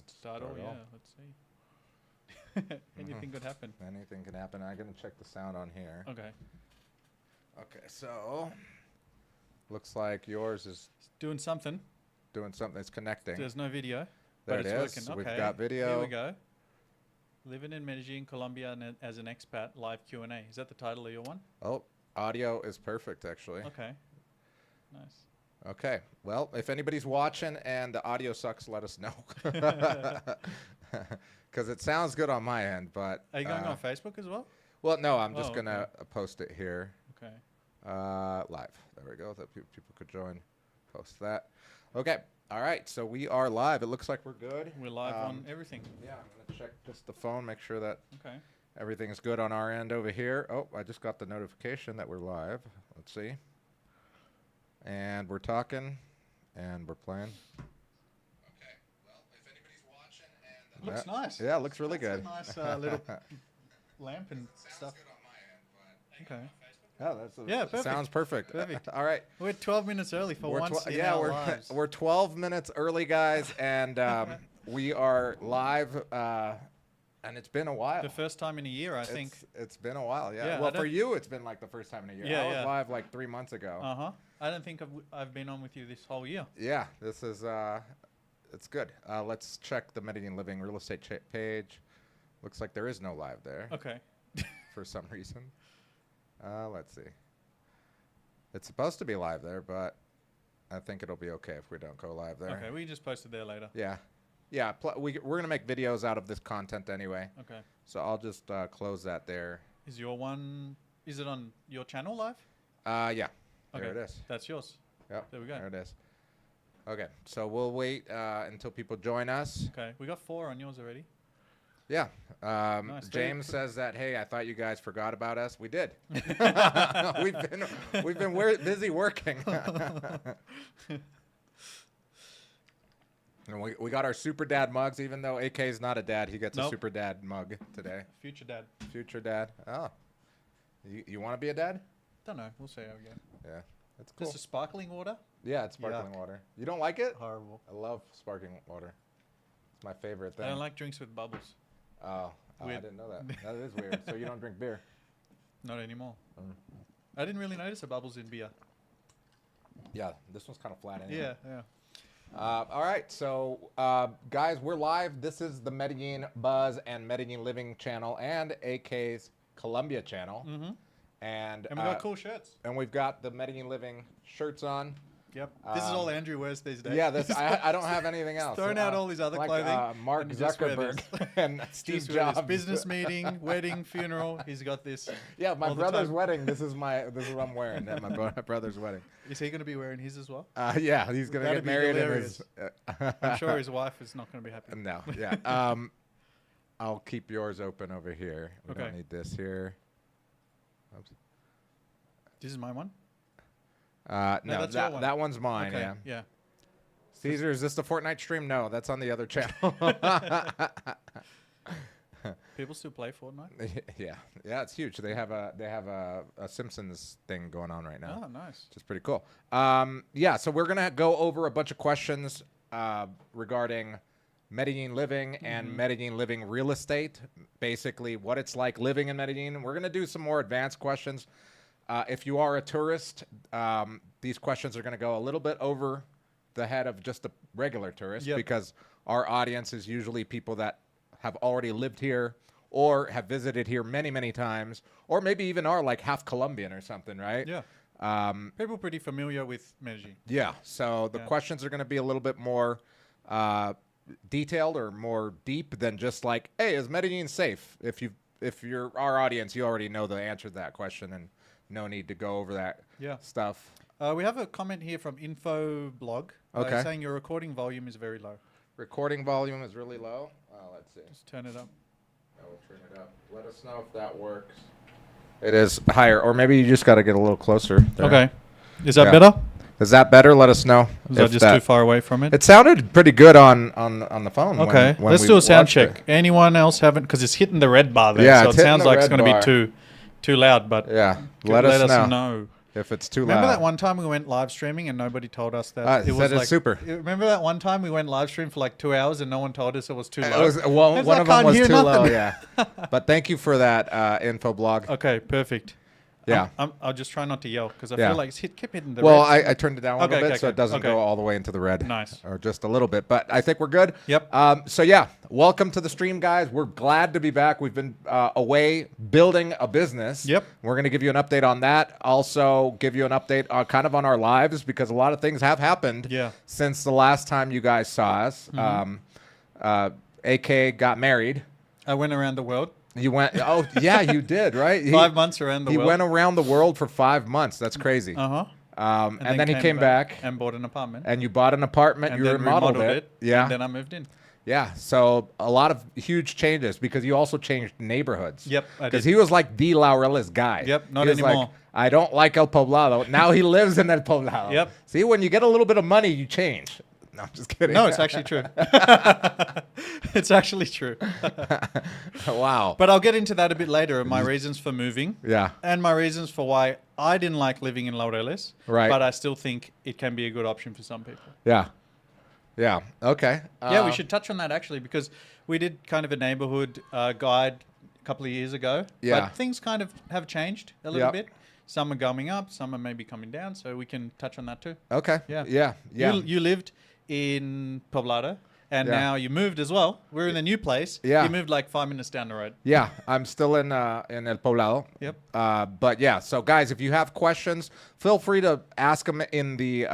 start all. Yeah, let's see. Anything could happen. Anything can happen. I'm going to check the sound on here. Okay. Okay, so looks like yours is Doing something. It's connecting. There's no video. There but it it's is. working. We've Okay. got video. Here we go. Living in Medellin, Colombia, as an expat, live Q&A. Is that the title of your one? Oh, audio is perfect, actually. Okay. Nice. Okay. Well, if anybody's watching and the audio sucks, let us know. Because it sounds good on my end, but... Are you going on Facebook as well? Well, no, I'm just going okay. to post it here. Okay. Live. There we go. That people could join. Post that. Okay. All right. So we are live. It looks like we're good. We're live on everything. Yeah, I'm going to check just the phone, make sure that Okay. everything's good on our end over here. Oh, I just got the notification that we're live. Let's see. And we're talking, and we're playing. Okay. Well, if anybody's watching and... Looks nice. Yeah, it looks really That's good. a nice little lamp and stuff. Good on my end, Okay. but oh, that's perfect. Sounds perfect. Perfect. All right. We're 12 minutes early for once in our lives. We're 12 minutes early, guys, and we are live. And it's been a while. The first time in a year, I think. It's been a while, yeah. Yeah, well, for you, it's been like the first time in a year. Yeah, I was live like 3 months ago. Uh-huh. I don't think I've been on with you this whole year. Yeah, this is, it's good. Let's check the Medellin Living real estate page. Looks like there is no live there. Okay. For some reason. Let's see. It's supposed to be live there, but I think it'll be okay if we don't go live there. Okay, we just posted there later. Yeah. Yeah, we're going to make videos out of this content anyway. Okay. So I'll just close that there. Is your one, is it on your channel live? Yeah. Okay. There it is. That's yours. Yep. There we go. There it is. Okay. So we'll wait until people join us. Okay. We got 4 on yours already. Yeah. Nice. James says that, hey, I thought you guys forgot about us. We did. we've been busy working. And we got our super dad mugs, even though AK is not a dad. He gets a super dad mug today. Future dad. Future dad. Oh. You want to be a dad? Don't know. We'll see how we go. Yeah. That's cool. Just a sparkling water? Yeah, it's sparkling water. You don't like it? Horrible. I love sparkling water. It's my favorite thing. I don't like drinks with bubbles. Oh, I didn't know that. That is weird. So you don't drink beer? Not anymore. I didn't really notice the bubbles in beer. Yeah, this one's kind of flat anyway. Yeah, yeah. All right, so guys, we're live. This is the Medellin Buzz and Medellin Living channel and AK's Colombia channel. Mm-hmm. And we got cool shirts. And we've got the Medellin Living shirts on. Yep. This is all Andrew wears these days. Yeah, I don't have anything else. Throwing out all his other clothing. Mark Zuckerberg and Steve Jobs. Business meeting, wedding, funeral. He's got this. Yeah, my brother's wedding. This is what I'm wearing at my brother's wedding. Is he going to be wearing his as well? Yeah, he's going to get married in his. I'm sure his wife is not going to be happy. No, yeah. I'll keep yours open over here. We don't need this here. Oops. This is my one? No, that one's mine, okay. Yeah. Caesar, is this the Fortnite stream? No, that's on the other channel. People still play Fortnite? Yeah, it's huge. They have a Simpsons thing going on right now. Oh, nice. Which is pretty cool. Yeah, so we're gonna go over a bunch of questions regarding Medellin Living and Medellin Living real estate. Basically, what it's like living in Medellin. We're gonna do some more advanced questions. If you are a tourist, these questions are going to go a little bit over the head of just a regular tourist because our audience is usually people that have already lived here or have visited here many, many times, or maybe even are like half Colombian or something, right? Yeah. People pretty familiar with Medellin. Yeah. So the questions are going to be a little bit more detailed or more deep than just like, hey, is Medellin safe? If you're our audience, you already know the answer to that question and no need to go over that stuff. We have a comment here from Infoblog saying your recording volume is very low. Recording volume is really low? Let's see. Just turn it up. We'll turn it up. Let us know if that works. It is higher, or maybe you just got to get a little closer. There. Okay. Is that better? Is that better? Let us know. Is that just too far away from it? It sounded pretty good on the phone. Okay. when Let's do a sound check. Anyone else haven't? Because it's hitting the red bar there. Yeah, so it sounds like it's going to be too loud, but let us know. if it's too Remember loud. that one time we went live streaming and nobody told us that Said it's like super. Remember that one time we went live stream for like 2 hours and no one told us it was too low? One It's like, of them can't was hear too low, nothing. yeah. But thank you for that info blog. Okay, perfect. Yeah. I'll just try not to yell because I Yeah. feel like it's kept hitting the Well, red. I turned it down a little bit so it doesn't go all the way into the red. Nice. Or just a little bit. But I think we're good. Yep. So, yeah, welcome to the stream, guys. We're glad to be back. We've been away building a business. Yep. We're going to give you an update on that. Also, give you an update kind of on our lives because a lot of things have happened since the last time you guys saw us. AK got married. I went around the world. You went, oh, yeah, you did, right? 5 months around the world. He went around the world for 5 months. That's crazy. And then he came back. And bought an apartment. And you bought an apartment. And You then remodeled it. Yeah. And then I moved in. Yeah. So a lot of huge changes because you also changed neighborhoods. Yep. Because he was like the Laureles guy. Yep. Not He was anymore. Like, I don't like El Poblado. Now he lives in El Poblado. Yep. See, when you get a little bit of money, you change. No, I'm just kidding. No, it's actually true. It's actually true. Wow. But I'll get into that a bit later, my reasons for moving. Yeah. And my reasons for why I didn't like living in Laureles. Right. But I still think it can be a good option for some people. Yeah. Yeah. Okay. Yeah, we should touch on that actually because we did kind of a neighborhood guide a couple of years ago. Yeah. But things kind of have changed a little bit. Some are going up, some are maybe coming down. So we can touch on that too. Okay. Yeah. Yeah. Yeah. You lived in Poblado and now you moved as well. We're in a new place. Yeah. You moved like 5 minutes down the road. Yeah, I'm still in El Poblado. Yep. But yeah, so guys, if you have questions, feel free to ask them in the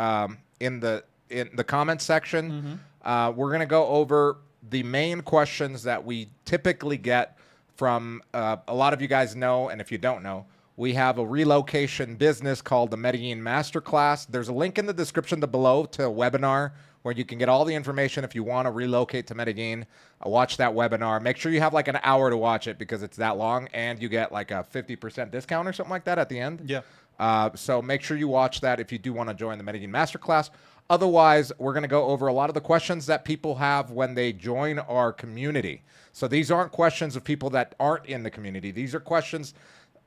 comments section. We're gonna go over the main questions that we typically get from a lot of you guys know, and if you don't know, we have a relocation business called the Medellin Masterclass. There's a link in the description below to a webinar where you can get all the information if you want to relocate to Medellin. Watch that webinar. Make sure you have like an hour to watch it because it's that long, and you get like a 50% discount or something like that at the end. Yeah. So make sure you watch that if you do want to join the Medellin Masterclass. Otherwise, we're going to go over a lot of the questions that people have when they join our community. So these aren't questions of people that aren't in the community. These are questions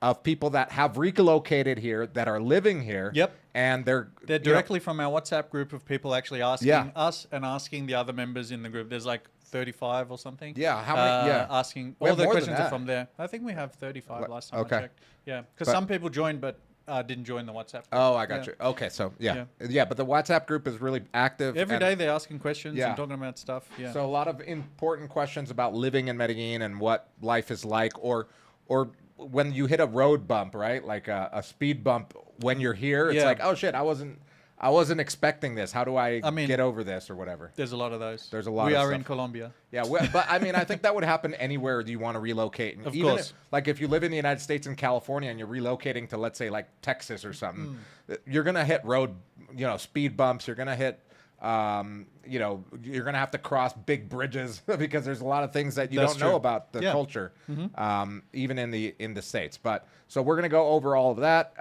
of people that have relocated here, that are living here. Yep. And they're directly from our WhatsApp group of people actually asking us and asking the other members in the group. There's like 35 or something. Yeah. How many? Yeah. Asking. We All have the more than questions are that. from there. I think we have 35 last time Okay. I checked. Yeah. Because some people joined but didn't join the WhatsApp group. Oh, I got you. Okay. So, yeah. But the WhatsApp group is really active. Every day they're asking questions Yeah. and talking about stuff. Yeah. So a lot of important questions about living in Medellin and what life is like, or when you hit a road bump, right? Like a speed bump when you're here, it's like, oh shit, I wasn't expecting this. How do I get over this or whatever? There's a lot of those. There's a lot. We of are stuff. in Colombia. Yeah, but I mean, I think that would happen anywhere you want to relocate. And Of even course. like if you live in the United States and California and you're relocating to, let's say, like Texas or something, you're gonna hit road, speed bumps. You're gonna hit, you're gonna have to cross big bridges because there's a lot of things that you That's don't know true. about the culture, even in the States. But so we're gonna go over all of that.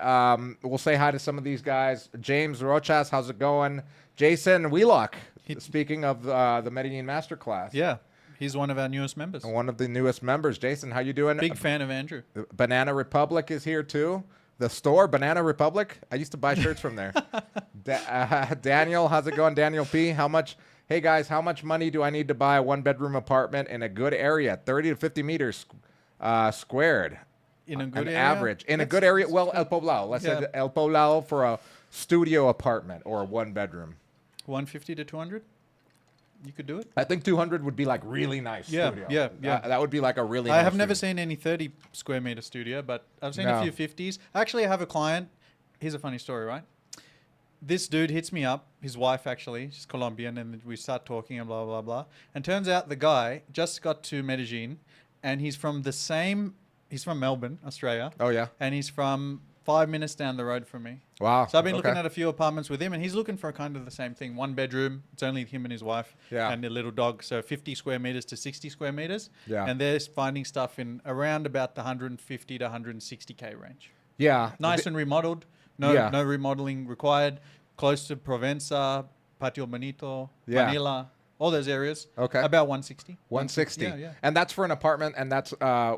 We'll say hi to some of these guys. James Rochas, how's it going? Jason Wheelock. Speaking of the Medellin Masterclass. Yeah. He's one of our newest members. One of the newest members. Jason, how you doing? Big fan of Andrew. Banana Republic is here too. The store, Banana Republic. I used to buy shirts from there. Daniel, how's it going? Daniel P. Hey guys, how much money do I need to buy a 1-bedroom apartment in a good area? 30 to 50 meters squared. In a good An area? average. In a good area. Well, El Poblado. Let's say El Poblado for a studio apartment or a 1-bedroom. 150 to 200? You could do it. I think 200 would be like really nice studio. Yeah. That would be like a really I nice have never studio. seen any 30 square meter studio, but I've seen a few 50s. Actually, I have a client. Here's a funny story, right? This dude hits me up, his wife actually, she's Colombian, and we start talking and blah, blah, blah. And turns out the guy just got to Medellin, and he's from Melbourne, Australia. Oh, yeah. And he's from 5 minutes down the road from me. Wow. So I've been looking at a few apartments with him, and he's looking for kind of the same thing. 1 bedroom, it's only him and his wife and a little dog. So 50 square meters to 60 square meters. Yeah. And they're finding stuff in around about the 150 to 160K range. Yeah. Nice and remodeled. No remodeling required. Close to Provenza, Patio Bonito, Manila. all those areas. Okay. About 160. 160. Yeah, yeah. And that's for an apartment, and that's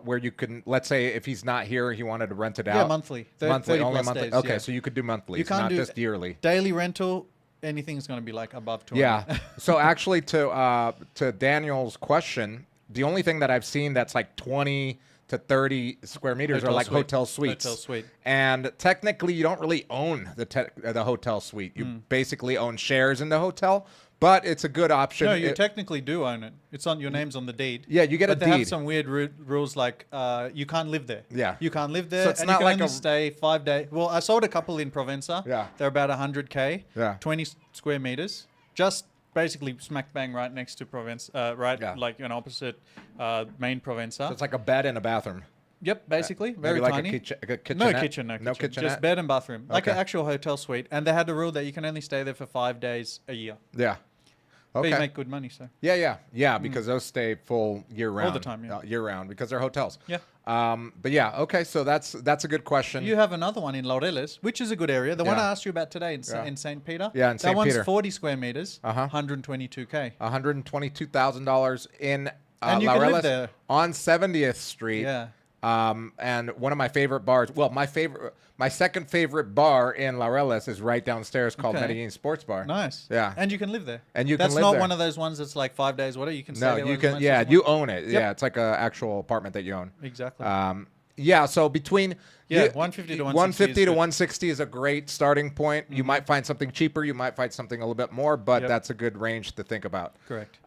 where you can, let's say if he's not here, he wanted to rent it out. Yeah, monthly. Monthly, 30 only plus monthly. days, Okay, yeah. so you could do monthly. You can't not do just yearly. Daily rental, anything's going to be like above 200. Yeah. So actually, to Daniel's question, the only thing that I've seen that's like 20 to 30 square meters are like hotel suites. Hotel suite. And technically, you don't really own the hotel suite. You basically own shares in the hotel, but it's a good option. No, you technically do own it. It's on your name's on the deed. Yeah, you get a But deed. they have some weird rules like you can't live there. Yeah. You can't live there. So it's and not you can like only a- stay 5 days. Well, I sold a couple in Provenza. Yeah. They're about 100K. Yeah. 20 square meters. Just basically smack bang right next to Provenza. Like an opposite main Provenza. So it's like a bed and a bathroom. Yep, basically. Very Maybe like tiny. a kitchenette? No kitchen. No kitchenette? Just bed and bathroom. Like an Okay. actual hotel suite. And they had the rule that you can only stay there for 5 days a year. Yeah. But Okay. you make good money, so. Yeah, because those stay full year round. the time, yeah. Year round, because they're hotels. Yeah. But yeah, okay, so that's a good question. You have another one in Laureles, which is a good area. The one Yeah. I asked you about today in Yeah. in St. Peter. Yeah, in St. That one's Peter. 40 square meters, Uh-huh. 122K. $122,000 in And you can live Laureles there. on 70th Street. Yeah. And one of my favorite bars, well, my second favorite bar in Laureles is right downstairs called Okay. Medellin Sports Bar. Nice. Yeah. And you can live there. And you can That's live not there. one of those ones that's like 5 days, whatever. You can stay No, there you as can, much yeah, as you want. own it. Yep. Yeah, it's like an actual apartment that you own. Exactly. Yeah, so between 150 to 150 to is good. 160 is a great starting point. You might find something cheaper, you might find something a little bit more, but Yep. that's a good range to think about. Correct.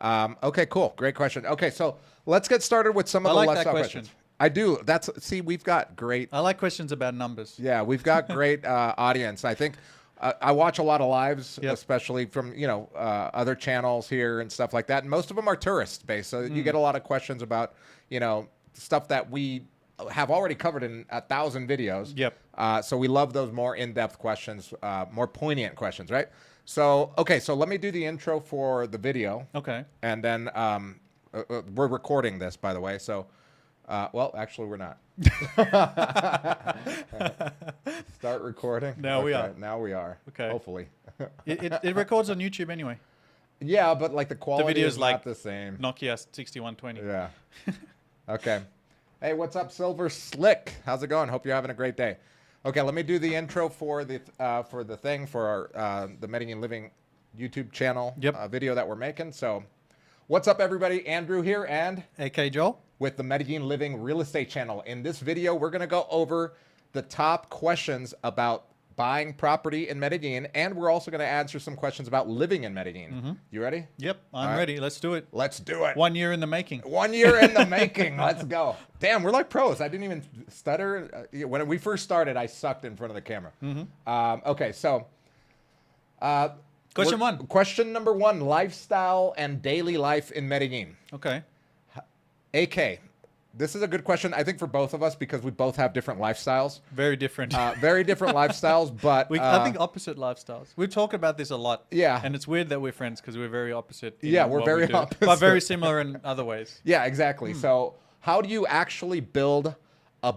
Okay, cool. Great question. Okay, so let's get started with some of I the like left that side question. questions. I do. See, we've got great. I like questions about numbers. Yeah, we've got great audience. I think I watch a lot of lives, Yep. especially from other channels here and stuff like that. And most of them are tourist based, so you get a lot of questions about stuff that we have already covered in 1,000 videos. Yep. So we love those more in-depth questions, more poignant questions, right? So okay, so let me do the intro for the video. Okay. And then we're recording this, by the way. So, well, actually, we're not. Start recording. Now we are. Now we are. Okay. Hopefully. It records on YouTube anyway. Yeah, but like the quality video's is like not the same. Nokia 6120. Yeah. Okay. Hey, what's up, Silver Slick? How's it going? Hope you're having a great day. Okay, let me do the intro for the thing for our the Medellin Living YouTube channel video that we're making. So, what's up, everybody? Andrew here, and AK Joel. with the Medellin Living Real Estate channel. In this video, we're going to go over the top questions about buying property in Medellin, and we're also going to answer some questions about living in Medellin. You ready? Yep, I'm right. ready. Let's do it. Let's do it. 1 year in the making. 1 year in the making. Let's go. Damn, we're like pros. I didn't even stutter. When we first started, I sucked in front of the camera. Okay, so... Question one. Question number one, lifestyle and daily life in Medellin. Okay. AK, this is a good question, I think, for both of us because we both have different lifestyles. Very different. Very different lifestyles, but... I think opposite lifestyles. We've talked about this a lot. Yeah. And it's weird that we're friends because we're very opposite. in Yeah, we're what very we do, opposite. But very similar in other ways. Yeah, exactly. So how do you actually build a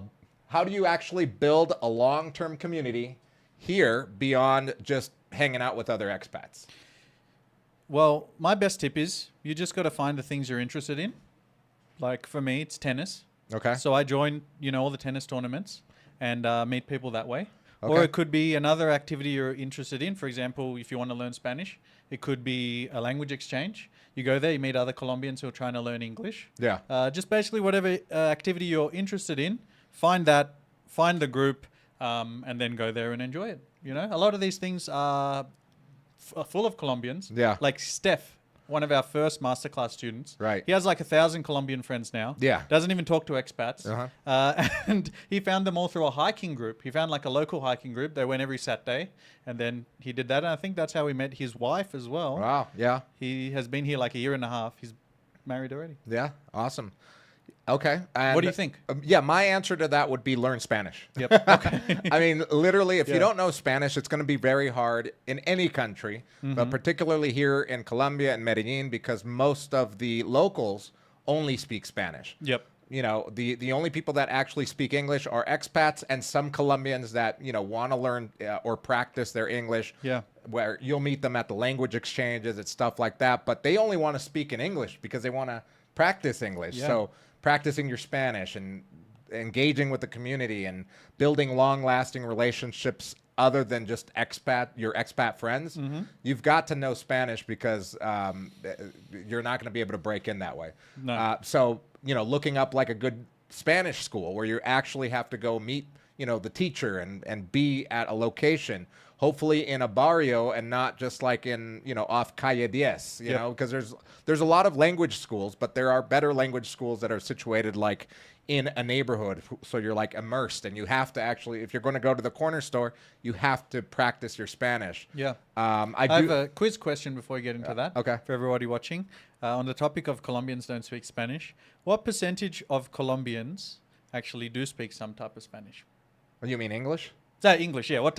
long-term community here beyond just hanging out with other expats? Well, my best tip is you just got to find the things you're interested in. Like for me, it's tennis. Okay. So I join, all the tennis tournaments and meet people that way. Or Okay. it could be another activity you're interested in. For example, if you want to learn Spanish, it could be a language exchange. You go there, you meet other Colombians who are trying to learn English. Yeah. Just basically whatever activity you're interested in, find the group, and then go there and enjoy it. A lot of these things are full of Colombians. Yeah. Like Steph, one of our first masterclass students. Right. He has like 1,000 Colombian friends now. Yeah. Doesn't even talk to expats. Uh-huh. And he found them all through a hiking group. He found like a local hiking group. They went every Saturday. And then he did that. And I think that's how he met his wife as well. Wow. Yeah. He has been here like a year and a half. He's married already. Yeah. Awesome. Okay. And What do you think? Yeah, my answer to that would be learn Spanish. Yep. Okay. I mean, literally, if you Yeah. don't know Spanish, it's going to be very hard in any country, but particularly here in Colombia and Medellin, because most of the locals only speak Spanish. Yep. The only people that actually speak English are expats and some Colombians that want to learn or practice their English. Yeah. where you'll meet them at the language exchanges and stuff like that. But they only want to speak in English because they want to practice English. Yeah. So practicing your Spanish and engaging with the community and building long-lasting relationships other than just your expat friends, you've got to know Spanish because you're not going to be able to break in that way. No. So, looking up like a good Spanish school where you actually have to go meet, the teacher and be at a location, hopefully in a barrio and not just like in, off Calle 10, because there's a lot of language schools, but there are better language schools that are situated like in a neighborhood. So you're like immersed and you have to actually, if you're going to go to the corner store, you have to practice your Spanish. Yeah. I have a quiz question before we get into that. Okay. For everybody watching. On the topic of Colombians don't speak Spanish, what percentage of Colombians actually do speak some type of Spanish? You mean English? English, yeah. What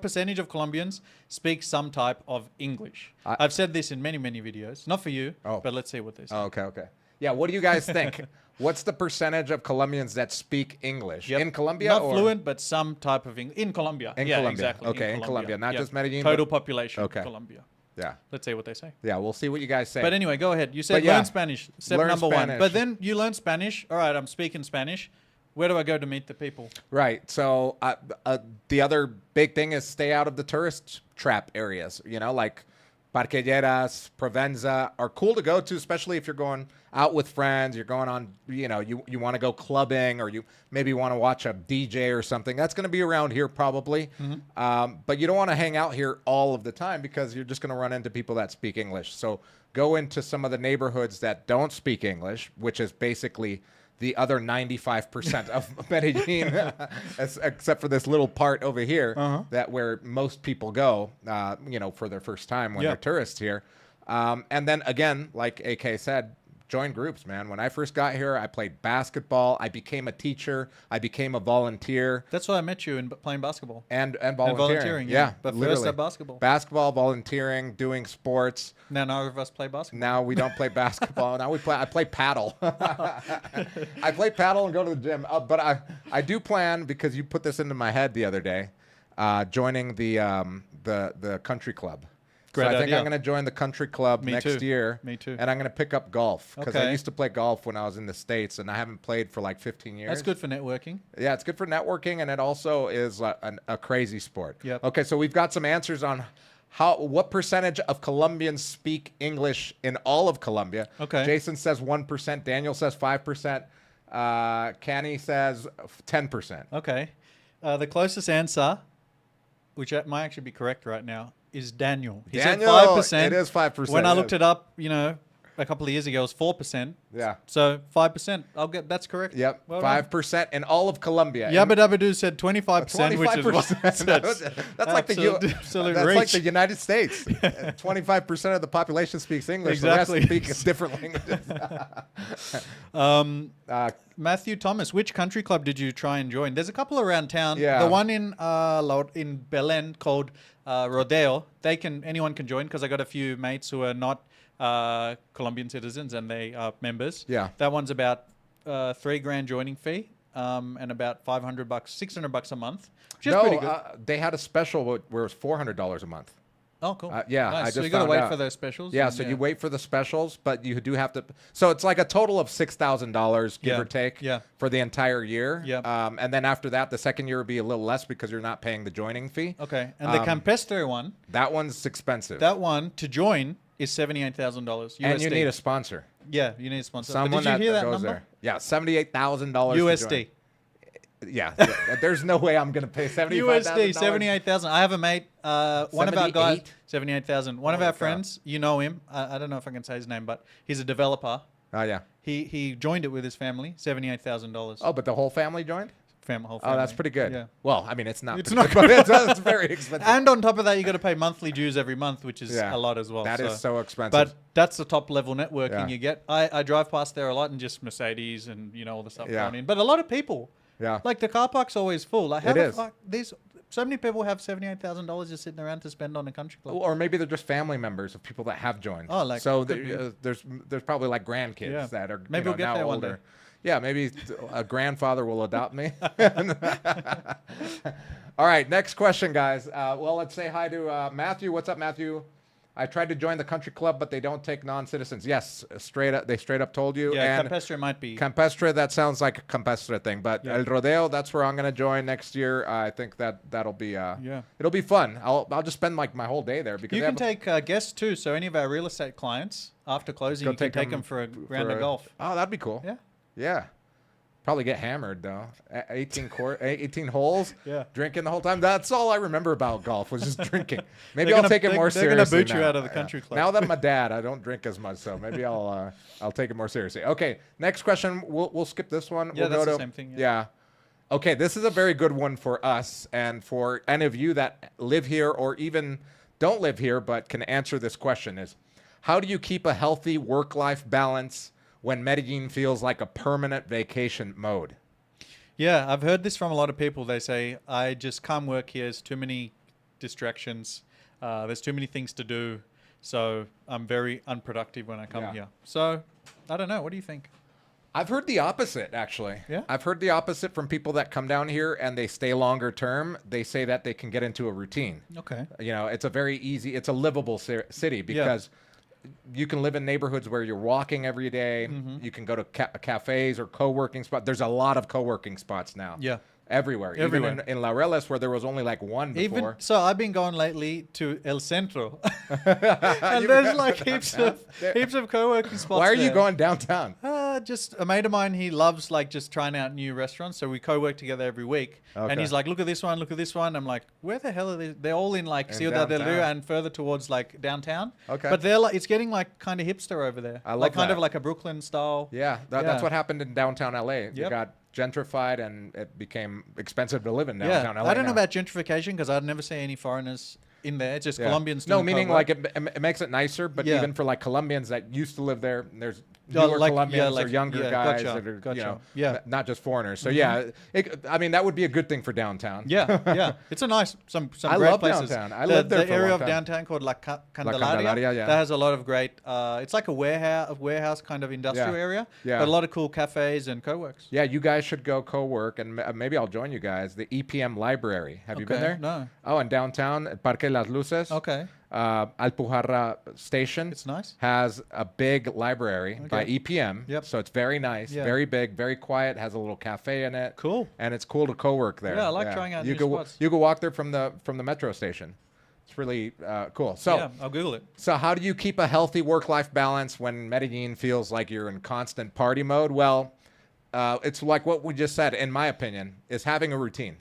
percentage of Colombians speak some type of English? I've said this in many, many videos. Not for you, but let's see what they say. Oh, okay. Yeah, what do you guys think? What's the percentage of Colombians that speak English? In Colombia? Not fluent, but some type of English. In Colombia. In Colombia. Exactly. Okay, in Colombia. Not just Medellin. Total population of Colombia. Yeah. Let's see what they say. Yeah, we'll see what you guys say. But anyway, go ahead. You said learn Spanish. Step number 1. But then you learn Spanish. All right, I'm speaking Spanish. Where do I go to meet the people? Right. So the other big thing is stay out of the tourist trap areas. Like Parquelleras, Provenza are cool to go to, especially if you're going out with friends. You're going on, you want to go clubbing or you maybe want to watch a DJ or something. That's going to be around here probably. But you don't want to hang out here all of the time because you're just going to run into people that speak English. So go into some of the neighborhoods that don't speak English, which is basically the other 95% of Medellin, except for this little part over here, that where most people go, for their first time when they're tourists here. And then again, like AK said, join groups, man. When I first got here, I played basketball. I became a teacher. I became a volunteer. That's why I met you in playing basketball. And volunteering. Yeah, but literally. first at basketball. Basketball, volunteering, doing sports. Now none of us play basketball. Now we don't play basketball. Now I play paddle. I play paddle and go to the gym. But I do plan, because you put this into my head the other day, joining the country club. Great I think idea. I'm going to join the country club next year. Me too. And I'm going to pick up golf because I used to play golf when I was in the States, and I haven't played for like 15 years. That's good for networking. Yeah, it's good for networking, and it also is a crazy sport. Yep. Okay, so we've got some answers on what percentage of Colombians speak English in all of Colombia. Okay. Jason says 1%. Daniel says 5%. Canny says 10%. Okay. The closest answer, which might actually be correct right now, is Daniel. He said 5%. It is 5%. When I looked it up, a couple of years ago, it was 4%. Yeah. So 5%. That's correct. Yep. Well 5% in all of Colombia. Yabba Dabba Doo said 25%, which is what that's like the United States. 25% of the population speaks English. Exactly. The rest speak different languages. Matthew Thomas, which country club did you try and join? There's a couple around town. Yeah. The one in Medellin called Rodeo. Anyone can join, because I got a few mates who are not Colombian citizens and they are members. Yeah. That one's about $3,000 joining fee, and about $500, $600 a month, which is pretty good. They had a special where it was $400 a month. Oh, cool. Yeah, nice. I just so you got to found wait out. for those specials. Yeah, so you wait for the specials, but you do have to. So it's like a total of $6,000, give or take, for the entire year. Yeah. And then after that, the second year would be a little less because you're not paying the joining fee. Okay. And the Campestre one. That one's expensive. That one to join is $78,000 USD. And you need a sponsor. Yeah, you need a sponsor. Someone did you hear that goes number? there. Yeah, $78,000 USD. Yeah, there's no way I'm gonna pay USD, 78,000. I have a mate, one of our guys, 78? 78,000. One of our friends, you know him. I don't know if I can say his name, but he's a developer. Oh yeah. He joined it with his family, $78,000. Oh, but the whole family joined? Whole family. Oh, that's pretty good. Yeah. Well, I mean, it's not. It's not good, but it's very expensive. And on top of that, you got to pay monthly dues every month, which is a lot as well. That is so expensive. But that's the top level networking you get. I drive past there a lot, and just Mercedes and all the stuff going in. But a lot of people. Yeah. Like the car park's always full. Like how it is. So many people have $78,000 just sitting around to spend on a country club. Or maybe they're just family members of people that have joined. Oh, like so there's probably like grandkids that are maybe we'll get now there older. one day. Yeah, maybe a grandfather will adopt me. All right, next question, guys. Well, let's say hi to Matthew. What's up, Matthew? I tried to join the country club, but they don't take non-citizens. Yes, straight up. They straight up told you. Yeah, and Campestre might be. Campestre, that sounds like a Campestre thing. But El Rodeo, that's where I'm going to join next year. I think that'll be it'll be fun. I'll just spend like my whole day there because you can take guests too. So any of our real estate clients after closing, you can take them for a round of golf. Oh, that'd be cool. Yeah. Yeah. Probably get hammered though. 18 holes. Yeah. Drinking the whole time. That's all I remember about golf was just drinking. Maybe I'll take it more seriously. They're gonna boot now. you out of the country club. Now that I'm a dad, I don't drink as much, so maybe I'll take it more seriously. Okay, next question. We'll skip this one. Yeah, we'll that's go the to, same thing. Yeah. Okay, this is a very good one for us and for any of you that live here or even don't live here but can answer this question: is how do you keep a healthy work-life balance when Medellin feels like a permanent vacation mode? Yeah, I've heard this from a lot of people. They say, I just can't work here. There's too many distractions. There's too many things to do. So I'm very unproductive when I come here. So I don't know. What do you think? I've heard the opposite, actually. Yeah? I've heard the opposite from people that come down here and they stay longer term. They say that they can get into a routine. Okay. You know, it's a livable city because you can live in neighborhoods where you're walking every day. Mm-hmm. You can go to cafes or co-working spots. There's a lot of co-working spots now. Yeah. Everywhere. Even in Laureles, where there was only like one before. So I've been going lately to El Centro. And there's like heaps of co-working spots. Why are you going downtown? Just a mate of mine, he loves like just trying out new restaurants. So we co-work together every week. Okay. And he's like, look at this one, look at this one. I'm like, where the hell are they? They're all in like Ciudad del Rio and further towards like downtown. Okay. But they're like, it's getting like kind of hipster over there. I love like kind that. of like a Brooklyn style. Yeah, that's what happened in downtown LA. It Yep. got gentrified and it became expensive to live in downtown LA. I don't know now. about gentrification because I'd never see any foreigners in there. It's just Colombians. No, doing meaning co-work. like it makes it nicer, but Yeah. even for like Colombians that used to live there, there's Yeah, newer like- Colombians yeah, or like- younger yeah, guys gotcha, that are, gotcha. not just foreigners. So Mm-hmm. I mean, that would be a good thing for downtown. Yeah. It's a nice, some I great love places. downtown. I lived there the for a area long of time. downtown called La Candelaria, Candelaria, yeah. that has a lot of great, it's like a warehouse kind of industrial area, Yeah. but a lot of cool cafes and co-works. Yeah, you guys should go co-work, and maybe I'll join you guys. The EPM Library. Have you been there? No. Oh, in downtown, at Parque Las Luces. Okay. Alpujarra Station. It's nice. Has a big library by EPM. Yep. So it's very nice, Yeah. very big, very quiet. Has a little cafe in it. Cool. And it's cool to co-work there. Yeah, I like trying out you new could, spots. You could walk there from the metro station. It's really cool. So Yeah, I'll Google it. So how do you keep a healthy work-life balance when Medellin feels like you're in constant party mode? Well, it's like what we just said, in my opinion, is having a routine.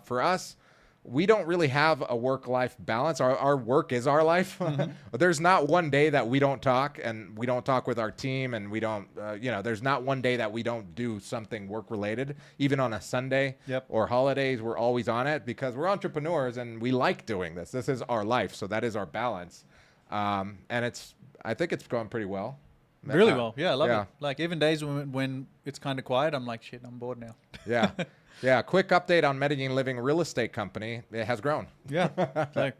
For us, we don't really have a work-life balance. Our work is our life. Mm-hmm. But there's not one day that we don't talk, and we don't talk with our team, and we don't, there's not one day that we don't do something work-related. Even on a Sunday or holidays, we're always on it because we're entrepreneurs, and we like doing this. This is our life, so that is our balance. And I think it's going pretty well. Really well. Yeah, I love it. Like even days when it's kind of quiet, I'm like, shit, I'm bored now. Yeah. Yeah, quick update on Medellin Living Real Estate Company. It has grown. Yeah, like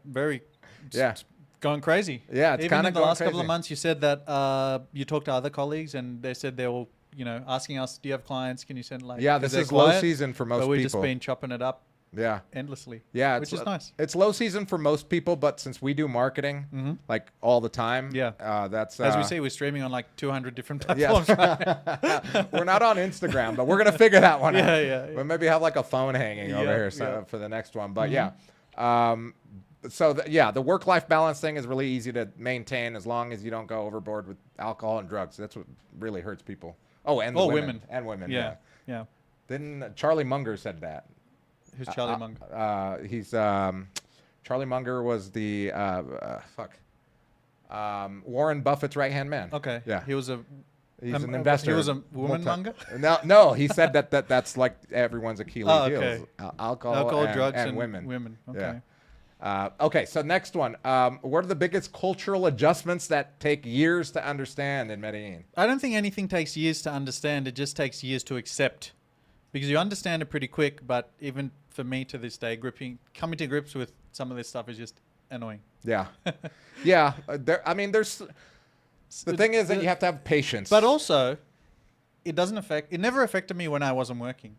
it's going crazy. Yeah, it's even kind in of the going last couple crazy. of months. You said that you talked to other colleagues and they said they're all, asking us, do you have clients? Can you send like? Yeah, this is low season for most but we've people. just been chopping it up. Yeah. Endlessly. Yeah, which is nice. It's low season for most people, but since we do marketing like all the time, that's as we see, we're streaming on like 200 different platforms. Right? We're not on Instagram, but we're gonna figure that one out. Yeah. We'll maybe have like a phone hanging over here for the next one. But the work-life balance thing is really easy to maintain as long as you don't go overboard with alcohol and drugs. That's what really hurts people. Oh, and women. And women. Yeah. Then Charlie Munger said that. Who's Charlie Munger? He's Charlie Munger was the Warren Buffett's right-hand man. Okay. Yeah. He was He's an investor. He was a woman monger? No. He said that's like everyone's Achilles okay. heels. Alcohol, drugs, and women. Women. Okay. Yeah. Okay. So next one. What are the biggest cultural adjustments that take years to understand in Medellin? I don't think anything takes years to understand. It just takes years to accept, because you understand it pretty quick. But even for me to this day, coming to grips with some of this stuff is just annoying. Yeah. Yeah. The thing is that you have to have patience. But also, it never affected me when I wasn't working.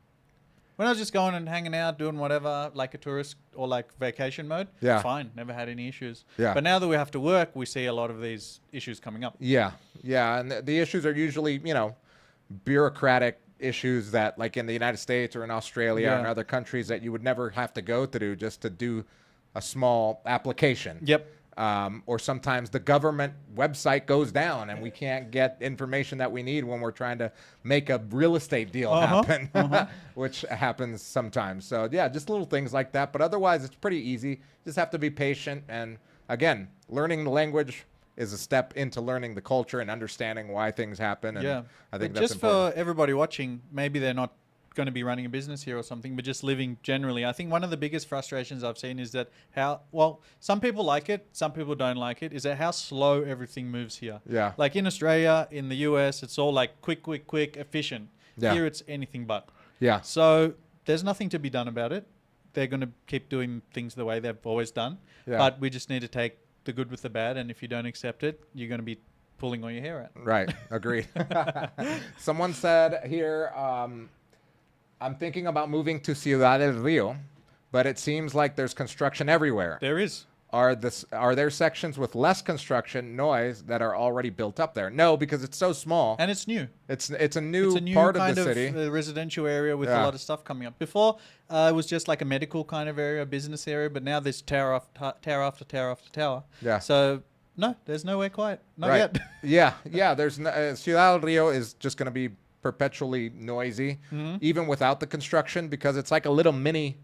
When I was just going and hanging out, doing whatever, like a tourist or like vacation mode, fine, never had any issues. Yeah. But now that we have to work, we see a lot of these issues coming up. Yeah, and the issues are usually, bureaucratic issues that, like in the United States or in Australia and other countries, that you would never have to go through just to do a small application. Yep. Or sometimes the government website goes down and we can't get information that we need when we're trying to make a real estate deal happen, which happens sometimes. So yeah, just little things like that. But otherwise, it's pretty easy. Just have to be patient. And again, learning the language is a step into learning the culture and understanding why things happen. And I think that's just important. for everybody watching, maybe they're not going to be running a business here or something, but just living generally. I think one of the biggest frustrations I've seen is that some people like it, some people don't like it, is that how slow everything moves here. Yeah. Like in Australia, in the US, it's all like quick, efficient. Yeah. Here it's anything but. Yeah. So there's nothing to be done about it. They're going to keep doing things the way they've always done. Yeah. But we just need to take the good with the bad. And if you don't accept it, you're going to be pulling all your hair out. Right. Agreed. Someone said here, I'm thinking about moving to Ciudad del Rio, but it seems like there's construction everywhere. There is. Are there sections with less construction noise that are already built up there? No, because it's so small. And it's new. It's a new part of the city. Residential area with a lot of stuff coming up. Before, it was just like a medical kind of area, a business area, but now there's tower after tower after tower. Yeah. So, no, there's nowhere quiet. Not yet. Yeah. There's Ciudad del Rio is just going to be perpetually noisy, even without the construction, because it's like a little mini,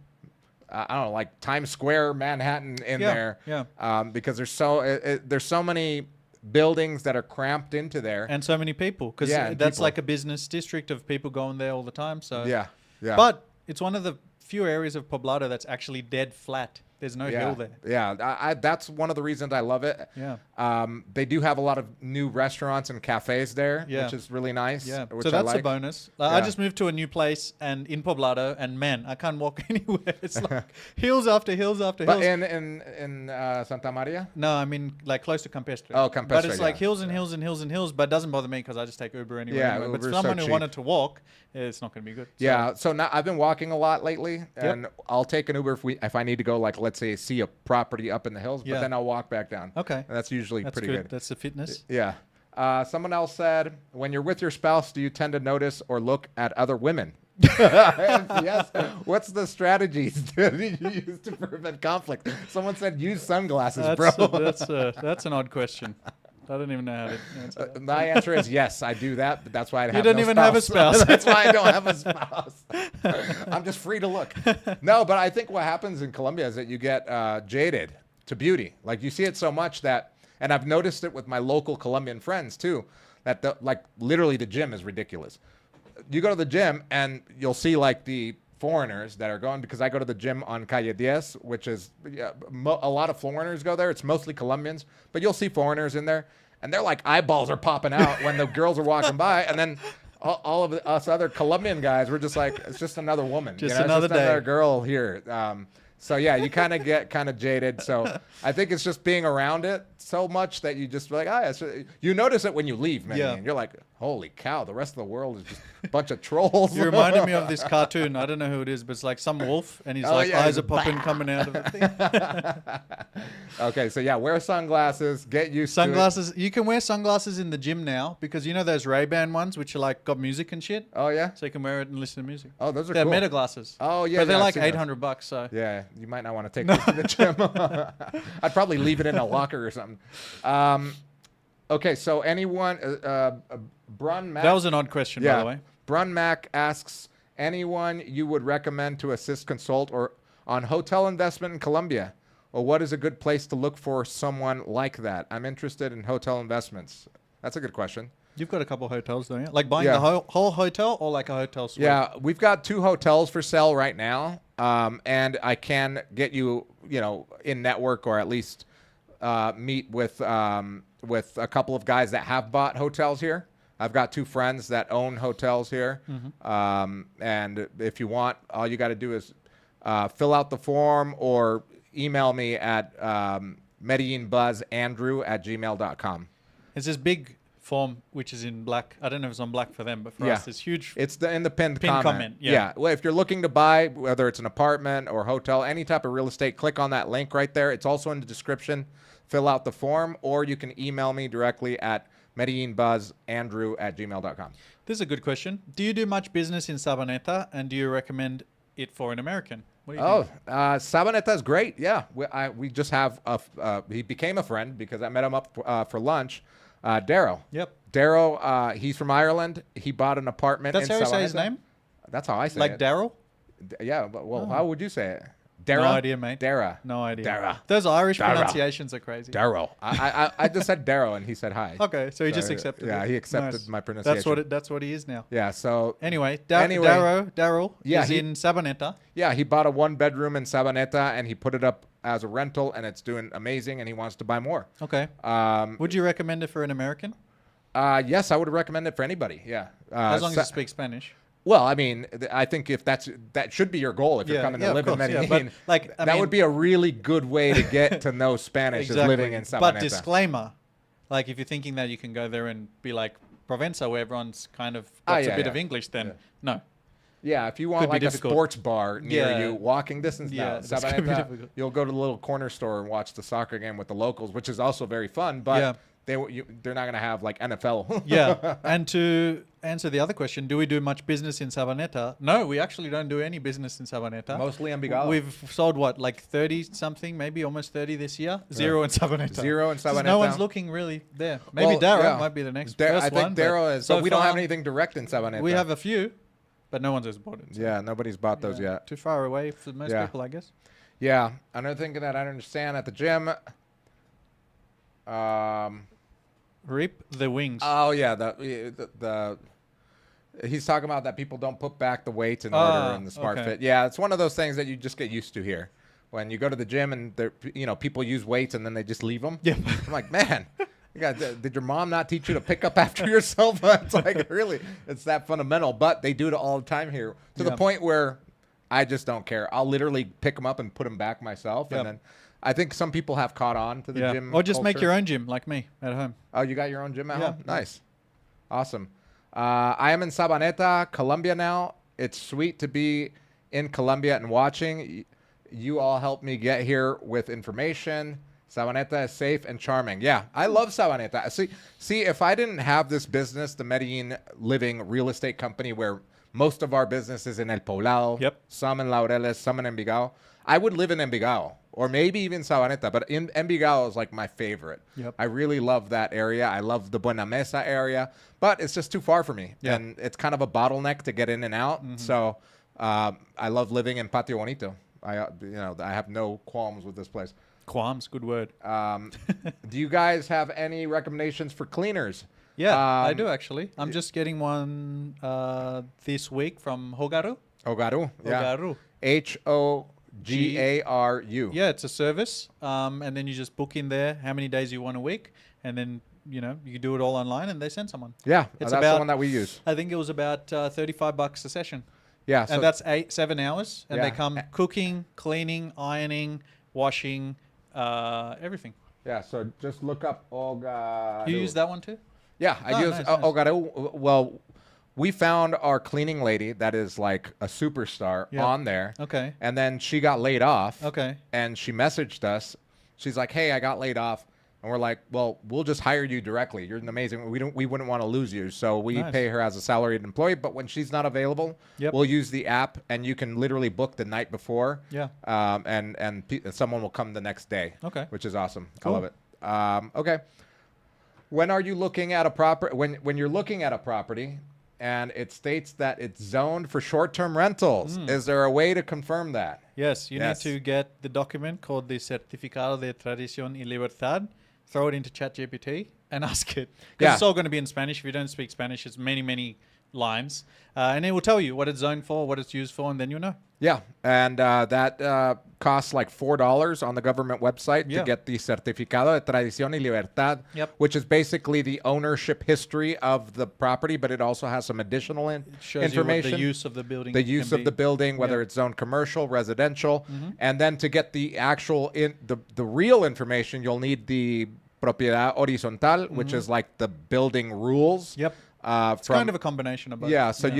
I don't know, like Times Square, Manhattan in there. Yeah. Because there's so many buildings that are cramped into there, and so many people, because that's like a business district of people going there all the time. So yeah. But it's one of the few areas of Poblado that's actually dead flat. There's no hill there. Yeah, that's one of the reasons I love it. Yeah. They do have a lot of new restaurants and cafes there, which is really nice. Yeah, which so that's I like. a bonus. I just moved to a new place and in Poblado, and man, I can't walk anywhere. It's like hills after hills after hills. But in Santa Maria? No, I mean like close to Campestre. Oh, Campestre. But it's like hills and hills and hills and hills, but it doesn't bother me because I just take Uber anyway. Yeah, but Uber's someone so who cheap. wanted to walk, it's not going to be good. Yeah, so now I've been walking a lot lately, and I'll take an Uber if I need to go, like, let's say, see a property up in the hills, but then I'll walk back down. Okay. And that's usually pretty good. That's the fitness. Yeah. Someone else said, when you're with your spouse, do you tend to notice or look at other women? Yes. What's the strategies that you use to prevent conflict? Someone said, use sunglasses, bro. That's an odd question. I don't even know how to answer that. My answer is yes, I do that, but that's why I have You don't no even spouse. have a spouse. That's why I don't have a spouse. I'm just free to look. No, but I think what happens in Colombia is that you get jaded to beauty. Like you see it so much that, and I've noticed it with my local Colombian friends too, that literally the gym is ridiculous. You go to the gym and you'll see like the foreigners that are going, because I go to the gym on Calle 10, which is a lot of foreigners go there. It's mostly Colombians, but you'll see foreigners in there, and they're like eyeballs are popping out when the girls are walking by, and then all of us other Colombian guys, we're just like, it's just another woman, just another day, another girl here. So yeah, you kind of get kind of jaded. So I think it's just being around it so much that you just like, you notice it when you leave, man. Yeah. You're like, holy cow, the rest of the world is just a bunch of trolls. You reminded me of this cartoon. I don't know who it is, but it's like some wolf, and he's eyes are popping coming out of the thing. Okay, so yeah, wear sunglasses. Get used to sunglasses. You can wear sunglasses in the gym now because you know those Ray-Ban ones, which are like got music and shit. Oh yeah. So you can wear it and listen to music. Oh, those are they're cool. Meta glasses. Oh yeah. But they're like $800. So yeah, you might not want to take this to the gym. I'd probably leave it in a locker or something. Okay, so anyone, Brun Mac. That was an odd question, by the way. Brun Mac asks, anyone you would recommend to assist, consult, or on hotel investment in Colombia? Or what is a good place to look for someone like that? I'm interested in hotel investments. That's a good question. You've got a couple hotels, don't you? Like buying the whole hotel or like a hotel suite? Yeah, we've got 2 hotels for sale right now. And I can get you, in network or at least meet with a couple of guys that have bought hotels here. I've got 2 friends that own hotels here. Mm-hmm. And if you want, all you got to do is fill out the form or email me at medellinbuzzandrew@gmail.com. It's this big form, which is in black. I don't know if it's on black for them, but for us, it's huge. It's in the pinned Pinned comment. comment, yeah. Well, if you're looking to buy, whether it's an apartment or hotel, any type of real estate, click on that link right there. It's also in the description. Fill out the form, or you can email me directly at medellinbuzzandrew@gmail.com. This is a good question. Do you do much business in Sabaneta, and do you recommend it for an American? What do you think? Sabaneta is great. Yeah, we just have he became a friend because I met him up for lunch. Darrow. Yep. Darrow. He's from Ireland. He bought an apartment. That's in how you say Sabaneta. his name? That's how I say like it. Daryl? Yeah. Well, how would you say it? Dara? No idea, mate. Dara. No idea. Dara. Those Irish Dara. pronunciations are crazy. Darrow. I just said Darrow and he said hi. Okay, so he just accepted it. Yeah, he accepted my pronunciation. That's what he is now. Yeah, so Anyway, Daryl is in Sabaneta. Yeah, he bought a 1-bedroom in Sabaneta and he put it up as a rental and it's doing amazing and he wants to buy more. Okay. Would you recommend it for an American? Yes, I would recommend it for anybody. Yeah. As long as you speak Spanish. Well, I mean, I think if that should be your goal if you're coming to live in Medellin. But, that would be a really good way to get to know Spanish is living in Sabaneta. But disclaimer, like if you're thinking that you can go there and be like Provenza where everyone's kind of got a bit of English, then no. Yeah, if you want like difficult. a sports bar near you, walking distance now, Sabaneta, you'll go to the little corner store and watch the soccer game with the locals, which is also very fun, but they're not going to have like NFL. Yeah, and to answer the other question, do we do much business in Sabaneta? No, we actually don't do any business in Sabaneta. Mostly Envigado. We've sold what, like 30 something, maybe almost 30 this year. Zero in Sabaneta. Zero in Sabaneta. No one's looking really there. Maybe Darrow might be the next first I think one. Darrow is. So we don't have anything direct in Sabaneta. We have a few, but no one's bought it. So. Yeah, nobody's bought those yet. Too far away for most people, I guess. Yeah, another thing that I don't understand at the gym. Rip the wings. Oh yeah, the he's talking about that people don't put back the weights in order in the Smart Fit. Yeah, it's one of those things that you just get used to here. When you go to the gym and people use weights and then they just leave them. Yeah, I'm like, man, did your mom not teach you to pick up after yourself? It's like really, it's that fundamental. But they do it all the time here to the point where I just don't care. I'll literally pick them up and put them back myself, and then. I think some people have caught on to the gym or just make culture. your own gym like me at home. Oh, you got your own gym at home? Nice. Awesome. I am in Sabaneta, Colombia now. It's sweet to be in Colombia and watching. You all helped me get here with information. Sabaneta is safe and charming. Yeah, I love Sabaneta. See, if I didn't have this business, the Medellin Living real estate company where most of our business is in El Poblado, some in Laureles, some in Envigado, I would live in Envigado or maybe even Sabaneta, but in Envigado is like my favorite. I really love that area. I love the Buena Mesa area, but it's just too far for me. And it's kind of a bottleneck to get in and out. So I love living in Patio Bonito. I have no qualms with this place. Qualms, good word. Do you guys have any recommendations for cleaners? Yeah, I do actually. I'm just getting one this week from Hogaru. Hogaru. Hogaru. Hogaru. Yeah, it's a service, and then you just book in there how many days you want a week, and then you can do it all online, and they send someone. Yeah, that's the one that we use. I think it was about $35 a session. Yeah, so and that's 7 hours, and they come cooking, cleaning, ironing, washing, everything. Yeah, so just look up Hogaru. You use that one too? Yeah, I use Hogaru. Well, we found our cleaning lady that is like a superstar on there. Okay. And then she got laid off. Okay. And she messaged us. She's like, "Hey, I got laid off." And we're like, "Well, we'll just hire you directly. You're amazing. We wouldn't want to lose you." So we pay her as a salaried employee, but when she's not available, we'll use the app and you can literally book the night before. Yeah. And someone will come the next day. Okay. Which is awesome. Cool. I love it. Okay. When are you looking at a property? When you're looking at a property and it states that it's zoned for short-term rentals, is there a way to confirm that? Yes, you need to get the document called the Certificado de Tradición y Libertad, throw it into ChatGPT, and ask it. Because it's all going to be in Spanish. If you don't speak Spanish, it's many, many lines. And it will tell you what it's zoned for, what it's used for, and then you'll know. Yeah, and that costs like $4 on the government website to get the Certificado de Tradición y Libertad, which is basically the ownership history of the property, but it also has some additional information. The use of the building. The use of the building, whether it's zoned commercial, residential, and then to get the actual the real information, you'll need the propiedad horizontal, which is like the building rules. Yep. It's kind of a combination of both. Yeah. So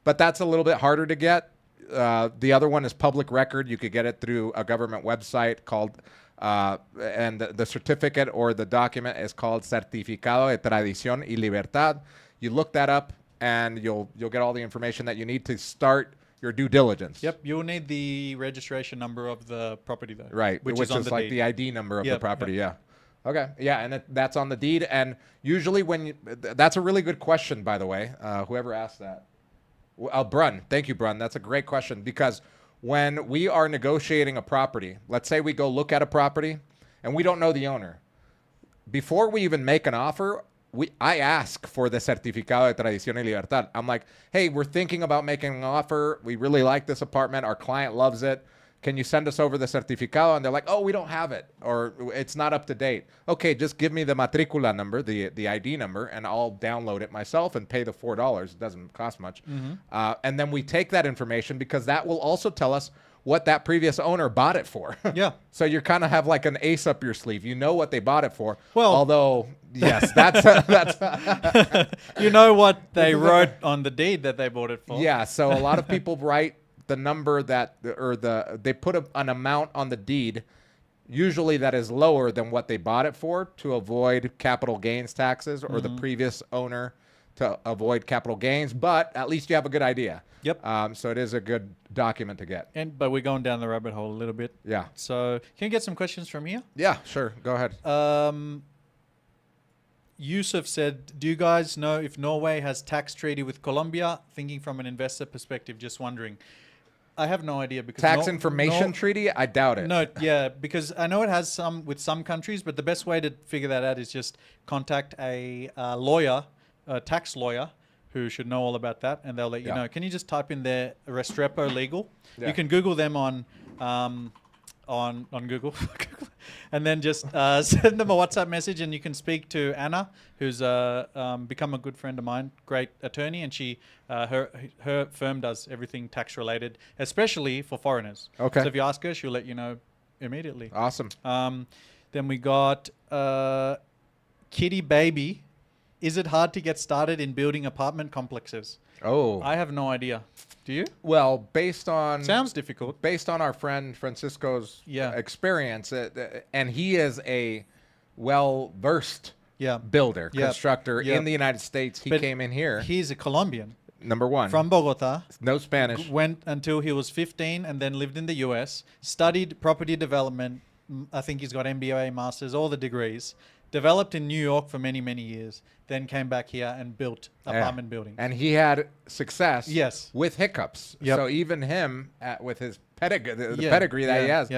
but that's a little bit harder to get. The other one is public record. You could get it through a government website called, and the certificate or the document is called Certificado de Tradición y Libertad. You look that up, and you'll get all the information that you need to start your due diligence. Yep. You'll need the registration number of the property, though. Right. Which is like the ID number of the property. Yeah. Okay. Yeah, and that's on the deed. And usually that's a really good question, by the way. Whoever asked that. Brun. Thank you, Brun. That's a great question, because when we are negotiating a property, let's say we go look at a property and we don't know the owner. Before we even make an offer, I ask for the Certificado de Tradición y Libertad. I'm like, hey, we're thinking about making an offer. We really like this apartment. Our client loves it. Can you send us over the certificado? And they're like, oh, we don't have it, or it's not up to date. Okay, just give me the matricula number, the ID number, and I'll download it myself and pay the $4. It doesn't cost much. And then we take that information, because that will also tell us what that previous owner bought it for. Yeah. So you kind of have like an ace up your sleeve. You know what they bought it for. Well, although, yes, that's you know what they wrote on the deed that they bought it for. Yeah. So a lot of people write the number they put an amount on the deed, usually that is lower than what they bought it for, to avoid capital gains taxes, or the previous owner to avoid capital gains. But at least you have a good idea. Yep. So it is a good document to get. But we're going down the rabbit hole a little bit. Yeah. So can you get some questions from here? Yeah, sure. Go ahead. Yusuf said, do you guys know if Norway has tax treaty with Colombia? Thinking from an investor perspective, just wondering. I have no idea, because tax information treaty? I doubt it. No, yeah, because I know it has some with some countries, but the best way to figure that out is just contact a lawyer, a tax lawyer, who should know all about that, and they'll let you know. Can you just type in there Restrepo Legal? Yeah. You can Google them on Google, and then just send them a WhatsApp message, and you can speak to Anna, who's become a good friend of mine, great attorney, and she her firm does everything tax related, especially for foreigners. Okay. So if you ask her, she'll let you know immediately. Awesome. Then we got Kitty Baby. Is it hard to get started in building apartment complexes? Oh, I have no idea. Do you? Well, sounds difficult. Based on our friend Francisco's experience, and he is a well-versed builder, constructor in the United States. He came in here. He's a Colombian. Number one. From Bogota. No Spanish. Went until he was 15 and then lived in the US. Studied property development. I think he's got MBA, masters, all the degrees. Developed in New York for many, many years. Then came back here and built apartment buildings. And he had success with hiccups. Yep. So even him, with his pedigree that he has,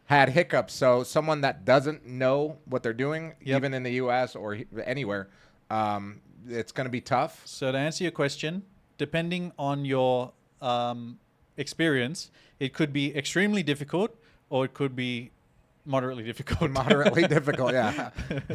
had hiccups. So someone that doesn't know what they're doing, even in the U.S. or anywhere, it's going to be tough. So to answer your question, depending on your experience, it could be extremely difficult, or it could be moderately difficult. Moderately difficult, yeah.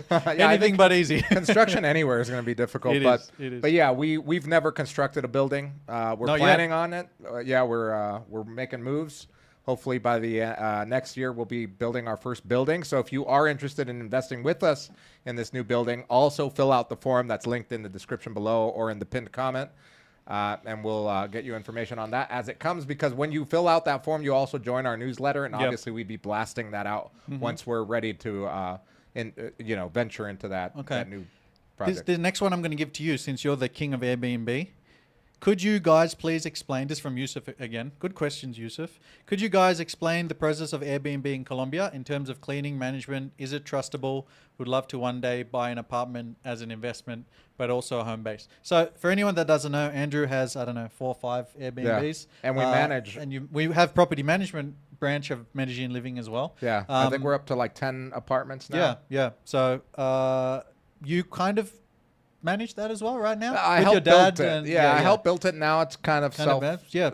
Anything but easy. Construction anywhere is going to be difficult. It is. But yeah, we've never constructed a building. We're planning on it. We're making moves. Hopefully by the next year, we'll be building our first building. So if you are interested in investing with us in this new building, also fill out the form that's linked in the description below or in the pinned comment. And we'll get you information on that as it comes, because when you fill out that form, you also join our newsletter, and obviously we'd be blasting that out once we're ready to, venture into that new project. The next one I'm going to give to you, since you're the king of Airbnb. Could you guys please explain this from Yusuf again? Good questions, Yusuf. Could you guys explain the process of Airbnb in Colombia in terms of cleaning, management? Is it trustable? Would love to one day buy an apartment as an investment, but also a home base. So for anyone that doesn't know, Andrew has, 4 or 5 Airbnbs. Yeah. And we manage. And we have property management branch of Medellin Living as well. Yeah. I think we're up to like 10 apartments now. Yeah. So you kind of manage that as well right now? I helped build it. I helped build it. Now it's kind of self.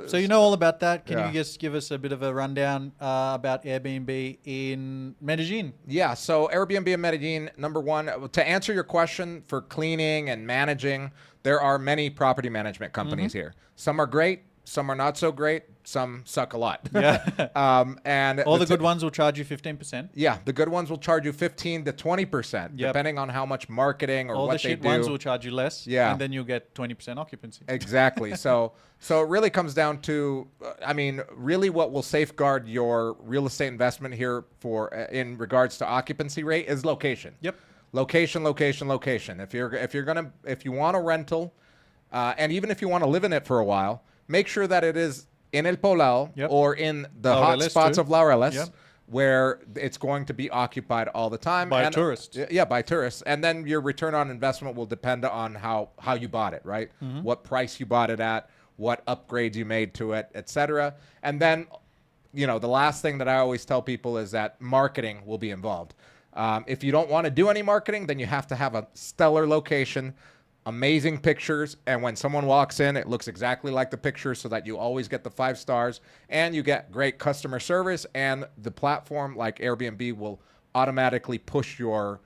So you know all about that. Can you just give us a bit of a rundown about Airbnb in Medellin? Yeah. So Airbnb in Medellin, number one, to answer your question, for cleaning and managing, there are many property management companies here. Some are great. Some are not so great. Some suck a lot. Yeah. And all the good ones will charge you 15%. Yeah, the good ones will charge you 15 to 20%, depending on how much marketing or all what the they shit do. ones will charge you less. Yeah. And then you'll get 20% occupancy. Exactly. So it really comes down to, I mean, really what will safeguard your real estate investment here for in regards to occupancy rate is location. Yep. Location. If you want a rental, and even if you want to live in it for a while, make sure that it is in El Poblado or in the hot spots of Laureles, where it's going to be occupied all the time by tourists. Yeah, by tourists. And then your return on investment will depend on how you bought it, right? What price you bought it at, what upgrades you made to it, etc. And then, the last thing that I always tell people is that marketing will be involved. If you don't want to do any marketing, then you have to have a stellar location, amazing pictures, and when someone walks in, it looks exactly like the picture, so that you always get the 5 stars, and you get great customer service, and the platform like Airbnb will automatically push your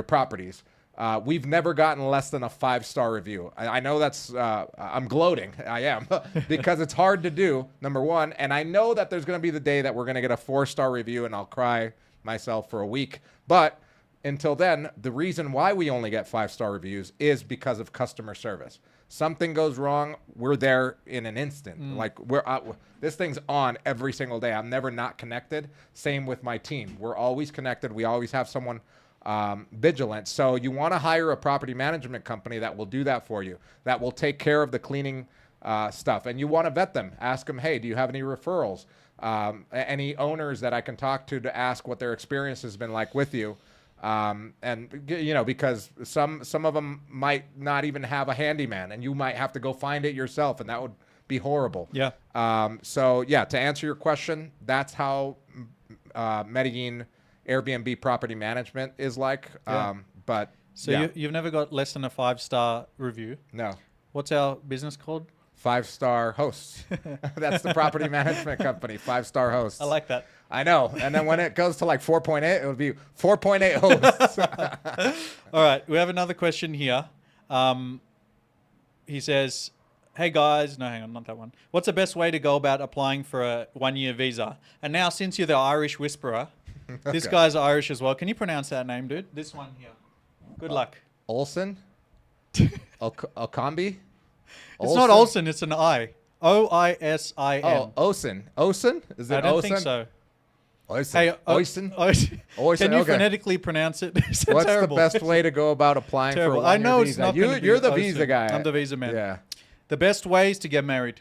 properties. We've never gotten less than a 5-star review. I know that's I'm gloating. I am because it's hard to do, number one, and I know that there's going to be the day that we're going to get a 4-star review, and I'll cry myself for a week, but until then, the reason why we only get 5-star reviews is because of customer service. Something goes wrong, we're there in an instant. Like this thing's on every single day. I'm never not connected. Same with my team. We're always connected. We always have someone vigilant. So you want to hire a property management company that will do that for you, that will take care of the cleaning stuff. And you want to vet them. Ask them, hey, do you have any referrals? Any owners that I can talk to ask what their experience has been like with you. And because some of them might not even have a handyman, and you might have to go find it yourself, and that would be horrible. Yeah. To answer your question, that's how Medellin Airbnb property management is like. You've never got less than a 5-star review? No. What's our business called? 5-star hosts. That's the property management company. 5-star hosts. I like that. I know. And then when it goes to like 4.8, it would be 4.8 hosts. All right. We have another question here. He says, hey guys, no, hang on, not that one. What's the best way to go about applying for a 1-year visa? And now, since you're the Irish whisperer, this guy's Irish as well. Can you pronounce that name, dude? This one here. Good luck. Olsen? Okambi? It's not Olsen, it's an I. Oisin. Oh, Osen. Osen? Is it Osen? I don't think so. Oisen. Hey, Oisen? Can you phonetically pronounce it? What's terrible. The best way to go about applying for a 1-year I know visa? It's not You're the Oisen. visa guy. I'm the visa man. Yeah. The best way is to get married.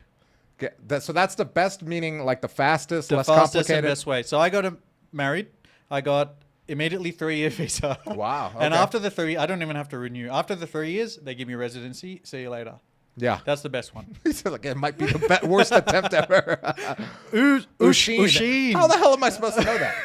So that's the best, meaning like the fastest, less fastest complicated? and best way. So I got married. I got immediately 3-year visa. Wow. Okay. And after the 3, I don't even have to renew. After the 3 years, they give me residency. See you later. Yeah. That's the best one. Like, it might be the worst attempt ever. Oisin. How the hell am I supposed to know that?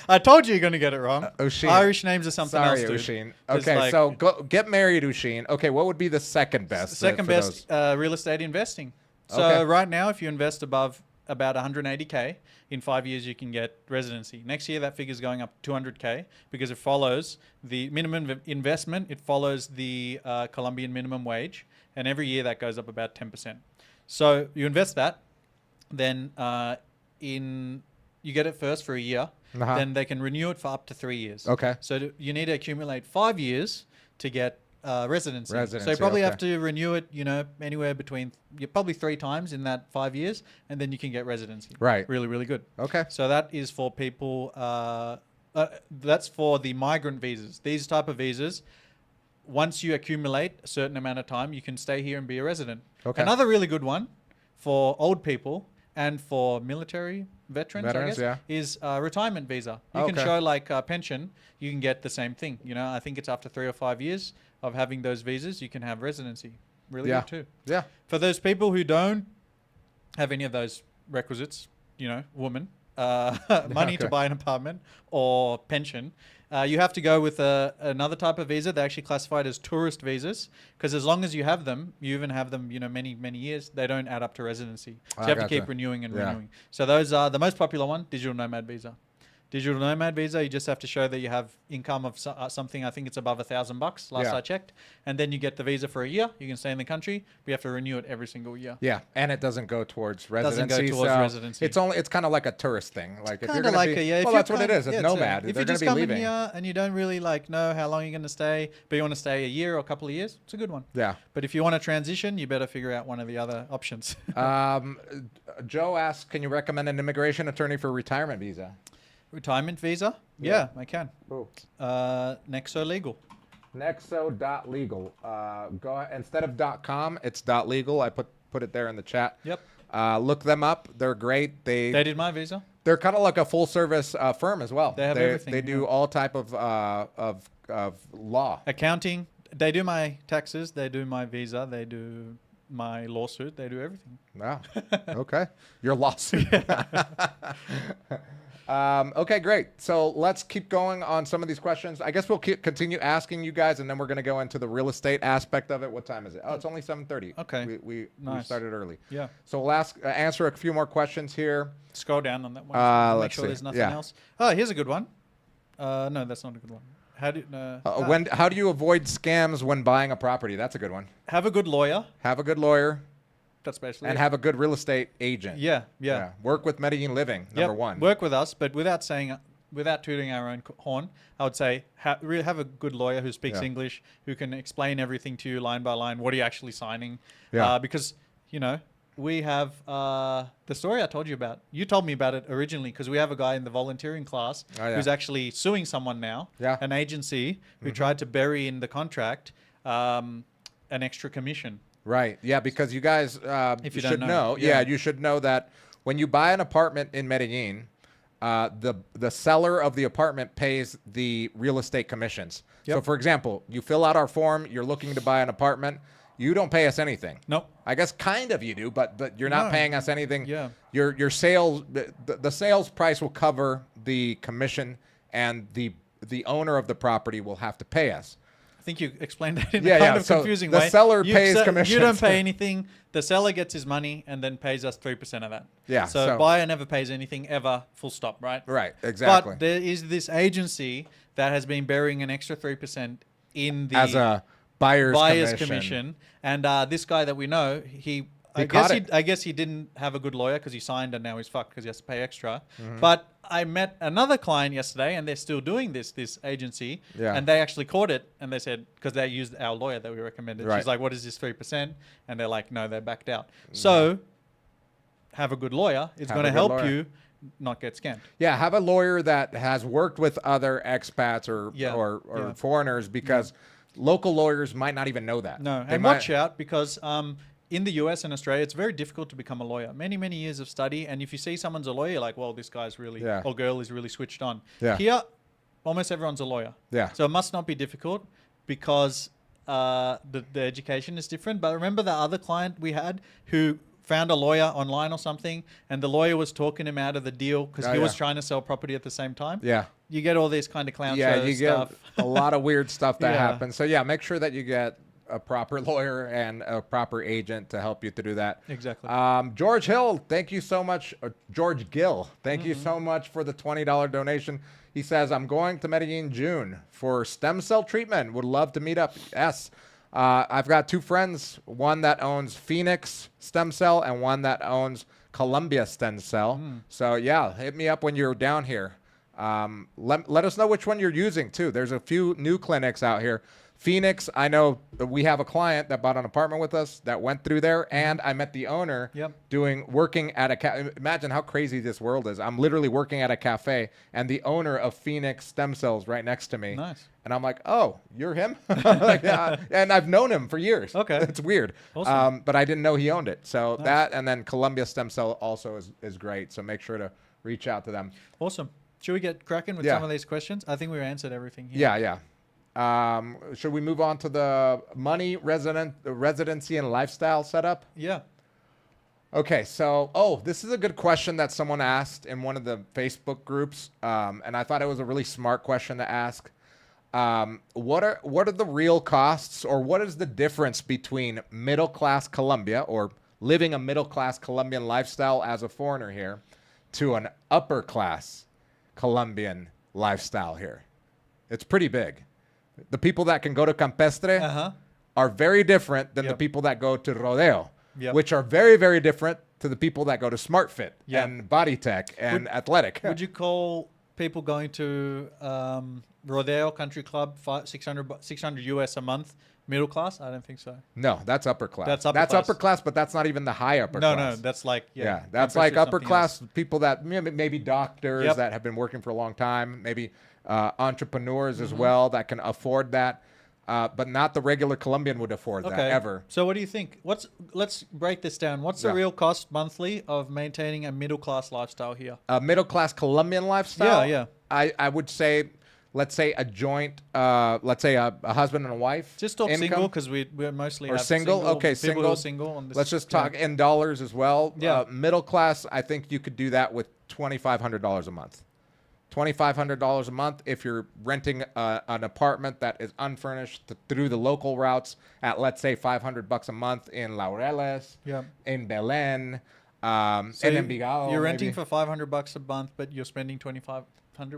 I told you you're going to get it wrong. Oisin. Irish names are something else, dude. Oisin. Okay, so get married, Oisin. Okay, what would be the second best? Second best, real estate investing. So right now, if you invest above about 180K, in 5 years you can get residency. Next year that figure is going up 200K because it follows the minimum investment. It follows the Colombian minimum wage, and every year that goes up about 10%. So you invest that, then you get it first for a year, then they can renew it for up to 3 years. Okay. So you need to accumulate 5 years to get residency. So you probably have to renew it, anywhere between probably 3 times in that 5 years, and then you can get residency. Right. Really, really good. Okay. So that is for people. That's for the migrant visas. These type of visas, once you accumulate a certain amount of time, you can stay here and be a resident. Okay. Another really good one for old people and for military veterans I guess, is a retirement visa. You can show like a pension. You can get the same thing. I think it's after 3 or 5 years of having those visas, you can have residency. Really good too. Yeah. For those people who don't have any of those requisites, woman, money to buy an apartment or pension, you have to go with another type of visa. They're actually classified as tourist visas because as long as you have them, you even have them, many, many years, they don't add up to residency. So you have to keep renewing and renewing. So those are the most popular one, digital nomad visa. Digital nomad visa, you just have to show that you have income of something. I think it's above $1,000 last I checked, and then you get the visa for a year. You can stay in the country, but you have to renew it every single year. Yeah, and it doesn't go towards residency. Doesn't go towards residency. It's kind of like a tourist thing. Like if you're Kind going of like to be, a, well, that's what it is. It's nomad. If They're you're going just to be coming leaving. here and you don't really like know how long you're going to stay, but you want to stay a year or a couple of years, it's a good one. Yeah. But if you want to transition, you better figure out one of the other options. Joe asks, can you recommend an immigration attorney for retirement visa? Retirement visa? Yeah, I can. Ooh. Nexo Legal. Nexo.legal. Go ahead. Instead of .com, it's .legal. I put it there in the chat. Yep. Look them up. They're great. They did my visa. They're kind of like a full service firm as well. They have everything. They do all type of law. Accounting. They do my taxes. They do my visa. They do my lawsuit. They do everything. Wow. Okay. Your lawsuit. Okay, great. So let's keep going on some of these questions. I guess we'll continue asking you guys, and then we're going to go into the real estate aspect of it. What time is it? Oh, it's only 7:30. Okay. We Nice. started early. Yeah. So we'll answer a few more questions here. Scroll down on that one. Make Let's sure see. there's nothing Yeah. else. Oh, here's a good one. No, that's not a good one. How do you avoid scams when buying a property? That's a good one. Have a good lawyer. Have a good lawyer. That's basically And it. have a good real estate agent. Yeah. Work with Medellin Living, number one. Work with us, but without tooting our own horn, I would say have a good lawyer who speaks English, who can explain everything to you line by line. What are you actually signing? Yeah. Because, we have the story I told you about. You told me about it originally because we have a guy in the volunteering class who's actually suing someone now, an agency who tried to bury in the contract an extra commission. Right. Yeah, because you guys If you should don't know. you should know that when you buy an apartment in Medellin, the seller of the apartment pays the real estate commissions. Yep. So, for example, you fill out our form, you're looking to buy an apartment, you don't pay us anything. Nope. I guess kind of you do, but you're not paying us anything. Yeah. Your sales, the sales price will cover the commission, and the owner of the property will have to pay us. I think you explained that in a kind of So confusing the way. seller pays commissions. You don't pay anything. The seller gets his money and then pays us 3% of that. Yeah, So so- buyer never pays anything ever, full stop, right? Right, exactly. But there is this agency that has been burying an extra 3% in the As a buyer's commission. And this guy that we know, I guess he didn't have a good lawyer because he signed and now he's fucked because he has to pay extra. But I met another client yesterday and they're still doing this agency. Yeah. And they actually caught it and they said, because they used our lawyer that we recommended. Right. She's like, what is this 3%? And they're like, no, they backed out. So have a good lawyer. It's Have going a to good help lawyer. you not get scammed. Yeah, have a lawyer that has worked with other expats or foreigners, because local lawyers might not even know that. No, They and might- watch out because in the US and Australia, it's very difficult to become a lawyer. Many, many years of study. And if you see someone's a lawyer, you're like, well, this guy's really, or girl is really switched on. Yeah. Here, almost everyone's a lawyer. Yeah. So it must not be difficult because the education is different. But remember the other client we had who found a lawyer online or something, and the lawyer was talking him out of the deal because he was trying to sell property at the same time. Yeah. You get all these kind of clown Yeah, show you stuff. get a lot of weird stuff that Yeah. happens. So yeah, make sure that you get a proper lawyer and a proper agent to help you to do that. Exactly. George Hill, thank you so much. George Gill, thank you so much for the $20 donation. He says, I'm going to Medellin in June for stem cell treatment. Would love to meet up. Yes. I've got two friends, one that owns Phoenix Stem Cell and one that owns Colombia Stem Cell. So yeah, hit me up when you're down here. Let us know which one you're using too. There's a few new clinics out here. Phoenix, I know we have a client that bought an apartment with us that went through there, and I met the owner working at a imagine how crazy this world is. I'm literally working at a cafe, and the owner of Phoenix Stem Cells right next to me. Nice. And I'm like, oh, you're him? Like, yeah. And I've known him for years. Okay. It's weird. Awesome. But I didn't know he owned it. So that, and then Colombia Stem Cell also is great. So make sure to reach out to them. Awesome. Should we get cracking with some of these questions? I think we answered everything here. Yeah. Should we move on to the money, residency, and lifestyle setup? Yeah. Okay, so, this is a good question that someone asked in one of the Facebook groups, and I thought it was a really smart question to ask. What are the real costs, or what is the difference between middle-class Colombia, or living a middle-class Colombian lifestyle as a foreigner here, to an upper-class Colombian lifestyle here. It's pretty big. The people that can go to Campestre are very different than the people that go to Rodeo, which are very, very different to the people that go to SmartFit and Body Tech and Athletic. Would you call people going to Rodeo Country Club 600 US a month middle class? I don't think so. No, that's upper class. That's upper class, but that's not even the high upper class. No, that's like that's like upper class people that maybe doctors that have been working for a long time, maybe entrepreneurs as well that can afford that. But not the regular Colombian would afford that ever. So what do you think? Let's break this down. What's the real cost monthly of maintaining a middle class lifestyle here? A middle class Colombian lifestyle? Yeah. I would say, let's say a joint, let's say a husband and a wife. Just talk single because we're mostly or single. Okay, single. Single on this. Let's just talk in dollars as well. Yeah. Middle class, I think you could do that with $2,500 a month. $2,500 a month if you're renting an apartment that is unfurnished through the local routes at, let's say, $500 a month in Laureles, in Belén, so in Envigado. You're renting for $500 a month, but you're spending $2,500.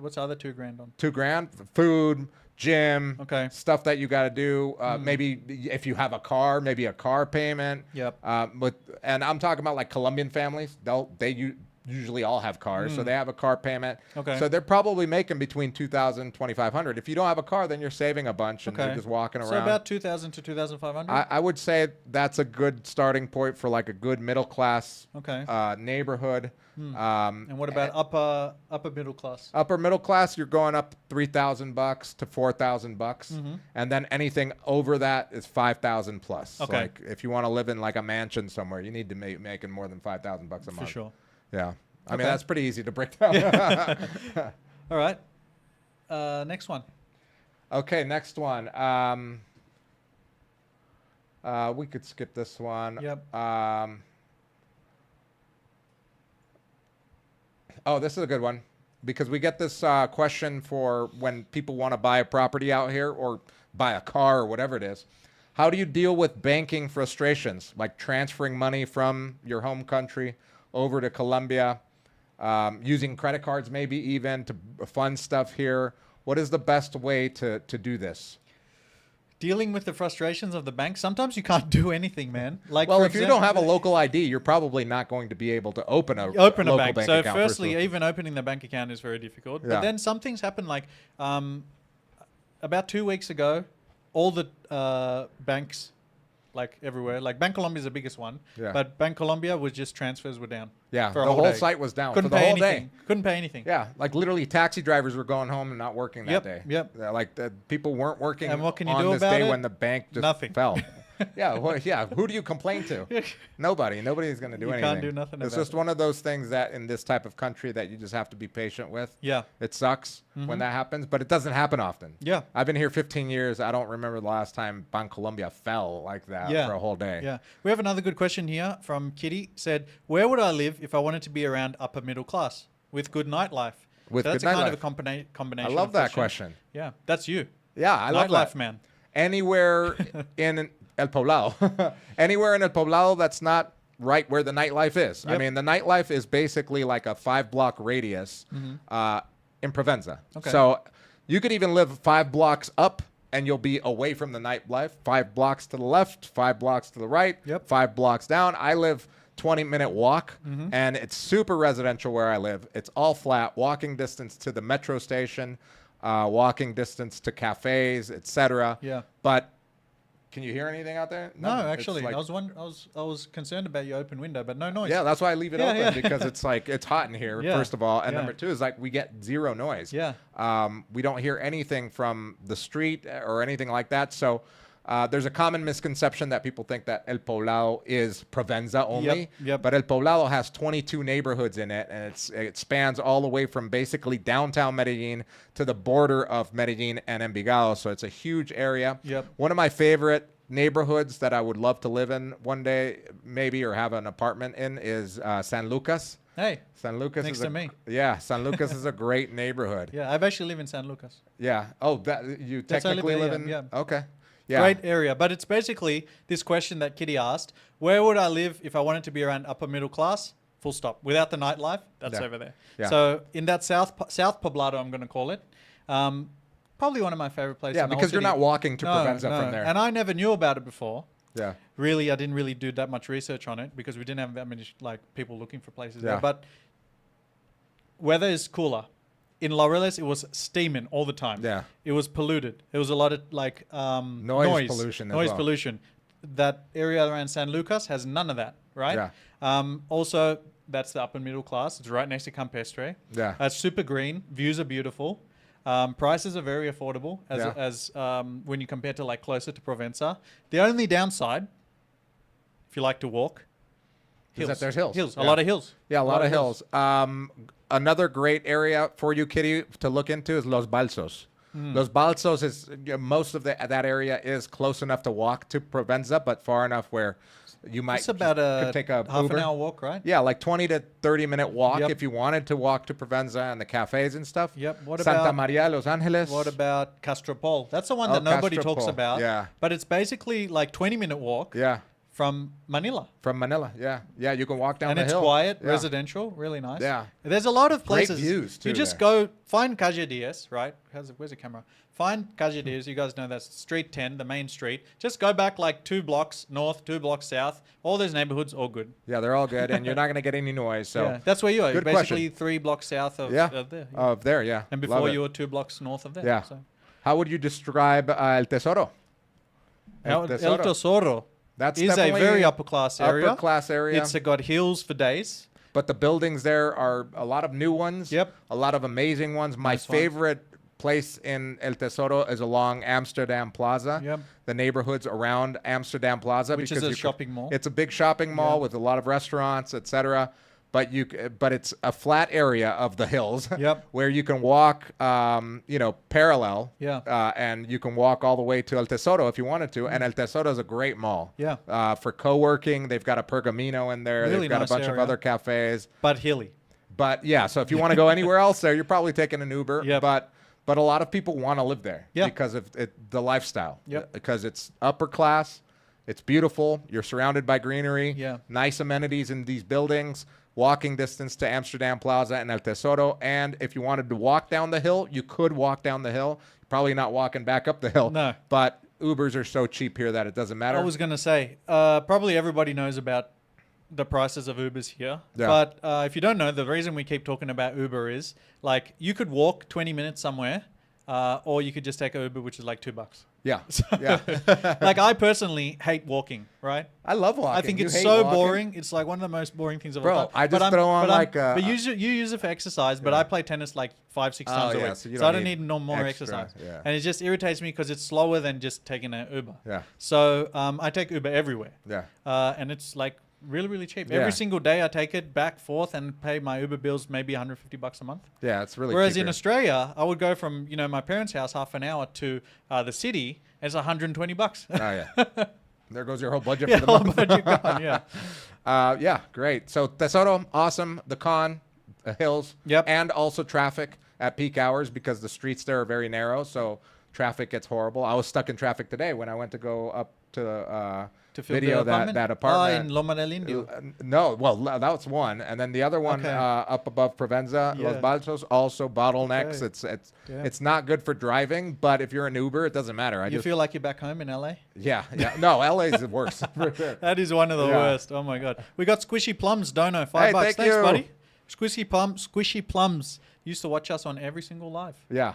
What's the other $2,000 on? $2,000 for food, gym, stuff that you got to do. Maybe if you have a car, maybe a car payment. And I'm talking about like Colombian families. They usually all have cars, so they have a car payment. So they're probably making between $2,000 and $2,500. If you don't have a car, then you're saving a bunch and you're just walking around. So about $2,000 to $2,500. I would say that's a good starting point for like a good middle class neighborhood. And what about upper middle class? Upper middle class, you're going up $3,000 to $4,000, and then anything over that is $5,000 plus. Like if you want to live in like a mansion somewhere, you need to be making more than $5,000 a month. For sure. Yeah. I mean, that's pretty easy to break down. All right. Next one. Okay, next one. We could skip this one. Oh, this is a good one because we get this question for when people want to buy a property out here or buy a car or whatever it is. How do you deal with banking frustrations, like transferring money from your home country over to Colombia, using credit cards maybe even to fund stuff here? What is the best way to do this? Dealing with the frustrations of the bank. Sometimes you can't do anything, man. Like, well, if you don't have a local ID, you're probably not going to be able to open a bank so account. Firstly, even opening the bank account is very difficult. But then some things happen. Like about 2 weeks ago, all the banks, like everywhere, like Bancolombia is the biggest one, but Bancolombia was just transfers were down. Yeah, for the whole site was down Couldn't for the pay whole anything. day. Couldn't pay anything. Yeah, like literally taxi drivers were going home and not working that day. Like people weren't working and what can you on do this about day it? when the bank just fell. Who do you complain to? Nobody. Nobody's going to do anything. You can't do nothing about it. It's just one of those things that in this type of country that you just have to be patient with. Yeah. It sucks when that happens, but it doesn't happen often. Yeah. I've been here 15 years. I don't remember the last time Bancolombia fell like that for a whole day. Yeah. We have another good question here from Kitty. Said, where would I live if I wanted to be around upper middle class with good nightlife? With that's good nightlife. Kind of a combination. I love that question. Yeah. That's you. Yeah, I love that. Nightlife, man. Anywhere in El Poblado. Anywhere in El Poblado that's not right where the nightlife is. I mean, the nightlife is basically like a 5-block radius in Provenza. So you could even live 5 blocks up and you'll be away from the nightlife. 5 blocks to the left, 5 blocks to the right, 5 blocks down. I live 20-minute walk, and it's super residential where I live. It's all flat, walking distance to the metro station, walking distance to cafes, etc. But can you hear anything out there? No, actually, like, I was concerned about your open window, but no noise. Yeah, that's why I leave it open because it's like it's hot in here. First of all, and number 2 is like we get zero noise. We don't hear anything from the street or anything like that. So there's a common misconception that people think that El Poblado is Provenza only. But El Poblado has 22 neighborhoods in it, and it spans all the way from basically downtown Medellin to the border of Medellin and Envigado. So it's a huge area. One of my favorite neighborhoods that I would love to live in one day, maybe, or have an apartment in is San Lucas. Hey, San Lucas next to me. Yeah, San Lucas is a great neighborhood. Yeah, I've actually lived in San Lucas. Yeah. Oh, that you technically live in? Yeah. Okay. Yeah. Great area. But it's basically this question that Kitty asked, where would I live if I wanted to be around upper middle class Full stop. Without the nightlife, that's Yeah. over there. Yeah. So in that South Poblado, I'm going to call it. Probably one of my favorite places. Yeah, in the whole because you're city. not walking to Provenza from there. And I never knew about it before. Yeah. Really, I didn't really do that much research on it because we didn't have that many like people looking for places there. But weather is cooler. In Laureles, it was steaming all the time. Yeah. It was polluted. There was a lot of like noise pollution as well. pollution. That area around San Lucas has none of that, right? Yeah. Also, that's the upper middle class. It's right next to Campestre. Yeah. It's super green. Views are beautiful. Prices are very affordable as when you compare to like closer to Provenza. The only downside, if you like to walk, is that there's hills. Hills. A lot of hills. Yeah, a lot of hills. Another great area for you, Kitty, to look into is Los Balsos. Los Balsos is most of that area is close enough to walk to Provenza, but far enough where you might It's about could take a half Uber. an hour walk, right? Yeah, like 20 to 30 minute walk Yep. if you wanted to walk to Provenza and the cafes and stuff. Yep. What Santa about Maria, Los Angeles. What about Castropol? That's the one that nobody talks Castropol. about. Yeah. But it's basically like 20-minute walk Yeah, from Manila. from Manila. Yeah, yeah, you can walk down And the it's hill. quiet, Yeah. residential, really nice. Yeah. There's a lot of Great places. views, too, You just there. go find Calle Diaz, right? Where's the camera? Find Calle Diaz. You guys know that's Street 10, the main street. Just go back like 2 blocks north, 2 blocks south. All those neighborhoods, all good. Yeah, they're all good, and you're not going to get any noise. So yeah, that's where you are. Good Basically question. 3 blocks south of yeah, there. of there, yeah. And Love before it. you were 2 blocks north of there. Yeah. So. How would you describe El Tesoro? El Tesoro That's is a definitely very upper class area. Upper class area. It's got hills for days. But the buildings there are a lot of new ones. Yep. A lot of amazing ones. My Nice one. favorite place in El Tesoro is along Amsterdam Plaza. Yep. The neighborhoods around Amsterdam Plaza, Which is because a you shopping mall. It's a big shopping mall with a lot of restaurants, etc. But it's a flat area of the hills. Yep. Where you can walk, parallel. Yeah. And you can walk all the way to El Tesoro if you wanted to. And El Tesoro is a great mall. Yeah. For co-working, they've got a Pergamino in there. Really They've got nice a bunch of area. other cafes. But hilly. But yeah, so if you want to go anywhere else there, you're probably taking an Uber. Yep. But a lot of people want to live there Yeah. because of the lifestyle. Yep. Because it's upper class, it's beautiful, you're surrounded by greenery, Yeah. nice amenities in these buildings, walking distance to Amsterdam Plaza and El Tesoro. And if you wanted to walk down the hill, you could walk down the hill. Probably not walking back up the hill. No. But Ubers are so cheap here that it doesn't matter. I was going to say, probably everybody knows about the prices of Ubers here. Yeah. But if you don't know, the reason we keep talking about Uber is like you could walk 20 minutes somewhere or you could just take an Uber, which is like $2. Yeah. Yeah. Like I personally hate walking, right? I love walking. I think You it's hate so walking? boring. It's like one of the most boring things of Bro, all time. I just throw on like but you use it for exercise, but I play tennis like 5-6 times a week. so you So I don't don't need no more extra, exercise. yeah. And it just irritates me because it's slower than just taking an Uber. Yeah. So I take Uber everywhere. Yeah. And it's like really, really cheap. Yeah. Every single day I take it back, forth, and pay my Uber bills maybe $150 a month. Yeah, it's really Whereas cheap in here. Australia, I would go from my parents' house half an hour to the city. It's $120. Oh, yeah. There goes your whole budget Yeah, for the whole month. budget gone, yeah. Yeah, great. So Tesoro, awesome. The con, hills. Yep. And also traffic at peak hours because the streets there are very narrow. So traffic gets horrible. I was stuck in traffic today when I went to go up to film video the apartment? that apartment. In Medellin. No, well, that was one, and then the other one Okay. Up above Provenza, Yeah. Los Balsos, also bottlenecks. Okay. It's not good for driving, but if you're an Uber, it doesn't matter. You feel like you're back home in LA? yeah. No, LA is worse. For sure. That is one of the Yeah. worst. Oh my god. We got squishy plums, Dono. $5. Hey, Thanks, thank you. buddy. Squishy plums. Used to watch us on every single live. Yeah.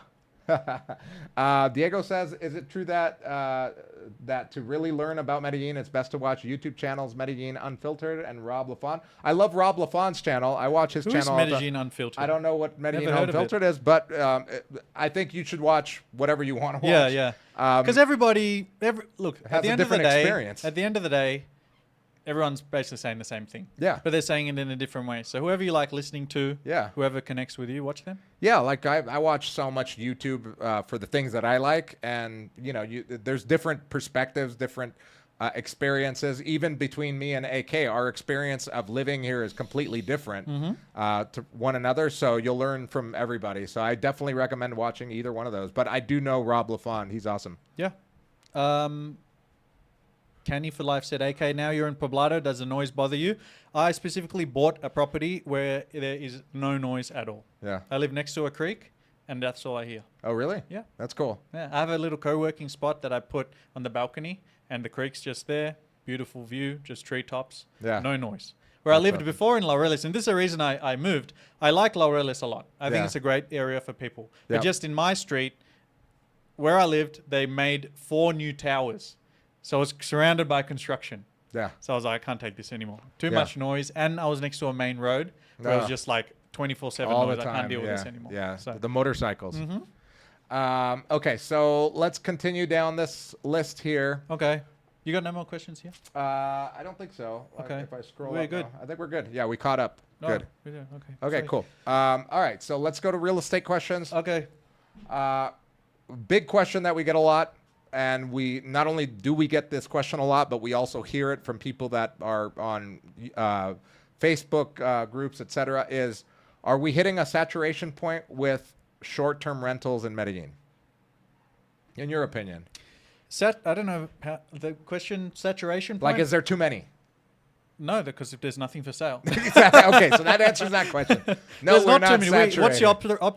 Diego says, is it true that that to really learn about Medellin, it's best to watch YouTube channels Medellin Unfiltered and Rob Lafon? I love Rob Lafon's channel. I watch his Who's channel. all the- Medellin Unfiltered? I don't know what Medellin Never heard of it. Unfiltered is, but I think you should watch whatever you want to watch. Yeah, yeah. Because everybody, look, has at the a end of the different day, experience. at the end of the day, everyone's basically saying the same thing. Yeah. But they're saying it in a different way. So whoever you like listening to, Yeah. whoever connects with you, watch them. Yeah, like I watch so much YouTube for the things that I like, and there's different perspectives, different experiences. Even between me and AK, our experience of living here is completely different to one another. So you'll learn from everybody. So I definitely recommend watching either one of those. But I do know Rob Lafon; he's awesome. Yeah. Canny for Life said, AK, now you're in Poblado. Does the noise bother you? I specifically bought a property where there is no noise at all. Yeah. I live next to a creek, and that's all I hear. Oh, really? Yeah. That's cool. Yeah, I have a little co-working spot that I put on the balcony, and the creek's just there. Beautiful view, just treetops. Yeah. No noise. Where I lived before in Laureles, and this is the reason I moved. I like Laureles a lot. I think it's a great area for people. But just in my street, where I lived, they made 4 new towers. So I was surrounded by construction. Yeah. So I was like, I can't take this anymore. Too much noise. And I was next to a main road where it was just like 24/7 all noise. the time. I can't deal with this anymore. Yeah. So. The motorcycles. Okay, so let's continue down this list here. Okay. You got no more questions here? I don't think so. Okay. If I scroll We're up good. now. I think we're good. Yeah, we caught up. No, Good. we do. Okay. Okay, Sorry. cool. All right, so let's go to real estate questions. Okay. Big question that we get a lot, and we not only do we get this question a lot, but we also hear it from people that are on Facebook groups, etc. Is, are we hitting a saturation point with short-term rentals in Medellin? In your opinion, I don't know how, the question saturation point. like, is there too many? No, because if there's nothing for sale. Okay, so that answers that question. No, There's we're not too not many. saturated.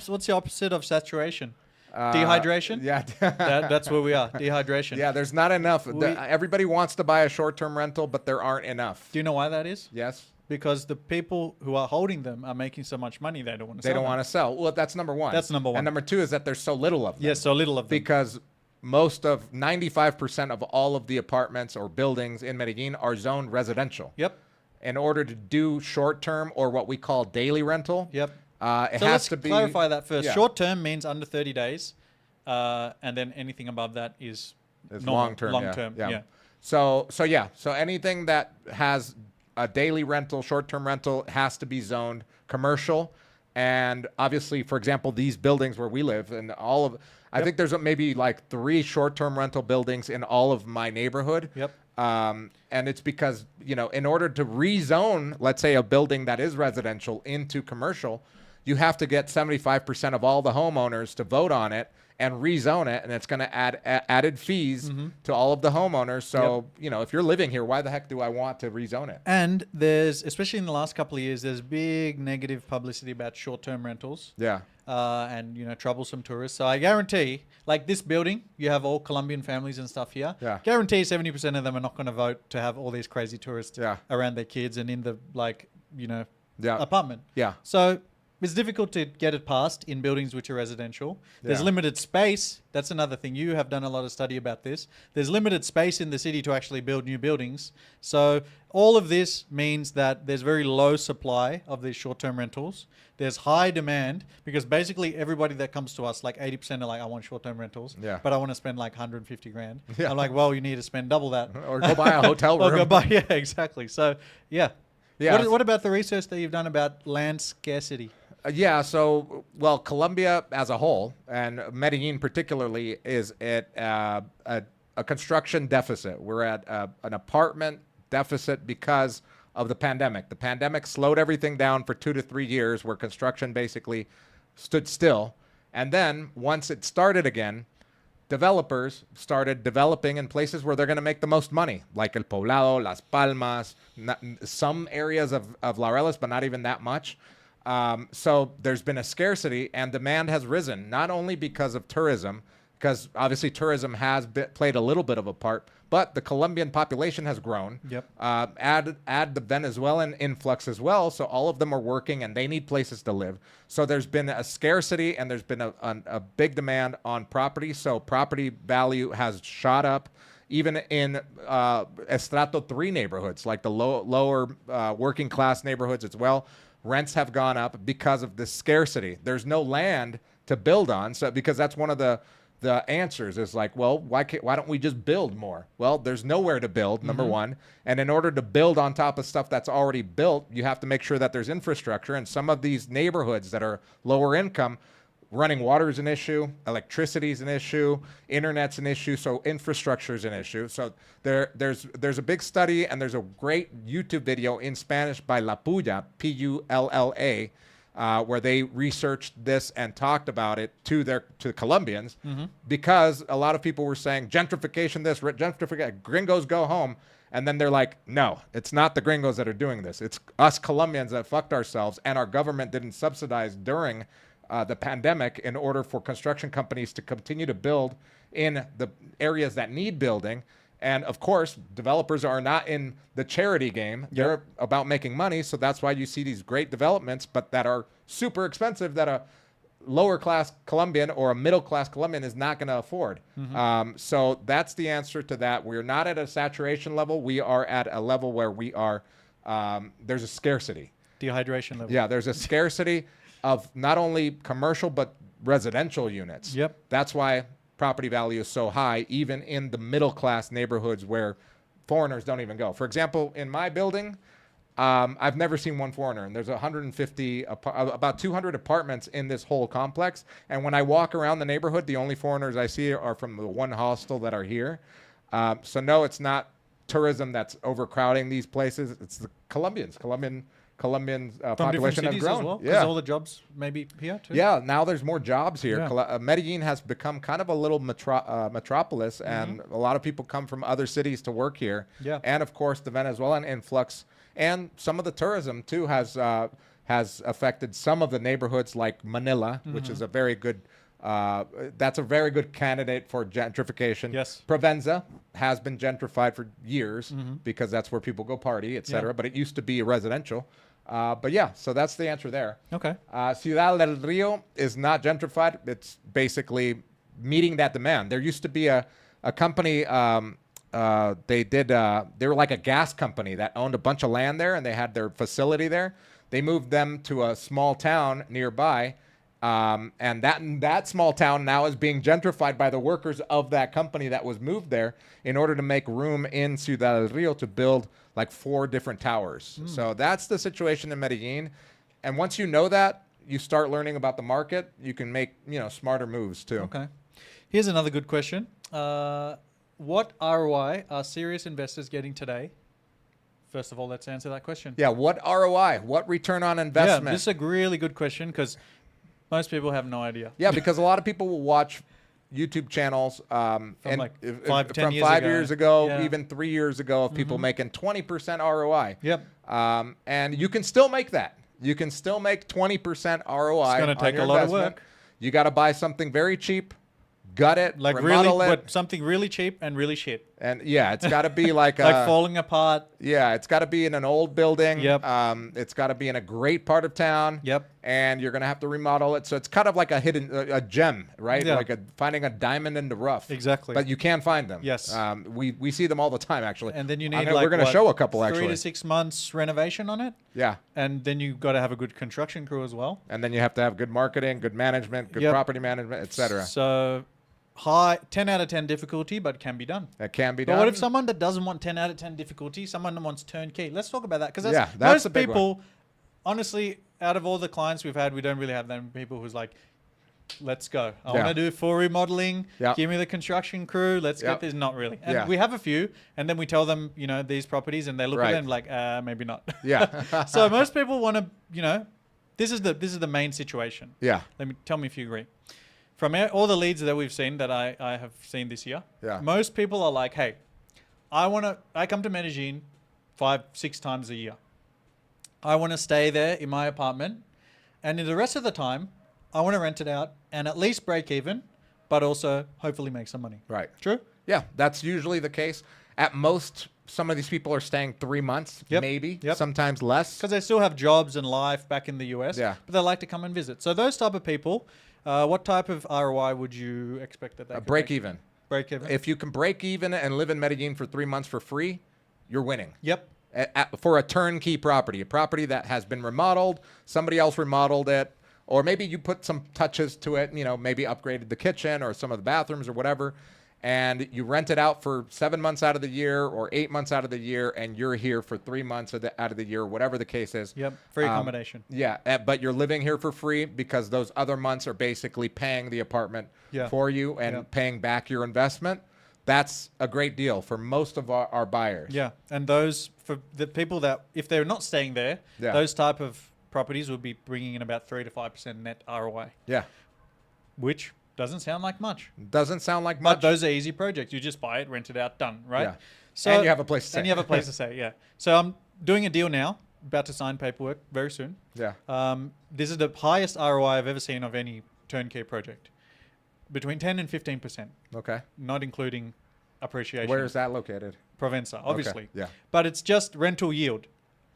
What's the opposite of saturation? Dehydration? Yeah. That's where we are. Dehydration. Yeah, there's not enough. Everybody wants to buy a short-term rental, but there aren't enough. Do you know why that is? Yes. Because the people who are holding them are making so much money they don't want to sell. They don't want to sell. Well, that's number one. That's number one. And number two is that there's so little of them. Yes, so little of them. Because most of 95% of all of the apartments or buildings in Medellin are zoned residential. Yep. In order to do short-term or what we call daily rental, Yep. it So has let's to be. clarify that first. Yeah. Short term means under 30 days, and then anything above that is It's normal, long-term. Long-term, Yeah. yeah. So anything that has a daily rental, short-term rental, has to be zoned commercial. And obviously, for example, these buildings where we live and all of, I think there's maybe like 3 short-term rental buildings in all of my neighborhood. Yep. And it's because, in order to rezone, let's say, a building that is residential into commercial, you have to get 75% of all the homeowners to vote on it and rezone it, and it's going to add added fees to all of the homeowners. So, if you're living here, why the heck do I want to rezone it? And there's, especially in the last couple of years, there's big negative publicity about short-term rentals. Yeah. And troublesome tourists. So I guarantee, like this building, you have all Colombian families and stuff here. Yeah. Guarantee 70% of them are not going to vote to have all these crazy tourists around their kids and in the apartment. Yeah. So it's difficult to get it passed in buildings which are residential. There's limited space. That's another thing. You have done a lot of study about this. There's limited space in the city to actually build new buildings. So all of this means that there's very low supply of these short-term rentals. There's high demand because basically everybody that comes to us, like 80% are like, I want short-term rentals, but I want to spend like 150 grand. Yeah. I'm like, well, you need to spend double that. Or go buy a hotel room. Or go buy, yeah, exactly. So, yeah. Yeah. What about the research that you've done about land scarcity? So, Colombia as a whole, and Medellin particularly, is at a construction deficit. We're at an apartment deficit because of the pandemic. The pandemic slowed everything down for 2 to 3 years, where construction basically stood still. And then once it started again, developers started developing in places where they're going to make the most money, like El Poblado, Las Palmas, some areas of Laureles, but not even that much. So there's been a scarcity, and demand has risen, not only because of tourism, because obviously tourism has played a little bit of a part, but the Colombian population has grown. Yep. Add the Venezuelan influx as well, so all of them are working and they need places to live. So there's been a scarcity and there's been a big demand on property. So property value has shot up, even in Estrato 3 neighborhoods, like the lower working class neighborhoods as well. Rents have gone up because of this scarcity. There's no land to build on, so because that's one of the answers is like, well, why don't we just build more? Well, there's nowhere to build, number one. And in order to build on top of stuff that's already built, you have to make sure that there's infrastructure. And some of these neighborhoods that are lower income, running water is an issue, electricity is an issue, internet's an issue, so infrastructure is an issue. So there's a big study, and there's a great YouTube video in Spanish by La Pulla, Pulla, where they researched this and talked about it to Colombians, because a lot of people were saying gentrification, gentrification, gringos go home. And then they're like, no, it's not the gringos that are doing this. It's us Colombians that fucked ourselves, and our government didn't subsidize during the pandemic in order for construction companies to continue to build in the areas that need building. And of course, developers are not in the charity game. They're about making money. So that's why you see these great developments, but that are super expensive, that a lower class Colombian or a middle class Colombian is not going to afford. So that's the answer to that. We're not at a saturation level. We are at a level where we are, there's a scarcity. Dehydration level. Yeah, there's a scarcity of not only commercial, but residential units. Yep. That's why property value is so high, even in the middle class neighborhoods where foreigners don't even go. For example, in my building, I've never seen one foreigner, and there's 150, about 200 apartments in this whole complex. And when I walk around the neighborhood, the only foreigners I see are from the one hostel that are here. So no, it's not tourism that's overcrowding these places. It's the Colombian population have grown. As well, because all the jobs maybe here too. Yeah, now there's more jobs here. Medellin has become kind of a little metropolis, and a lot of people come from other cities to work here. Yeah. And of course, the Venezuelan influx and some of the tourism too has affected some of the neighborhoods like Manila, which is a very good. That's a very good candidate for gentrification. Yes. Provenza has been gentrified for years because that's where people go party, etc. But it used to be residential. But yeah, so that's the answer there. Okay. Ciudad del Rio is not gentrified. It's basically meeting that demand. There used to be a company. They were like a gas company that owned a bunch of land there, and they had their facility there. They moved them to a small town nearby. And that small town now is being gentrified by the workers of that company that was moved there in order to make room in Ciudad del Rio to build like 4 different towers. So that's the situation in Medellin. And once you know that, you start learning about the market, you can make, smarter moves too. Okay. Here's another good question. What ROI are serious investors getting today? First of all, let's answer that question. Yeah, what ROI? What return on investment? Yeah, this is a really good question because most people have no idea. Yeah, because a lot of people will watch YouTube channels from like 5 years ago, even 3 years ago, of people making 20% ROI. Yep. And you can still make that. You can still make 20% ROI. It's going to take a lot of work. You got to buy something very cheap, gut it, like remodel really, it. But something really cheap and really shit. And yeah, it's got to be like like falling apart. Yeah, it's got to be in an old building. Yep. It's got to be in a great part of town. Yep. And you're gonna have to remodel it, so it's kind of like a hidden a gem, right? Yeah. Like finding a diamond in the rough. Exactly. But you can find them. Yes. We see them all the time, actually. And then you need we're gonna show a couple 3 actually. to 6 months renovation on it. Yeah. And then you got to have a good construction crew as well. And then you have to have good marketing, good management, good property management, etc. So high 10 out of 10 difficulty, but can be done. That can be done. But what if someone that doesn't want 10 out of 10 difficulty, someone that wants turnkey? Let's talk about that because that's most a big people, one. honestly, out of all the clients we've had, we don't really have that many people who's like, let's go. I want to do full remodeling. Give me the construction crew. Let's get this. Not really. And we have a few, and then we tell them, these properties, and they look at them like, maybe not. Yeah. So most people want to, this is the main situation. Yeah. Tell me if you agree. From all the leads that we've seen that I have seen this year, most people are like, hey, I come to Medellin 5-6 times a year. I want to stay there in my apartment. And in the rest of the time, I want to rent it out and at least break even, but also hopefully make some money. Right. True? Yeah, that's usually the case. At most, some of these people are staying 3 months, maybe, sometimes less. Because they still have jobs and life back in the US, but they like to come and visit. So those type of people, what type of ROI would you expect that they could break even? Break even. If you can break even and live in Medellin for 3 months for free, you're winning. Yep. For a turnkey property, a property that has been remodeled, somebody else remodeled it, or maybe you put some touches to it, maybe upgraded the kitchen or some of the bathrooms or whatever, and you rent it out for 7 months out of the year or 8 months out of the year, and you're here for 3 months out of the year, whatever the case is. Yep, free accommodation. Yeah, but you're living here for free because those other months are basically paying the apartment for you and paying back your investment. That's a great deal for most of our buyers. Yeah, and those, for the people that, if they're not staying there, those type of properties would be bringing in about 3 to 5% net ROI, Yeah. which doesn't sound like much. Doesn't sound like But much. those are easy projects. You just buy it, rent it out, done, right? Yeah. So And you have a place to stay. And you have a place to stay, yeah. So I'm doing a deal now, about to sign paperwork very soon. Yeah. This is the highest ROI I've ever seen of any turnkey project. Between 10 and 15%, Okay. not including appreciation. Where is that located? Provenza, obviously. Yeah. But it's just rental yield.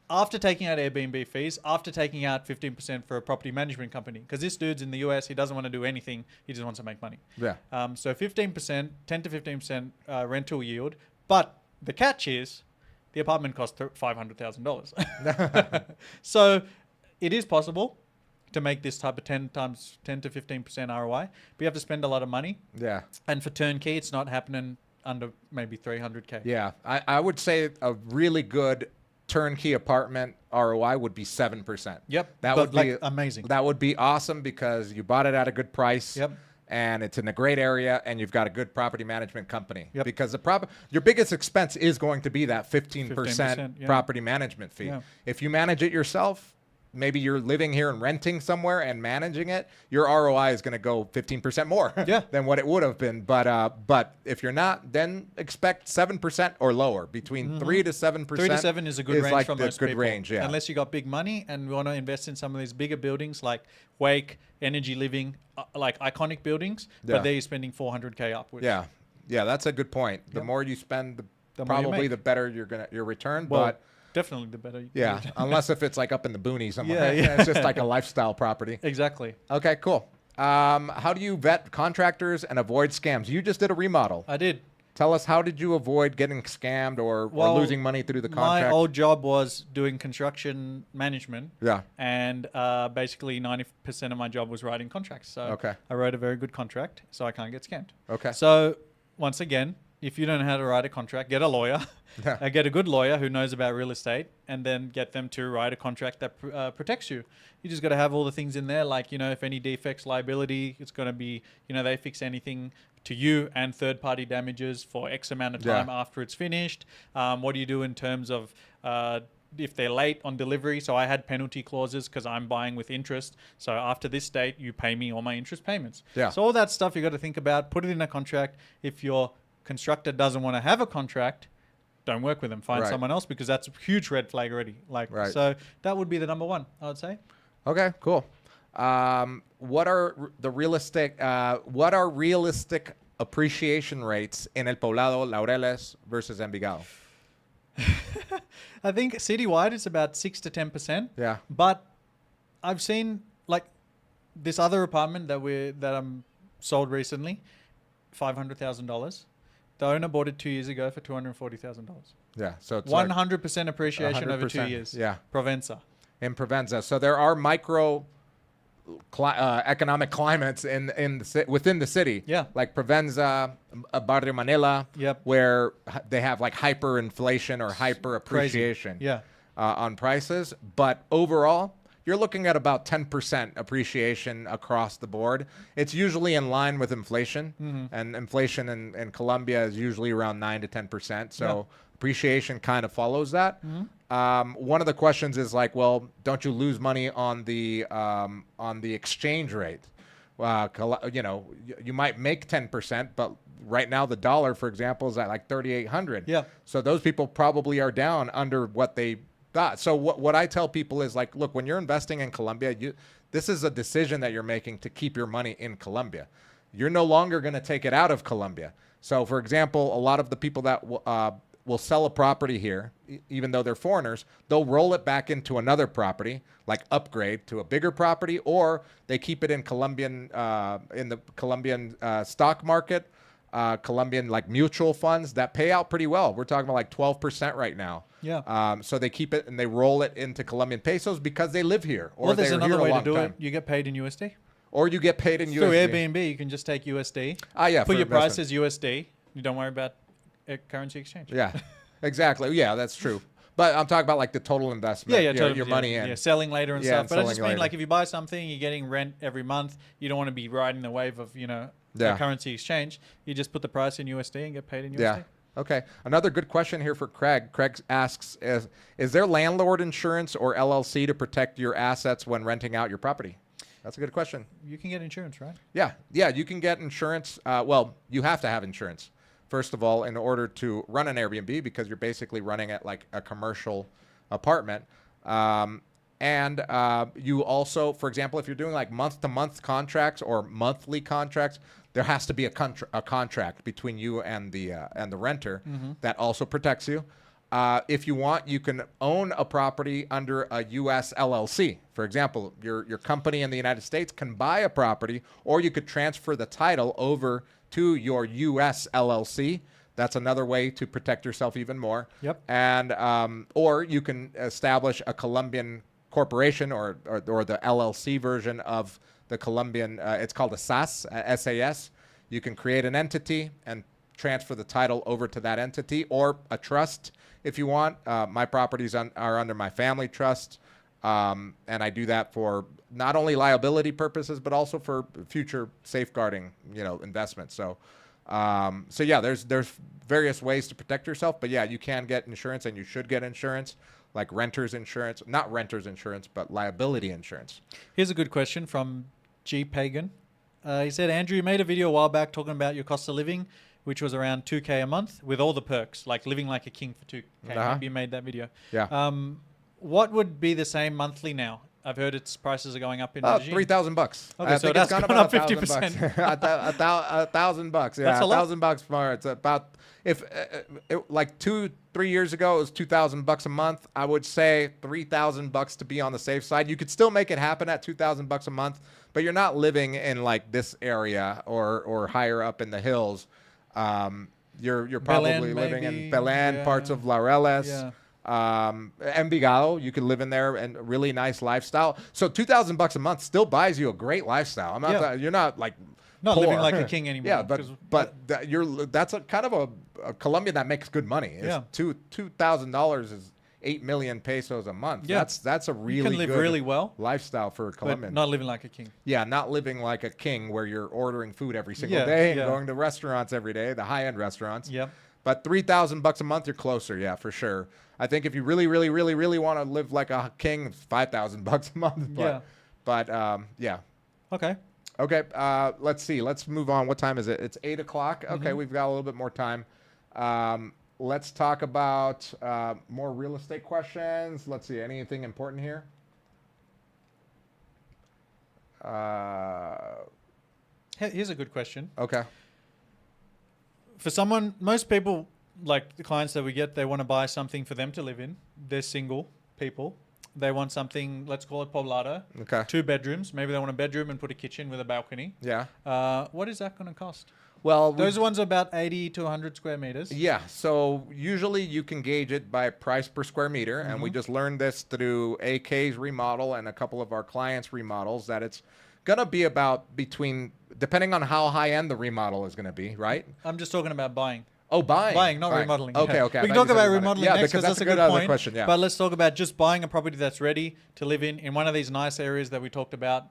After taking out Airbnb fees, after taking out 15% for a property management company, because this dude's in the US, he doesn't want to do anything, he just wants to make money. Yeah. So 15%, 10 to 15% rental yield. But the catch is the apartment costs $500,000. So it is possible to make this type of 10 to 15% ROI, but you have to spend a lot of money. Yeah. And for turnkey, it's not happening under maybe 300K. Yeah. I would say a really good turnkey apartment ROI would be 7%. Yep. That but would be amazing. That would be awesome because you bought it at a good price. Yep. And it's in a great area, and you've got a good property management company. Yep. Because your biggest expense is going to be that 15% yeah. property management fee. Yeah. If you manage it yourself, maybe you're living here and renting somewhere and managing it, your ROI is going to go 15% more than what it would have been. But if you're not, then expect 7% or lower. Between 3 to 7%. 3 to 7 is a good range like for the most good people. range, yeah. Unless you got big money and want to invest in some of these bigger buildings like Wake, Energy Living, like iconic buildings, Yeah. but there you're spending 400K upwards. Yeah, that's a good point. The Yep. more you spend, The more you probably make. the better your return. Well, but definitely the better. yeah, unless if it's like up in the boonies somewhere. Yeah, yeah. It's just like a lifestyle property. Exactly. Okay, cool. How do you vet contractors and avoid scams? You just did a remodel. I did. Tell us, how did you avoid getting scammed or losing money through the My contract? old job was doing construction management. Yeah. And basically 90% of my job was writing contracts. So Okay. I wrote a very good contract, so I can't get scammed. Okay. So once again, if you don't know how to write a contract, get a lawyer. Yeah. Get a good lawyer who knows about real estate, and then get them to write a contract that protects you. You just got to have all the things in there, like, if any defects, liability, it's going to be, they fix anything to you, and third-party damages for X amount of time after it's finished. What do you do in terms of if they're late on delivery? So I had penalty clauses because I'm buying with interest. So after this date, you pay me all my interest payments. Yeah. So all that stuff you got to think about, put it in a contract. If your constructor doesn't want to have a contract, don't work with them. Find Right. someone else, because that's a huge red flag already. Right. So that would be the number one, I would say. Okay, cool. What are realistic appreciation rates in El Poblado, Laureles versus Envigado? I think citywide it's about 6 to 10%. Yeah. But I've seen like this other apartment that I'm sold recently, $500,000. The owner bought it 2 years ago for $240,000. Yeah, so it's 100% appreciation over 2 100%, years. yeah. Provenza. in Provenza. So there are micro economic climates within the city. Yeah. Like Provenza, Barrio Manila, Yep. where they have like hyperinflation or hyper appreciation Yeah. on prices. But overall, you're looking at about 10% appreciation across the board. It's usually in line with inflation, and inflation in Colombia is usually around 9 to 10%. So appreciation kind of follows that. One of the questions is like, well, don't you lose money on the exchange rate? You might make 10%, but right now the dollar, for example, is at like 3,800. Yeah. So those people probably are down under what they got. So what I tell people is like, look, when you're investing in Colombia, this is a decision that you're making to keep your money in Colombia. You're no longer going to take it out of Colombia. So, for example, a lot of the people that will sell a property here, even though they're foreigners, they'll roll it back into another property, like upgrade to a bigger property, or they keep it in the Colombian stock market, Colombian like mutual funds that pay out pretty well. We're talking about like 12% right now. Yeah. So they keep it and they roll it into Colombian pesos because they live here, or there's they're another here a way to long do time. it. You get paid in USD. Or you get paid in Through USD. Airbnb, you can just take USD. Yeah. Put for your price investment. as USD. You don't worry about currency exchange. Yeah, exactly. Yeah, that's true. But I'm talking about like the total investment. Totally, your money in. Yeah, selling later and Yeah, stuff. and But I just selling mean later. like if you buy something, you're getting rent every month. You don't want to be riding the wave of a currency exchange. You just put the price in USD and get paid in USD. Yeah. Okay. Another good question here for Craig. Craig asks, is there landlord insurance or LLC to protect your assets when renting out your property? That's a good question. You can get insurance, right? Yeah. Yeah, you can get insurance. Well, you have to have insurance, first of all, in order to run an Airbnb, because you're basically running it like a commercial apartment. You also, for example, if you're doing like month-to-month contracts or monthly contracts, there has to be a contract between you and the renter that also protects you. If you want, you can own a property under a U.S. LLC. For example, your company in the United States can buy a property, or you could transfer the title over to your U.S. LLC. That's another way to protect yourself even more. Yep. And or you can establish a Colombian corporation or the LLC version of the Colombian. It's called a SAS, SAS. You can create an entity and transfer the title over to that entity, or a trust if you want. My properties are under my family trust, and I do that for not only liability purposes but also for future safeguarding, investments. So yeah, there's various ways to protect yourself, but yeah, you can get insurance, and you should get insurance, like renter's insurance, not renter's insurance, but liability insurance. Here's a good question from G Pagan. He said, Andrew, you made a video a while back talking about your cost of living, which was around $2K a month with all the perks, like living like a king for $2K. Maybe you made that video. Yeah. What would be the same monthly now? I've heard its prices are going up in Medellin. $3,000. Okay, so that's gone up 50%. $1,000. Yeah, That's a lot. $1,000 more. It's about, like 2-3 years ago, it was $2,000 a month. I would say $3,000 to be on the safe side. You could still make it happen at $2,000 a month, but you're not living in like this area or higher up in the hills. You're probably living in Belén, parts of Laureles. Yeah. Envigado, you could live in there, and really nice lifestyle. So $2,000 a month still buys you a great lifestyle. I'm not you're not like not poor. living like a king anymore. Yeah, but that's a kind of a Colombian that makes good money. Yeah. $2,000 is 8 million pesos a month. Yeah. That's a really you can live good really well lifestyle for a Colombian. But not living like a king. Yeah, not living like a king where you're ordering food every single day and going to restaurants every day, the high-end restaurants. Yep. But $3,000 a month, you're closer. Yeah, for sure. I think if you really, really, really, really want to live like a king, it's $5,000 a month. But yeah. Okay. Okay. Let's see. Let's move on. What time is it? It's 8 o'clock. Okay, we've got a little bit more time. Let's talk about more real estate questions. Let's see. Anything important here? Here's a good question. Okay. For someone, most people, like the clients that we get, they want to buy something for them to live in. They're single people. They want something, let's call it poblado. Okay. 2 bedrooms. Maybe they want a bedroom and put a kitchen with a balcony. Yeah. What is that going to cost? Well, those ones are about 80 to 100 square meters. Yeah. So usually you can gauge it by price per square meter. And we just learned this through AK's remodel and a couple of our clients' remodels, that it's going to be about between, depending on how high end the remodel is going to be, right? I'm just talking about buying. Oh, buying. Buying, not remodeling. Okay, okay. We can talk about remodeling next, because that's a good point. Question, yeah. But let's talk about just buying a property that's ready to live in one of these nice areas that we talked about.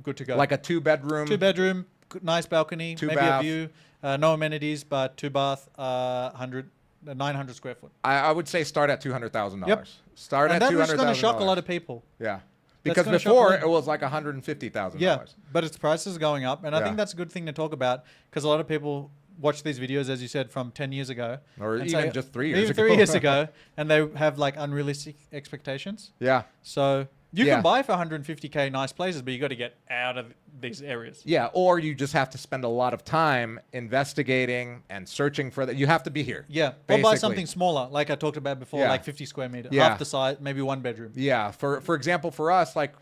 Good to go. Like a 2-bedroom. 2-bedroom, nice balcony, maybe bath. a view, no amenities, but 2-bath, 900 square foot. I would say start at $200,000. Yep. Start at $200,000. That's going to shock a lot of people. Yeah. Because before it was like $150,000. Yeah, but its prices are going up, and I think that's a good thing to talk about, because a lot of people watch these videos, as you said, from 10 years ago. Or even just 3 years ago. Even 3 years ago, and they have like unrealistic expectations. Yeah. So you can buy for 150K nice places, but you got to get out of these areas. Yeah, or you just have to spend a lot of time investigating and searching for that. You have to be here. Yeah, or buy something smaller, like I talked about before, like 50 square meter, half the size, maybe 1 bedroom. Yeah, for example, for us, like,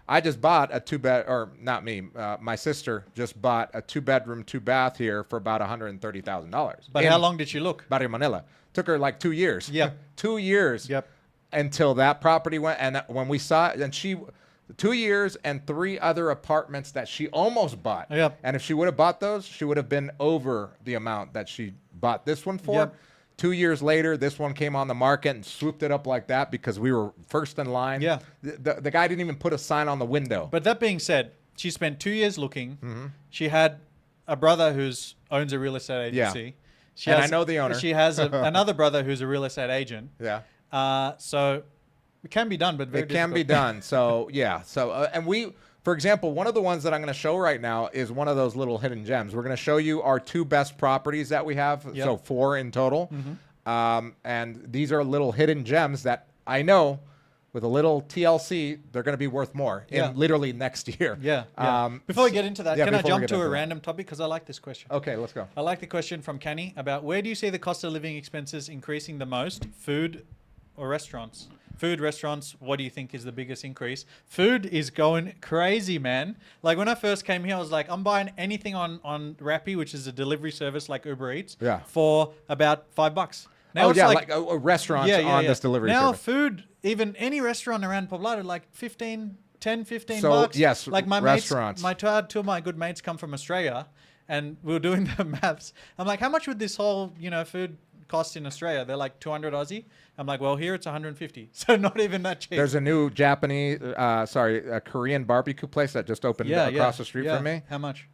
I just bought a 2-bed, or not me, my sister just bought a 2-bedroom, 2-bath here for about $130,000. But how long did she look? Barrio Manila. Took her like 2 years. Yep. 2 years. Yep. Until that property went, and when we saw it, and 2 years and 3 other apartments that she almost bought. Yep. And if she would have bought those, she would have been over the amount that she bought this one for. Yep. 2 years later, this one came on the market and swooped it up like that because we were first in line. Yeah. The guy didn't even put a sign on the window. But that being said, she spent 2 years looking. She had a brother who owns a real estate agency. I know the owner. She has another brother who's a real estate agent. Yeah. So it can be done, but very it can be done. So yeah. So and we, for example, one of the ones that I'm going to show right now is one of those little hidden gems. We're going to show you our 2 best properties that we have. Yep. So 4 in total. And these are little hidden gems that I know with a little TLC, they're going to be worth more in literally next year. Yeah. Before we get into that, can I jump to a random topic? Because I like this question. Okay, let's go. I like the question from Kenny about where do you see the cost of living expenses increasing the most? Food or restaurants? Food, restaurants, what do you think is the biggest increase? Food is going crazy, man. Like when I first came here, I was like, I'm buying anything on Rappi, which is a delivery service like Uber Eats, for about $5. Now it's like a restaurant on this delivery now service. Food, even any restaurant around Poblado, like 15 $10-15 so, bucks. yes, like my restaurants. Two of my good mates come from Australia, and we were doing the maths. I'm like, how much would this whole food cost in Australia? They're like 200 Aussie. I'm like, well, here it's 150, so not even that cheap. There's a new a Korean barbecue place that just opened across the street from me. How much?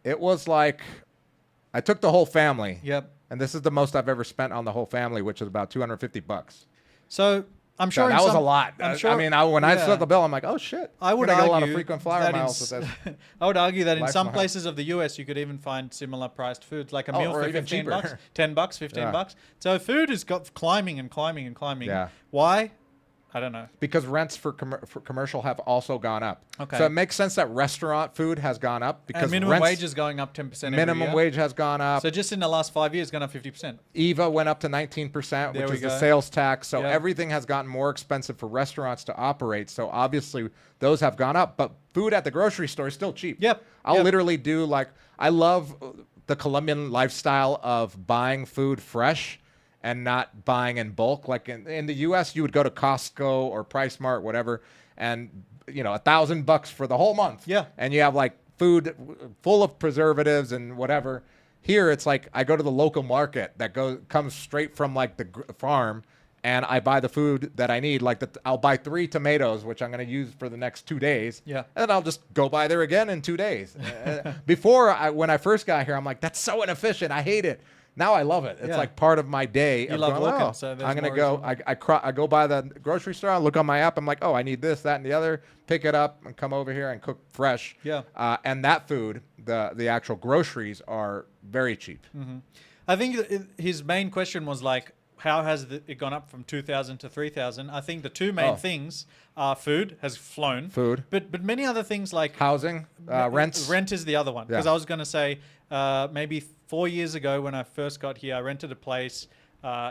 It was like, I took the whole family. Yep. And this is the most I've ever spent on the whole family, which is about $250. So I'm sure that was a lot. I'm sure, I mean, when I saw the bill, I'm like, oh shit. I would argue a lot of frequent flyer miles with this. I would argue that in some places of the US, you could even find similar priced foods, like a meal for $15, $10, $15. So food has got climbing and climbing and climbing. Yeah. Why? I don't know. Because rents for commercial have also gone up. Okay. So it makes sense that restaurant food has gone up because and minimum wage is going up 10%. Minimum wage has gone up. So just in the last 5 years, gone up 50%. EVA went up to 19%, which is the sales tax. So everything has gotten more expensive for restaurants to operate. So obviously those have gone up, but food at the grocery store is still cheap. Yep. I'll literally do I love the Colombian lifestyle of buying food fresh and not buying in bulk. Like in the U.S., you would go to Costco or Price Mart, whatever, and $1,000 for the whole month. Yeah. And you have like food full of preservatives and whatever. Here, it's like I go to the local market that comes straight from like the farm, and I buy the food that I need. Like I'll buy 3 tomatoes, which I'm going to use for the next 2 days. Yeah. And then I'll just go by there again in 2 days. Before, when I first got here, I'm like, that's so inefficient. I hate it. Now I love it. It's like part of my day. You love walking, so I'm going to go. I go by the grocery store. I look on my app. I'm like, oh, I need this, that, and the other. Pick it up and come over here and cook fresh. Yeah. And that food, the actual groceries are very cheap. Mm-hmm. I think his main question was like, how has it gone up from 2,000 to 3,000? I think the two main things are food has flown. Food. But many other things like housing, rents. Rent is the other one. Because I was going to say maybe 4 years ago when I first got here, I rented a place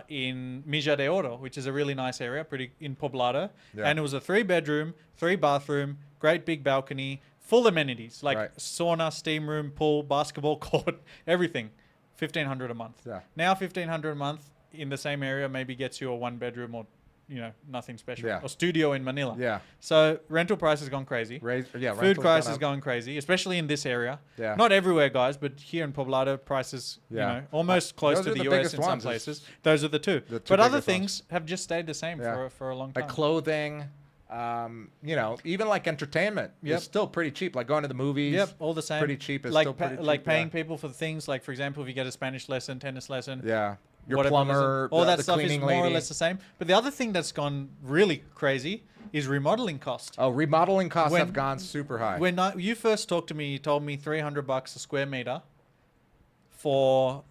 in Milla de Oro, which is a really nice area, in Poblado. Yeah. And it was a 3-bedroom, 3-bathroom, great big balcony, full amenities like sauna, steam room, pool, basketball court, everything. $1,500 a month. Yeah. Now $1,500 a month in the same area maybe gets you a 1-bedroom or nothing special. Or studio in Manila. Yeah. So rental price has gone crazy. Food price is going crazy, especially in this area. Yeah. Not everywhere, guys, but here in Poblado, prices, almost close to the US in some places. Those are the two. But other things have just stayed the same for a long time. Like clothing, even like entertainment is still pretty cheap. Like going to the movies. Yep, all the same. Pretty cheap. Is like still pretty cheap. Like paying people for things. Like, for example, if you get a Spanish lesson, tennis lesson. Yeah. Your plumber, all that the stuff is cleaning more lady. or less the same. But the other thing that's gone really crazy is remodeling cost. Oh, remodeling costs have gone super high. When you first talked to me, you told me $300 a square meter for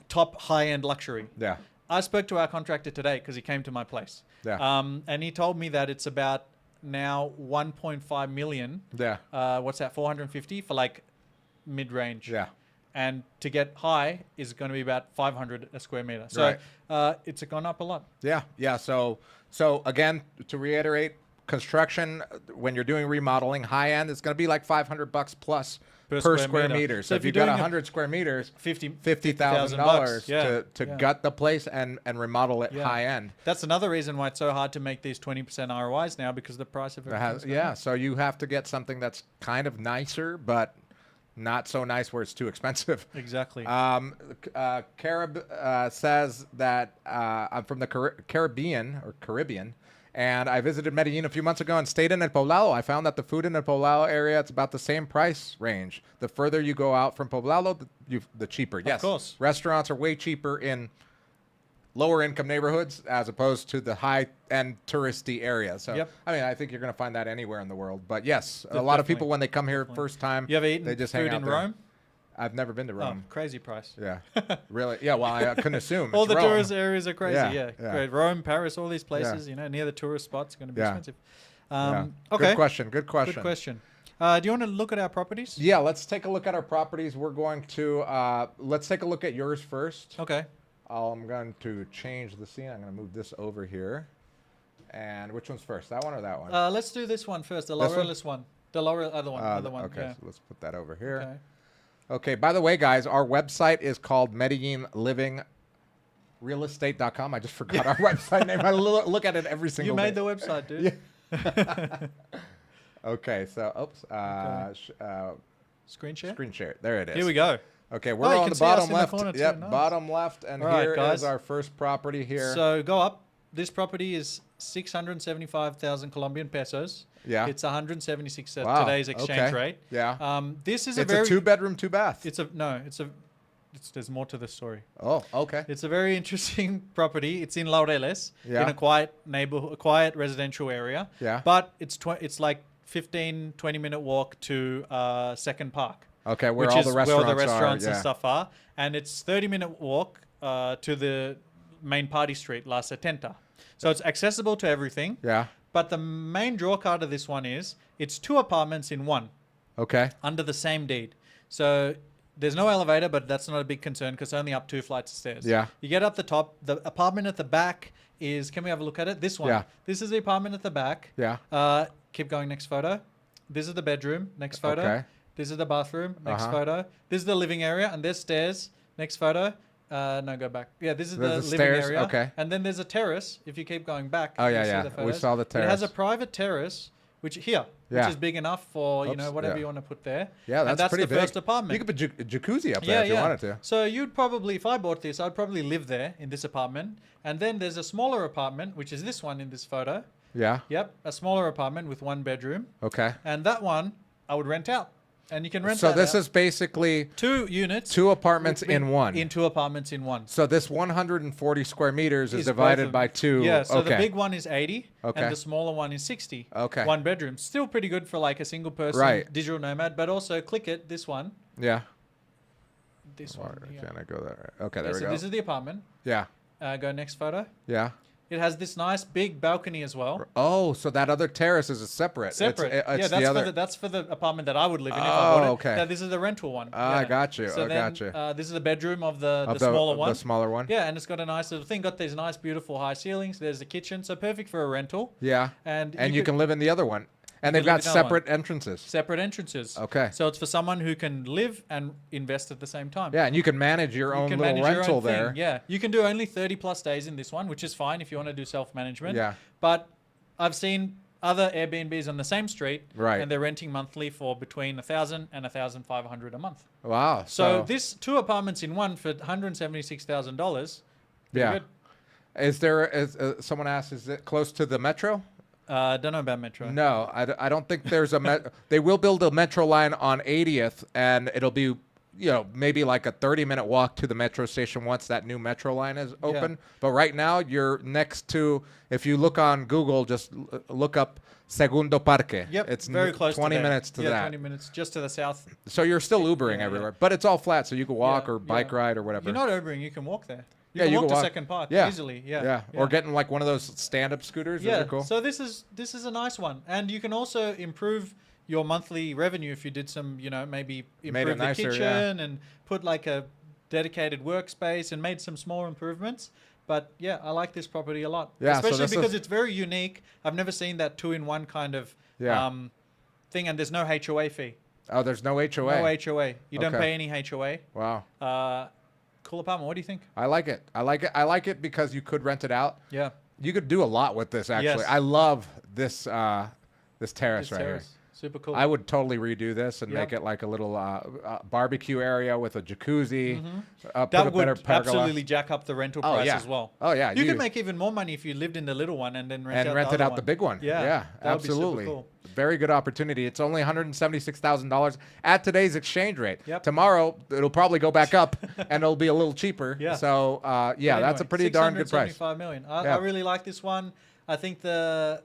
top high-end luxury. Yeah. I spoke to our contractor today because he came to my place. Yeah. And he told me that it's about now 1.5 million. Yeah. What's that? 450 for like mid-range. Yeah. And to get high is going to be about 500 a square meter. So it's gone up a lot. Yeah. Yeah. So again, to reiterate, construction, when you're doing remodeling, high end, it's going to be like $500 plus per square meter. So if you've got 100 square meters, $50,000 to gut the place and remodel it high end. That's another reason why it's so hard to make these 20% ROIs now, because the price of it. So you have to get something that's kind of nicer, but not so nice where it's too expensive. Exactly. Carib says that I'm from the Caribbean, And I visited Medellin a few months ago and stayed in El Poblado. I found that the food in El Poblado area, it's about the same price range. The further you go out from Poblado, the cheaper. Yes, of course. Restaurants are way cheaper in lower income neighborhoods as opposed to the high end touristy areas. So, I mean, I think you're going to find that anywhere in the world. But yes, a lot of people when they come here first time, you ever eaten they just food hang out in there. Rome? I've never been to Rome. Oh, crazy price. Yeah, really? Yeah, well, I couldn't assume. All It's the Rome. tourist areas are crazy. Yeah, Yeah. Great. Rome, Paris, all these places, near the tourist spots are going to be expensive. Yeah. Okay. Good question. Good question. Good question. Do you want to look at our properties? Yeah, let's take a look at our properties. We're going to, let's take a look at yours first. Okay. I'm going to change the scene. I'm going to move this over here. And which one's first? That one or that one? Let's do this one first. The Laurel's one. The Laurel, other one. Other one. Okay, so let's put that over here. Okay. Okay, by the way, guys, our website is called MedellinLivingRealEstate.com. I just forgot our website name. I look at it every single day. You made the website, dude. Yeah. Okay, so, oops. Screen share? Screen share. There it is. Here we go. Okay, we're on the bottom left. Yep, Nice. bottom left. And All here right, guys. is our first property here. So go up. This property is 675,000 Colombian pesos. Yeah. It's 176 at Wow, today's exchange okay. rate. Yeah. This is It's a very... a 2-bedroom, 2-bath. There's more to the story. Oh, okay. It's a very interesting property. It's in Laureles, Yeah. in a quiet neighborhood, a quiet residential area. Yeah. But it's like 15, 20-minute walk to Second Park. Okay, where all the restaurants and are, stuff are. And it's 30-minute walk to the main party street, La Setenta. So it's accessible to everything. Yeah. But the main draw card of this one is it's 2 apartments in one. Okay. Under the same deed. So there's no elevator, but that's not a big concern because it's only up 2 flights of stairs. Yeah. You get up the top. The apartment at the back is, can we have a look at it? This one. Yeah. This is the apartment at the back. Yeah. Keep going, next photo. This is the bedroom, next photo. Okay. This is the bathroom, next photo. This is the living area, and there's stairs, next photo. No, go back. Yeah, this is the living stairs, area. okay. And then there's a terrace. If you keep going back. Oh, you yeah, see yeah. the We photos. saw the terrace. It has a private terrace, which is big enough for, Oops, whatever yeah. you want to put there. Yeah, and that's pretty the big. first apartment. You could put a jacuzzi up there if you wanted to. So you'd probably, if I bought this, I'd probably live there in this apartment. And then there's a smaller apartment, which is this one in this photo. Yeah. Yep, a smaller apartment with 1 bedroom. Okay. And that one, I would rent out. And you can rent So that this out. is basically 2 units. 2 apartments in one. In 2 apartments in one. So this 140 square meters is Is divided both by of- 2. Yeah, so okay. the big one is 80 Okay. and the smaller one is 60. Okay. 1 bedroom. Still pretty good for like a single person Right. digital nomad, but also click it, this one. Yeah. This Why one. Yeah. can't I go there? Okay, there Yeah, we so go. this is the apartment. Yeah. Go next photo. Yeah. It has this nice big balcony as well. Oh, so that other terrace is a separate. Separate. It's yeah, the other. that's for the apartment that I would live in if I Oh, bought it. okay. Yeah, this is the rental one. I Yeah. got you. So I got you. This is the bedroom of the Of smaller one. The smaller one. Yeah, and it's got a nice little thing. Got these nice, beautiful high ceilings. There's the kitchen, so perfect for a rental. Yeah. And you could can live in the other one. And you they've can live got in another one. separate entrances. Separate entrances. Okay. So it's for someone who can live and invest at the same time. Yeah, and you can manage your own You can little manage your rental own thing. there. Yeah, you can do only 30 plus days in this one, which is fine if you want to do self-management. Yeah. But I've seen other Airbnbs on the same street, Right. and they're renting monthly for between 1,000 and 1,500 a month. Wow. So this 2 apartments in one for $176,000. Yeah. Good. Is there? Someone asked, is it close to the metro? Don't know about Metro. No, I don't think there's a they will build a metro line on 80th, and it'll be, maybe like a 30-minute walk to the metro station once that new metro line is open. Yeah. But right now, you're next to, if you look on Google, just look up Segundo Parque. Yep, It's very close 20 to there. minutes to yeah, that. 20 minutes just to the south. So you're still Ubering yeah. everywhere, but it's all flat, so you can walk Yeah, or bike yeah. ride or whatever. You're not Ubering, you can walk there. You Yeah, can you walk can to walk. Second Park Yeah. easily. Yeah. Yeah. Or getting like one of those stand-up scooters. Those are cool. So this is a nice one, and you can also improve your monthly revenue if you did some, maybe Made it improve the nicer, kitchen and put like a dedicated workspace and made some small improvements. But yeah, I like this property a lot, Yeah, so especially this because is- it's very unique. I've never seen that 2-in-1 kind of Yeah. thing, and there's no HOA fee. Oh, there's no HOA. No HOA. You don't Okay. pay any HOA. Wow. Cool apartment. What do you think? I like it. I like it. I like it because you could rent it out. Yeah. You could do a lot with this, actually. Yes. I love this this terrace This right terrace. Super cool. I would totally redo this and make it like a little barbecue area with a jacuzzi. That would absolutely jack up the rental price as well. Oh yeah, you could make even more money if you lived in the little one and then rent out the big one. Yeah, absolutely. Cool. Very good opportunity. It's only $176,000 at today's exchange rate. Tomorrow it'll probably go back up and it'll be a little cheaper. So anyway, that's a pretty darn good price. $675 million. I really like this one. I think the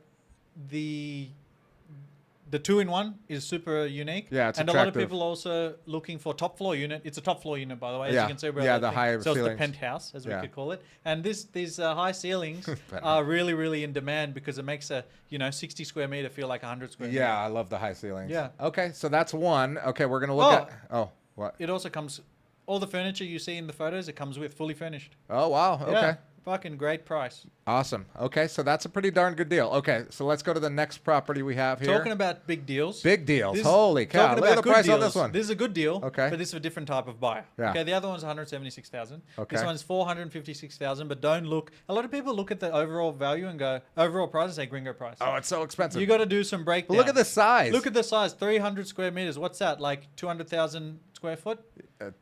2-in-1 is super unique. Yeah, it's and attractive. A lot of people also looking for top floor unit. It's a top floor unit, by the way, as you can see. The higher so ceilings. it's the penthouse, as we could call it. And these high ceilings are really, really in demand because it makes a 60 square meter feel like 100 square meter. Yeah, I love the high ceilings. Yeah. Okay, so that's one. Okay, we're gonna look at. Oh, what? It also comes. All the furniture you see in the photos, it comes with fully furnished. Oh wow. Okay. Yeah. Fucking great price. Awesome. Okay, so that's a pretty darn good deal. Okay, so let's go to the next property we have here. Talking about big deals. Big deals. Holy cow. Look at the price on this one. This is a good deal. Okay. But this is a different type of buyer. Yeah. Okay, the other one's 176,000. Okay. This one's 456,000, but don't look. A lot of people look at the overall value and go, overall price and say gringo price. Oh, it's so expensive. You got to do some breakdown. But look at the size. Look at the size. 300 square meters. What's that? Like 200,000 square foot? I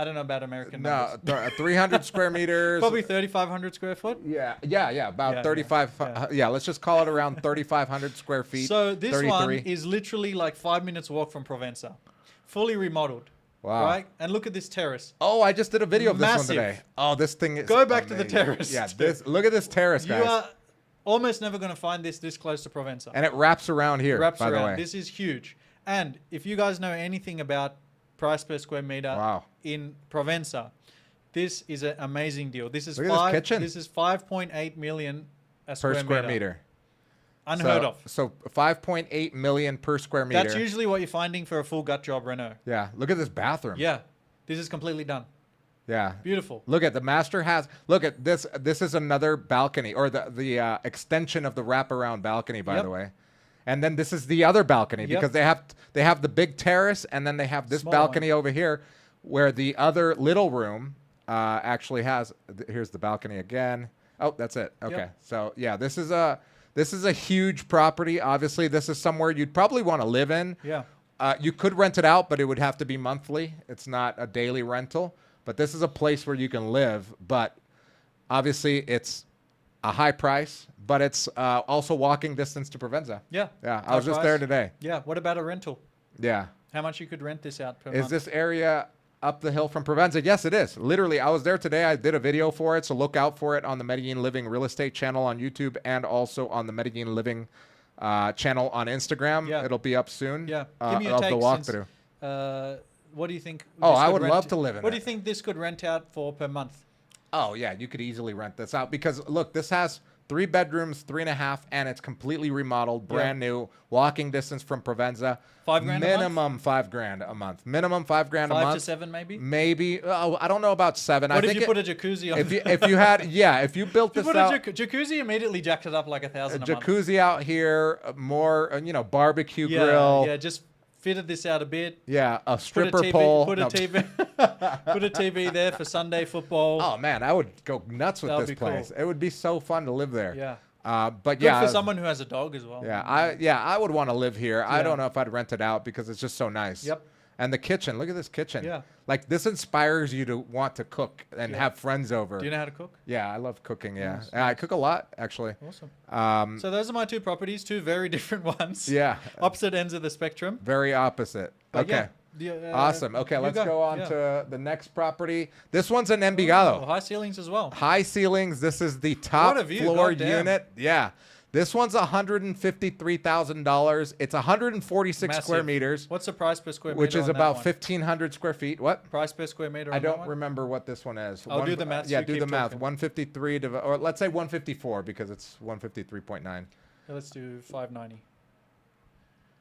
don't know about American numbers. 300 square meters. Probably 3,500 square foot. Yeah. About 35. Yeah, let's just call it around 3,500 square feet. So this 33. One is literally like 5 minutes walk from Provenza, fully remodeled. Wow. Right? And look at this terrace. Oh, I just did a video of this one today. Oh, this thing is Go back to the terrace. Yeah, look at this terrace, guys. You are almost never going to find this close to Provenza. And it wraps around here, by the way. This is huge. And if you guys know anything about price per square meter in Provenza, this is an amazing deal. This is Look at this kitchen. This is 5.8 million per square meter. Unheard of. So 5.8 million per square meter. That's usually what you're finding for a full gut job reno. Yeah. Look at this bathroom. Yeah. This is completely done. Yeah. Beautiful. Look at the master has. Look at this. This is another balcony, or the extension of the wraparound balcony, by the way. And then this is the other balcony because they have the big terrace, and then they have this balcony over here, where the other little room actually has. Here's the balcony again. Oh, that's it. Okay. So yeah, this is a huge property. Obviously, this is somewhere you'd probably want to live in. Yeah. You could rent it out, but it would have to be monthly. It's not a daily rental. But this is a place where you can live. But obviously, it's a high price, but it's also walking distance to Provenza. Yeah. Yeah. I was just there today. Yeah. What about a rental? Yeah. How much you could rent this out per month? Is this area up the hill from Provenza? Yes, it is. Literally, I was there today. I did a video for it, so look out for it on the Medellin Living Real Estate channel on YouTube and also on the Medellin Living channel on Instagram. Yeah. It'll be up soon. Yeah. Give me a take the walkthrough. What do you think? Oh, I would love to live in it. What do you think this could rent out for per month? Oh, yeah, you could easily rent this out because, look, this has 3 bedrooms, 3.5, and it's completely remodeled, brand new, walking distance from Provenza. $5,000 a month? Minimum $5,000 a month. Minimum $5,000 a month. 5 to 7 maybe? Maybe. Oh, I don't know about 7. What if you put a jacuzzi on? If you built this out. Jacuzzi immediately jacks it up like $1,000 a month. Jacuzzi out here, more, barbecue grill. Yeah, just fitted this out a bit. Yeah, a stripper pole. Put a TV there for Sunday football. Oh man, I would go nuts with this place. Cool. It would be so fun to live there. Yeah. But Good for someone who has a dog as well. Yeah, I would want to live here. Yeah. I don't know if I'd rent it out because it's just so nice. Yep. And the kitchen, look at this kitchen. Yeah. Like this inspires you to want to cook and have friends over. Do you know how to cook? Yeah, I love cooking. Yeah, nice. I cook a lot actually. Awesome. So those are my 2 properties, 2 very different ones. Yeah. Opposite ends of the spectrum. Very opposite. But okay. Awesome. Okay, let's go on to the next property. This one's in Envigado. Oh, high ceilings as well. High ceilings. This is the top floor unit. Yeah. This one's $153,000. It's 146 square meters. What's the price per square meter? Which is about 1,500 square feet. What? Price per square meter? I don't remember what this one is. I'll do the math. Yeah, do the math. 153 or let's say 154 because it's 153.9. Let's do 590.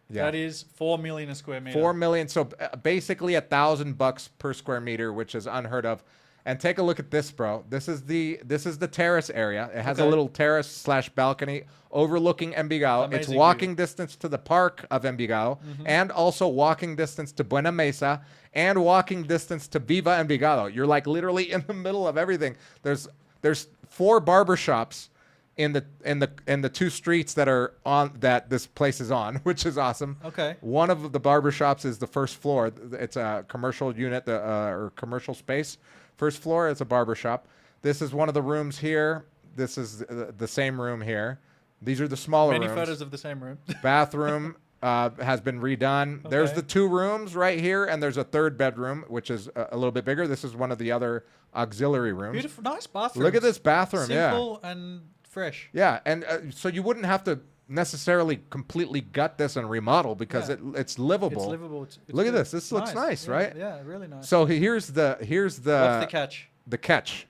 Yeah. That is 4 million a square meter. 4 million. So basically $1,000 per square meter, which is unheard of. And take a look at this, bro. This is the terrace area. It has a little terrace / balcony overlooking Envigado. Amazing it's walking distance to the park of Envigado and also walking distance to Buena Mesa and walking distance to Viva Envigado. You're like literally in the middle of everything. There's 4 barbershops in the two streets that are on that this place is on, which is awesome. Okay. One of the barbershops is the first floor. It's a commercial unit, or commercial space. First floor is a barbershop. This is one of the rooms here. This is the same room here. These are the smaller rooms. Many photos of the same room. Bathroom has been redone. Okay. There's the 2 rooms right here, and there's a 3rd bedroom, which is a little bit bigger. This is one of the other auxiliary rooms. Beautiful, nice bathroom. Look at this bathroom. Simple and fresh. Yeah, and so you wouldn't have to necessarily completely gut this and remodel because it's livable. It's livable. It's Look at this. This looks nice, yeah, right? Yeah, really nice. So here's the What's the catch? The catch.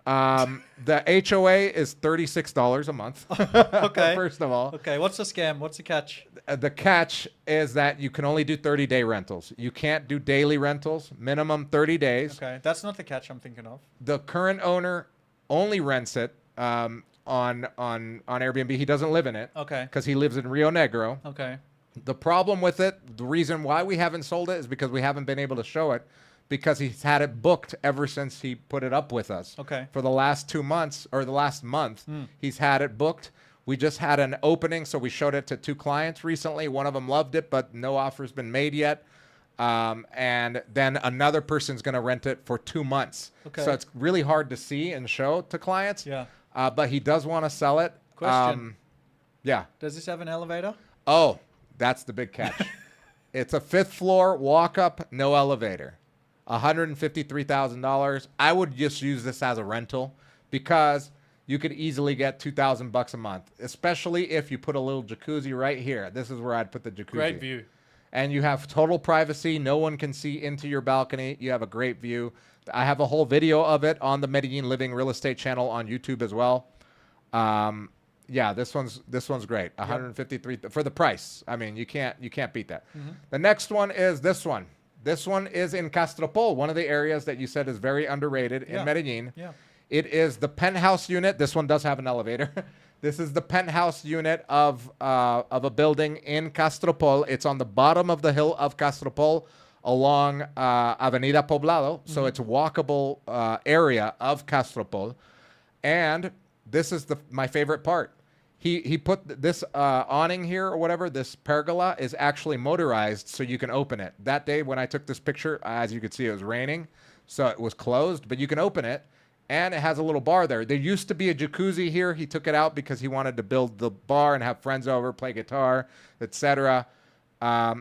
The HOA is $36 a month. Okay. First of all. Okay, what's the scam? What's the catch? The catch is that you can only do 30-day rentals. You can't do daily rentals, minimum 30 days. Okay, that's not the catch I'm thinking of. The current owner only rents it on Airbnb. He doesn't live in it. Okay. Because he lives in Rio Negro. Okay. The problem with it, the reason why we haven't sold it is because we haven't been able to show it because he's had it booked ever since he put it up with us. Okay. For the last 2 months or the last month, he's had it booked. We just had an opening, so we showed it to 2 clients recently. One of them loved it, but no offer's been made yet. And then another person's going to rent it for 2 months. Okay. So it's really hard to see and show to clients. Yeah. But he does want to sell it. Question. Yeah. Does this have an elevator? Oh, that's the big catch. It's a 5th floor walk up, no elevator. $153,000. I would just use this as a rental because you could easily get $2,000 a month, especially if you put a little jacuzzi right here. This is where I'd put the jacuzzi. Great view. And you have total privacy. No one can see into your balcony. You have a great view. I have a whole video of it on the Medellin Living Real Estate channel on YouTube as well. Yeah, this one's great. 153 for the price. I mean, you can't beat that. The next one is this one. This one is in Castropol, one of the areas that you said is very underrated in Medellin. Yeah. It is the penthouse unit. This one does have an elevator. This is the penthouse unit of a building in Castropol. It's on the bottom of the hill of Castropol along Avenida Poblado. So it's a walkable area of Castropol. And this is my favorite part. He put this awning here or whatever, this pergola is actually motorized so you can open it. That day when I took this picture, as you could see, it was raining. So it was closed, but you can open it. And it has a little bar there. There used to be a jacuzzi here. He took it out because he wanted to build the bar and have friends over, play guitar, etc.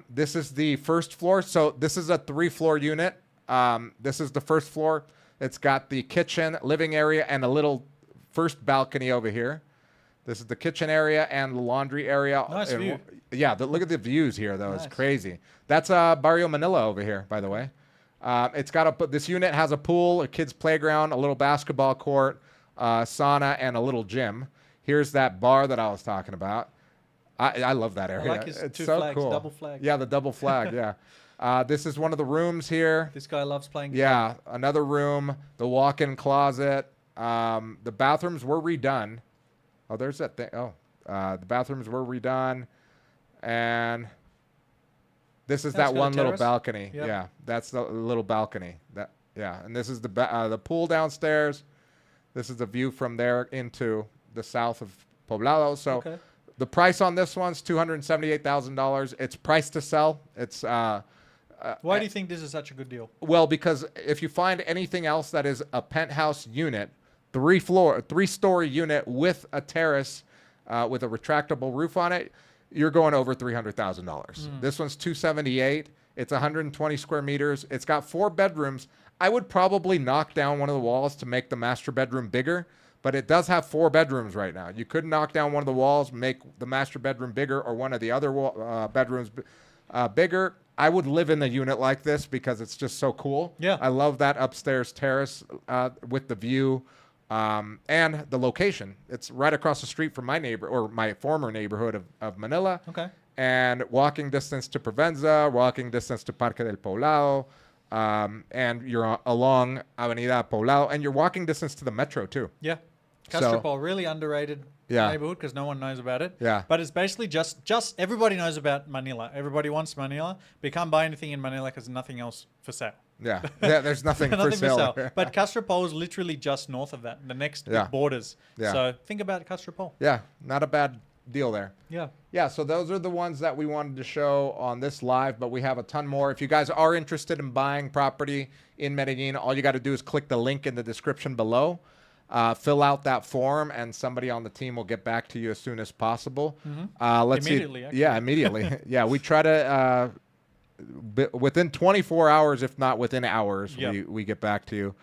This is the first floor. So this is a 3-floor unit. This is the first floor. It's got the kitchen, living area, and a little first balcony over here. This is the kitchen area and the laundry area. Nice view. Yeah, look at the views here, though. Nice. It's crazy. That's Barrio Manila over here, by the way. It's got this unit has a pool, a kid's playground, a little basketball court, sauna, and a little gym. Here's that bar that I was talking about. I love that area. I like his it's 2 so flags, cool. double flag. Yeah, the double flag. Yeah. This is one of the rooms here. This guy loves playing guitar. Yeah, another room, the walk-in closet. The bathrooms were redone. Oh, there's that thing. Oh, the bathrooms were redone, and this is that one little balcony. Yep. Yeah, that's the little balcony. And this is the pool downstairs. This is the view from there into the south of Poblado. So the price on this one's $278,000. It's priced to sell. It's why do you think this is such a good deal? well, because if you find anything else that is a penthouse unit, 3-story unit with a terrace, with a retractable roof on it, you're going over $300,000. This one's $278,000. It's 120 square meters. It's got 4 bedrooms. I would probably knock down one of the walls to make the master bedroom bigger, but it does have 4 bedrooms right now. You could knock down one of the walls, make the master bedroom bigger, or one of the other bedrooms bigger. I would live in a unit like this because it's just so cool. Yeah. I love that upstairs terrace with the view. And the location. It's right across the street from my former neighborhood of Manila. Okay. And walking distance to Provenza, walking distance to Parque del Poblado, and you're along Avenida Poblado, and you're walking distance to the metro too. Yeah. Castropol, really underrated neighborhood because no one knows about it. Yeah. But it's basically just everybody knows about Manila. Everybody wants Manila, but you can't buy anything in Manila because nothing else for sale. Yeah, there's nothing, for sale. But Castropol is literally just north of that, the next borders. Yeah. So think about Castropol. Yeah, not a bad deal there. Yeah. Yeah, so those are the ones that we wanted to show on this live, but we have a ton more. If you guys are interested in buying property in Medellin, all you got to do is click the link in the description below, fill out that form, and somebody on the team will get back to you as soon as possible. Let's immediately, see. actually. Yeah, immediately. Yeah, we try to within 24 hours, if not within hours, we get back to you.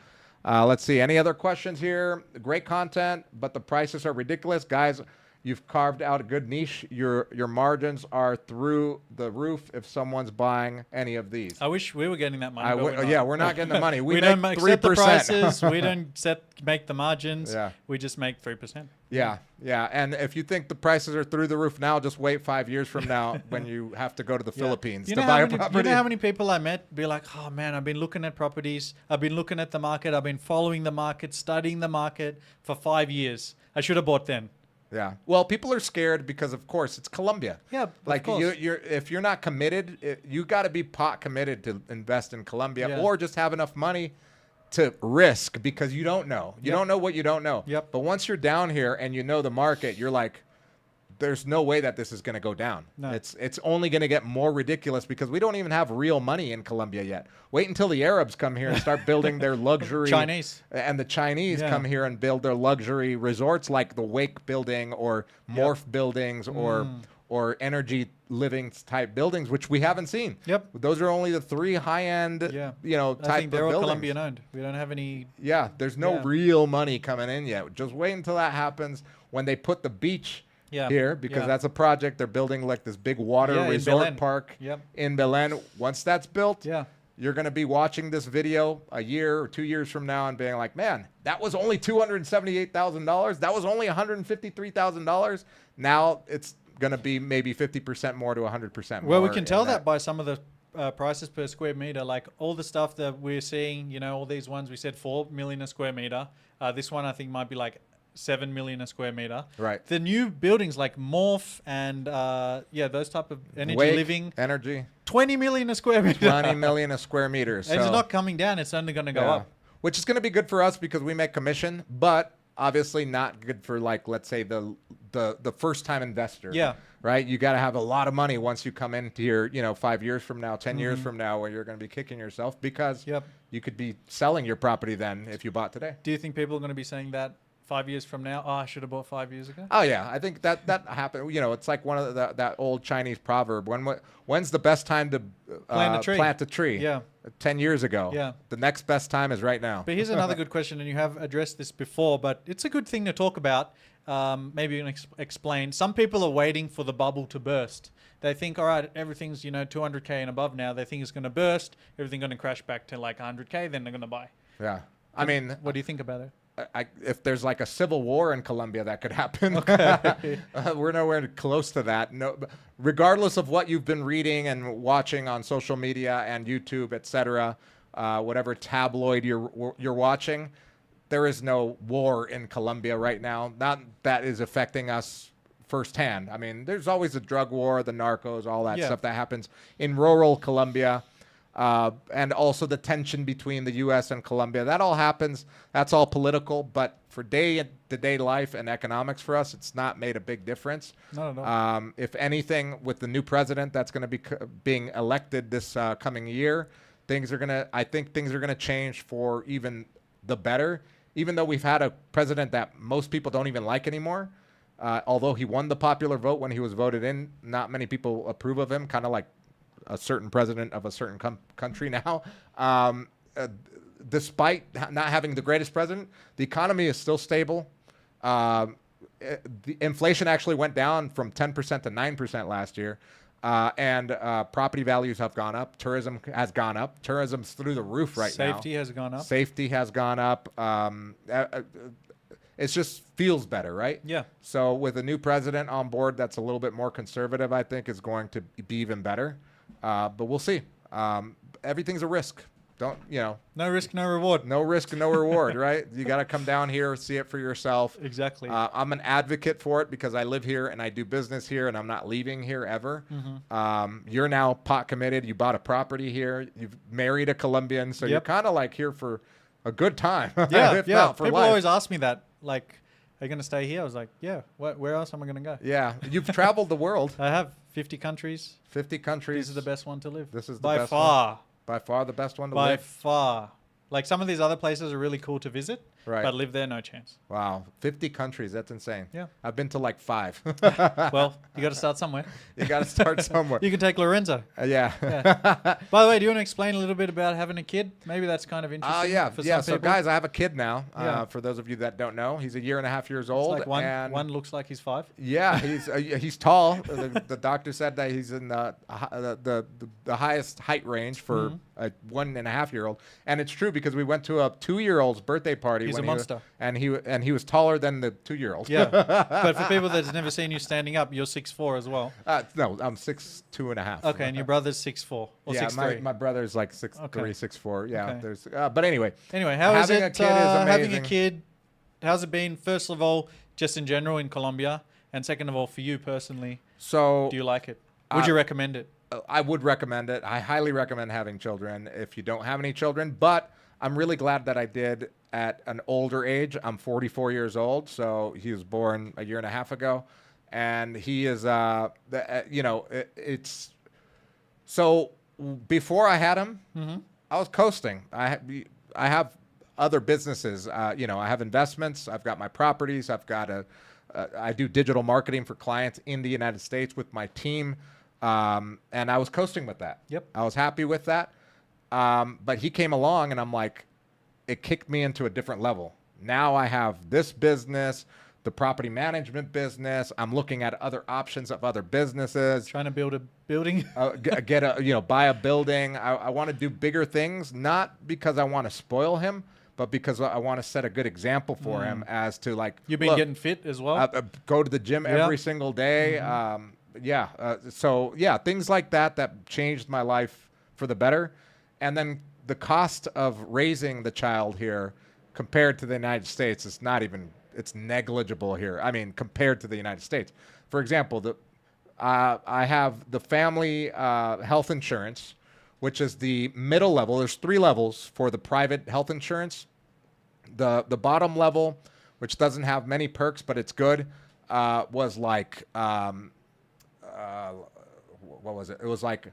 Let's see. Any other questions here? Great content, but the prices are ridiculous. Guys, you've carved out a good niche. Your margins are through the roof if someone's buying any of these. I wish we were getting that money. We're not getting the money. We don't set the prices. We don't make the margins. Yeah. We just make 3%. Yeah. And if you think the prices are through the roof now, just wait 5 years from now when you have to go to the Philippines to buy a property. You know how many people I met be like, oh man, I've been looking at properties. I've been looking at the market. I've been following the market, studying the market for 5 years. I should have bought then. Yeah. Well, people are scared because, of course, it's Colombia. Yeah, like you're if you're not committed, you got to be pot committed to invest in Colombia, or just have enough money to risk because you don't know. You don't know what you don't know. Yep. But once you're down here and you know the market, you're like, there's no way that this is going to go down. No. It's only going to get more ridiculous because we don't even have real money in Colombia yet. Wait until the Arabs come here and start building their luxury. Chinese. And the Chinese come here and build their luxury resorts like the Wake building or Morph buildings or energy living type buildings, which we haven't seen. Yep. Those are only the 3 high-end, type I think they're of buildings. All Colombian owned. We don't have any. Yeah, there's no real money coming in yet. Just wait until that happens when they put the beach here, because that's a project. They're building like this big water resort park in Medellin. Once that's built, you're going to be watching this video a year or 2 years from now and being like, man, that was only $278,000. That was only $153,000. Now it's going to be maybe 50% more to 100% more. Well, we can tell that by some of the prices per square meter. Like all the stuff that we're seeing, all these ones, we said 4 million a square meter. This one I think might be like 7 million a square meter. Right. The new buildings like Morph and those type of energy Wake, living. Energy. 20 million a square meter. 20 million a square meter. So. And it's not coming down. It's only going to go up. Which is going to be good for us because we make commission, but obviously not good for, like, let's say the first time investor. Yeah. Right. You got to have a lot of money once you come into here, 5 years from now, 10 years from now, where you're going to be kicking yourself because you could be selling your property then if you bought today. Do you think people are going to be saying that 5 years from now? Oh, I should have bought 5 years ago. Oh yeah, I think that happened. It's like one of that old Chinese proverb. When's the best time to plant a tree? Yeah. 10 years ago. Yeah. The next best time is right now. But here's another good question, and you have addressed this before, but it's a good thing to talk about. Maybe you can explain. Some people are waiting for the bubble to burst. They think, all right, everything's 200K and above now. They think it's going to burst. Everything's going to crash back to like 100K. Then they're going to buy. Yeah. I mean, what do you think about it? If there's like a civil war in Colombia, that could happen. Okay. We're nowhere close to that. No, regardless of what you've been reading and watching on social media and YouTube, etc., whatever tabloid you're watching, there is no war in Colombia right now. Not that is affecting us firsthand. I mean, there's always a drug war, the narcos, all that stuff that happens in rural Colombia. And also the tension between the U.S. and Colombia. That all happens. That's all political. But for day-to-day life and economics for us, it's not made a big difference. Not at all. If anything, with the new president that's going to be being elected this coming year, I think things are going to change for even the better. Even though we've had a president that most people don't even like anymore, although he won the popular vote when he was voted in, not many people approve of him, kind of like a certain president of a certain country now. Despite not having the greatest president, the economy is still stable. The inflation actually went down from 10% to 9% last year. And property values have gone up. Tourism has gone up. Tourism's through the roof now. Safety has gone up. Safety has gone up. It just feels better, right? Yeah. So with a new president on board that's a little bit more conservative, I think is going to be even better. But we'll see. Everything's a risk. Don't, No risk, no reward. no risk, no reward, right? You got to come down here, see it for yourself. Exactly. I'm an advocate for it because I live here and I do business here and I'm not leaving here ever. You're now pot committed. You bought a property here. You've married a Colombian. So you're kind of like here for a good time. Yeah, if yeah. not for People life. always ask me that. Like, are you going to stay here? I was like, yeah. Where else am I going to go? Yeah. You've traveled the world. I have 50 countries. 50 countries. This is the best one to live. This is the by best far. one. By far the best one to By live. far. Like some of these other places are really cool to visit, Right. but live there, no chance. Wow. 50 countries. That's insane. Yeah. I've been to like 5. Well, you got to start somewhere. You got to start somewhere. You can take Lorenzo. Yeah. By the way, do you want to explain a little bit about having a kid? Maybe that's kind of interesting. Yeah. For Yeah. some So people. guys, I have a kid now. Yeah. For those of you that don't know, he's 1.5 years It's old. like and one looks like he's 5. Yeah, he's tall. The doctor said that he's in the highest height range for a 1.5-year-old, and it's true because we went to a 2-year-old's birthday party. He's when a monster. and he was taller than the 2-year-old. Yeah, but for people that's never seen you standing up, you're 6'4" as well. No, I'm 6'2.5". Okay, and your brother's 6'4" or yeah, 6'3". my brother's like 6'3", Okay. 6'4". Yeah, Okay. there's. But anyway, How is having it a kid is having a amazing. kid? How's it been? First of all, just in general in Colombia, and second of all, for you personally, So do you like it? Would you recommend it? I would recommend it. I highly recommend having children if you don't have any children. But I'm really glad that I did at an older age. I'm 44 years old, so he was born 1.5 years ago, and he is, it's so before I had him, I was coasting. I have other businesses. I have investments. I've got my properties. I do digital marketing for clients in the United States with my team. And I was coasting with that. Yep. I was happy with that. But he came along and I'm like, it kicked me into a different level. Now I have this business, the property management business. I'm looking at other options of other businesses. Trying to build a building. Buy a building. I want to do bigger things, not because I want to spoil him, but because I want to set a good example for him as to like. You've been getting fit as well. Go to the gym every single day. Things like that changed my life for the better. And then the cost of raising the child here compared to the United States is it's negligible here. I mean, compared to the United States. For example, I have the family health insurance, which is the middle level. There's 3 levels for the private health insurance. The bottom level, which doesn't have many perks, but it's good, was like, what was it? It was like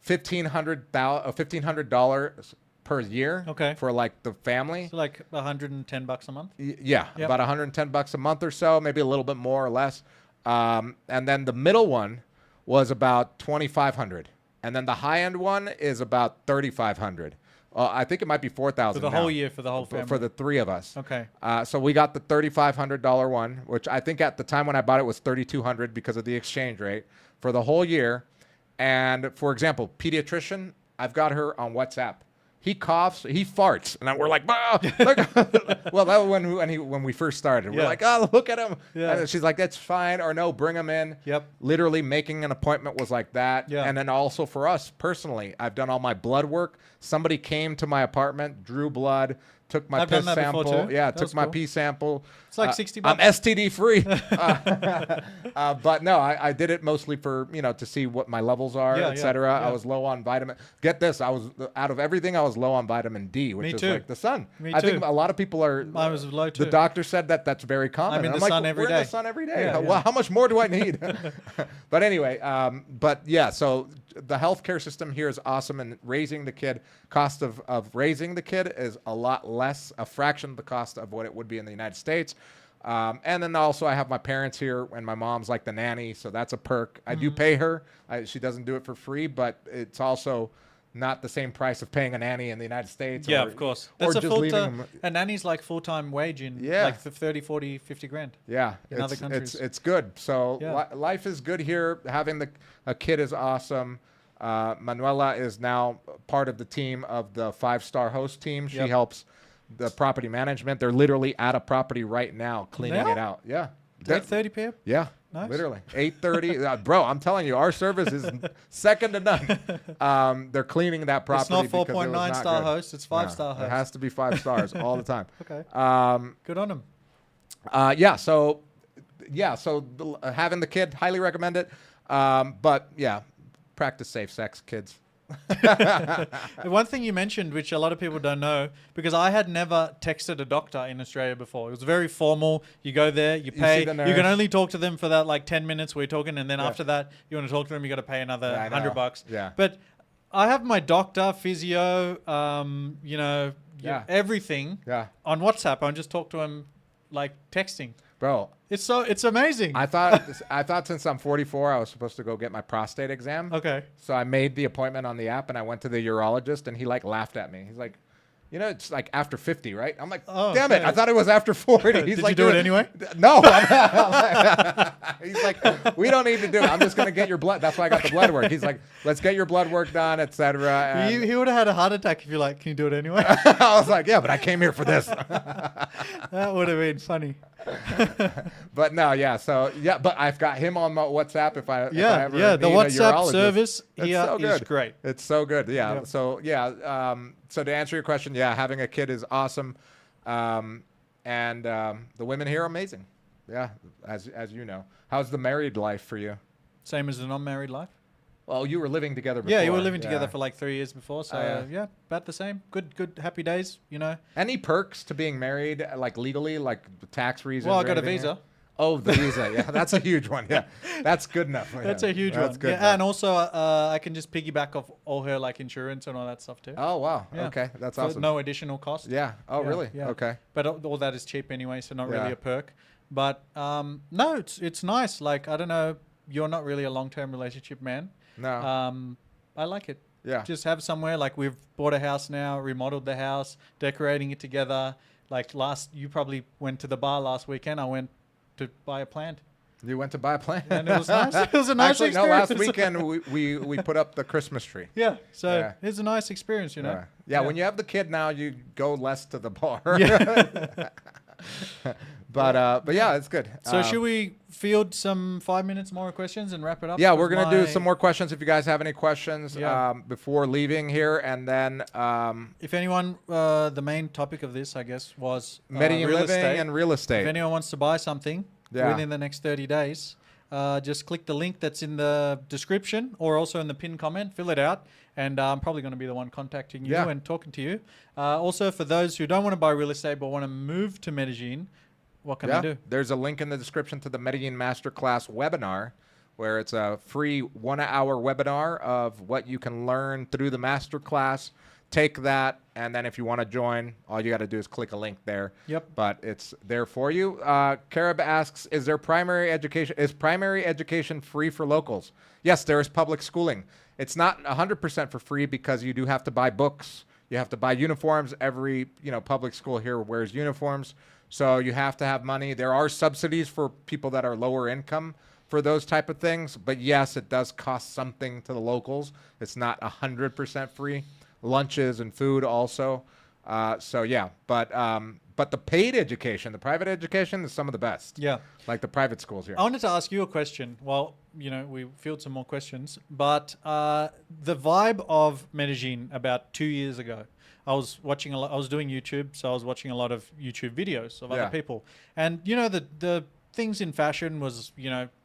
$1,500 per year. Okay. For like the family. So like $110 a month. Yeah, Yep. about $110 a month or so, maybe a little bit more or less. And then the middle one was about $2,500, and then the high end one is about $3,500. I think it might be $4,000 For the whole year, for the whole family. for the 3 of us. Okay. So we got the $3,500 one, which I think at the time when I bought it was $3,200 because of the exchange rate for the whole year. And for example, pediatrician, I've got her on WhatsApp. He coughs, he farts, and we're like, bah! Well, that was when we first started. We're like, oh, look at him. Yeah. And she's like, that's fine, or no, bring him in. Yep. Literally making an appointment was like that. Yeah. And then also for us personally, I've done all my blood work. Somebody came to my apartment, drew blood, took my I've done piss that before sample. too. Yeah, That took was my cool. pee sample. It's like $60. I'm STD free. But no, I did it mostly for, to see what my levels are, Yeah, etc. yeah. I was low on vitamin. Get this, I was out of everything, I was low on vitamin D, which Me is too. like the sun. Me I think too. a lot of people are. I was low too. The doctor said that that's very common. I'm in And the like, sun every we're in day. the sun every day. Yeah, Well, yeah. how much more do I need? But anyway, so the healthcare system here is awesome, and raising the kid, cost of raising the kid is a lot less, a fraction of the cost of what it would be in the United States. And then also I have my parents here, and my mom's like the nanny, so that's a perk. I do pay her. She doesn't do it for free, but it's also not the same price of paying a nanny in the United States. Yeah, or, of course. Or That's a just full leaving time. them. A nanny's like full-time wage in like 30, 40, 50 grand. Yeah, in other countries. it's good. So Yeah. life is good here. Having a kid is awesome. Manuela is now part of the team of the 5-star host team. She Yep. helps the property management. They're literally at a property right now cleaning Now? it out. Yeah. Like 30 PM? Yeah. Nice. Literally 8:30. Bro, I'm telling you, our service is second to none. They're cleaning that property. It's not 4.9 star host. It's 5-star host. It has to be 5 stars all the time. Okay. Good on them. So having the kid, highly recommend it. But yeah, practice safe sex, kids. One thing you mentioned, which a lot of people don't know, because I had never texted a doctor in Australia before. It was very formal. You go there, you pay. You can only talk to them for that like 10 minutes we're talking, and then after that, you want to talk to them, you got to pay another $100. Yeah. But I have my doctor, physio, everything on WhatsApp. I just talk to him like texting. Bro, it's amazing. I thought since I'm 44, I was supposed to go get my prostate exam. Okay. So I made the appointment on the app, and I went to the urologist, and he like laughed at me. He's like, it's like after 50, right? I'm like, damn it, I thought it was after 40. He's Did like, you do it anyway? No. He's like, we don't need to do it. I'm just gonna get your blood. That's why I got the blood work. He's like, let's get your blood work done, etc. He would have had a heart attack if you're like, can you do it anyway? I was like, yeah, but I came here for this. That would have been funny. But no, yeah. So yeah, but I've got him on my WhatsApp. If I ever the need WhatsApp a service here so is great. It's so good. Yeah. So yeah. So to answer your question, yeah, having a kid is awesome, and the women here are amazing. Yeah, as you know. How's the married life for you? Same as the non-married life. Well, you were living together before. Yeah, you were living together for like 3 years before. So yeah, about the same. Good, happy days. Any perks to being married, like legally, like tax reasons? Well, I got a visa. Here? Oh, the visa. Yeah, that's a huge one. Yeah, that's good enough. That's a huge one. Good and also I can just piggyback off all her like insurance and all that stuff too. Oh wow. Yeah. Okay, that's For awesome. no additional cost. Yeah. Oh really? Yeah. Okay. But all that is cheap anyway, so not really a perk. But no, it's nice. Like I don't know, you're not really a long-term relationship man. No. I like it. Yeah. Just have somewhere, like we've bought a house now, remodeled the house, decorating it together. Like you probably went to the bar last weekend. I went to buy a plant. You went to buy a plant? And it was nice. It was a nice Actually, experience. no, last weekend we put up the Christmas tree. Yeah. So it's a nice experience, Yeah, when you have the kid now, you go less to the bar. Yeah. But yeah, it's good. So should we field some 5 minutes more questions and wrap it up? Yeah, we're going to do some more questions if you guys have any questions before leaving here. And then if anyone, the main topic of this, I guess, was Medellin real living estate. and real estate. If anyone wants to buy something within the next 30 days, just click the link that's in the description or also in the pinned comment, fill it out. And I'm probably going to be the one contacting you and talking to you. Also, for those who don't want to buy real estate but want to move to Medellin, what can they do? There's a link in the description to the Medellin Masterclass webinar, where it's a free 1-hour webinar of what you can learn through the masterclass. Take that, and then if you want to join, all you got to do is click a link there. Yep. But it's there for you. Carib asks, is primary education free for locals? Yes, there is public schooling. It's not 100% for free because you do have to buy books. You have to buy uniforms. Every public school here wears uniforms. So you have to have money. There are subsidies for people that are lower income for those type of things. But yes, it does cost something to the locals. It's not 100% free. Lunches and food also. So yeah, but the paid education, the private education is some of the best. Yeah. Like the private schools here. I wanted to ask you a question. Well, we field some more questions, but the vibe of Medellin about 2 years ago, I was watching I was doing YouTube, so I was watching a lot of YouTube videos of other people. And, the things in fashion was,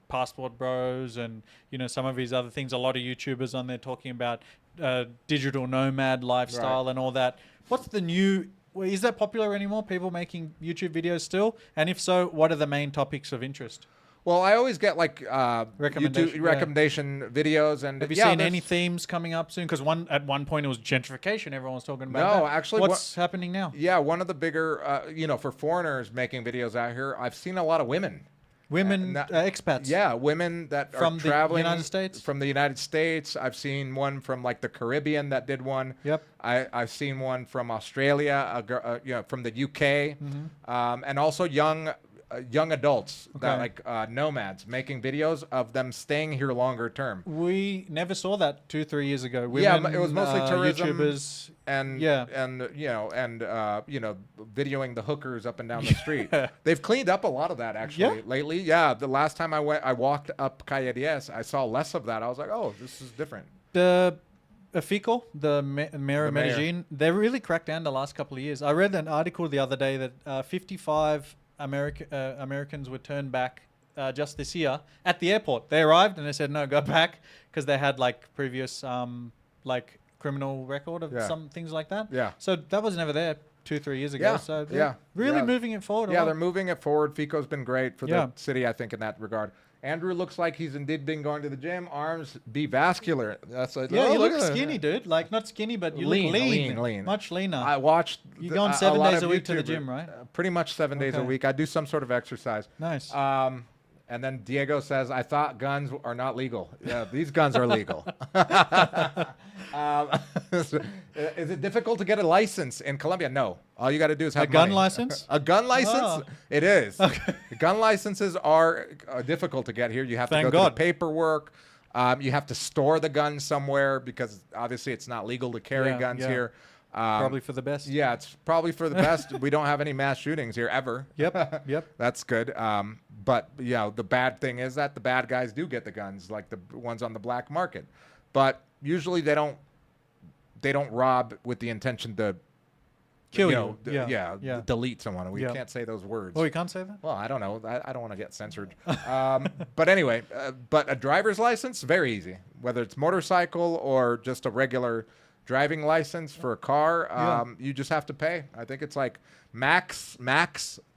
Passport Bros and, some of these other things. A lot of YouTubers on there talking about digital nomad lifestyle and all that. What's the new... Is that popular anymore? People making YouTube videos still? And if so, what are the main topics of interest? Well, I always get like recommendation videos. And have you seen any themes coming up soon? Because at one point it was gentrification. Everyone was talking about that. No, actually, what's happening now? Yeah, one of the bigger, for foreigners making videos out here, I've seen a lot of women. Expats. Yeah, women that are traveling the United States. From the United States. I've seen one from like the Caribbean that did one. Yep. I've seen one from Australia, from the UK, and also young young adults that Okay. like nomads making videos of them staying here longer term. We never saw that 2-3 years ago. Yeah, Women, it was mostly tourism, YouTubers. and Yeah. videoing the hookers up and down the street. They've cleaned up a lot of that actually Yeah. lately. Yeah, the last time I walked up Calle 10, I saw less of that. I was like, oh, this is different. The Fico, the mayor of mayor. Medellin, they really cracked down the last couple of years. I read an article the other day that 55 Americans were turned back just this year at the airport. They arrived and they said, no, go back, because they had like previous like criminal record of some things like that. Yeah. So that was never there 2-3 years ago. Yeah, So yeah, really yeah. moving it forward. a Yeah, lot. they're moving it forward. Fico's been great for Yeah. the city, I think, in that regard. Andrew looks like he's indeed been going to the gym. Arms be vascular. That's like, Yeah, oh, you look at that. skinny, dude. Like not skinny, but you Lean, look lean, lean. much leaner. I watched. You go on a 7 lot days of a week to the YouTubers, gym, right? Pretty much 7 days a Okay. week. I do some sort of exercise. Nice. And then Diego says, "I thought guns are not legal. Yeah, these guns are legal." Is it difficult to get a license in Colombia? No. All you got to do is have gun money. license? A gun license? Oh. It is. Okay. Gun licenses are difficult to get here. You have to Thank go through God. the paperwork. You have to store the gun somewhere because obviously it's not legal to carry Yeah, guns yeah. here. Probably for the best. Yeah, it's probably for the best. We don't have any mass shootings here ever. Yep. Yep. That's good. But yeah, the bad thing is that the bad guys do get the guns, like the ones on the black market. But usually they don't rob with the intention to Kill know, you. Yeah. yeah, delete someone. We Yeah. can't say those words. Oh, you can't say that? Well, I don't know. I don't want to get censored. But anyway, but a driver's license, very easy. Whether it's motorcycle or just a regular driving license for a car, you just have to pay. I think it's like max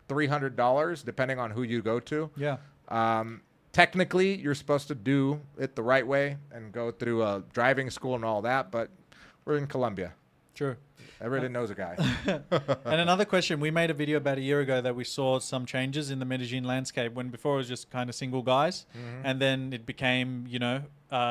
$300, depending on who you go to. Yeah. Technically, you're supposed to do it the right way and go through a driving school and all that, but we're in Colombia. True. Everybody knows a guy. And another question, we made a video about a year ago that we saw some changes in the Medellin landscape when before it was just kind of single guys. And then it became,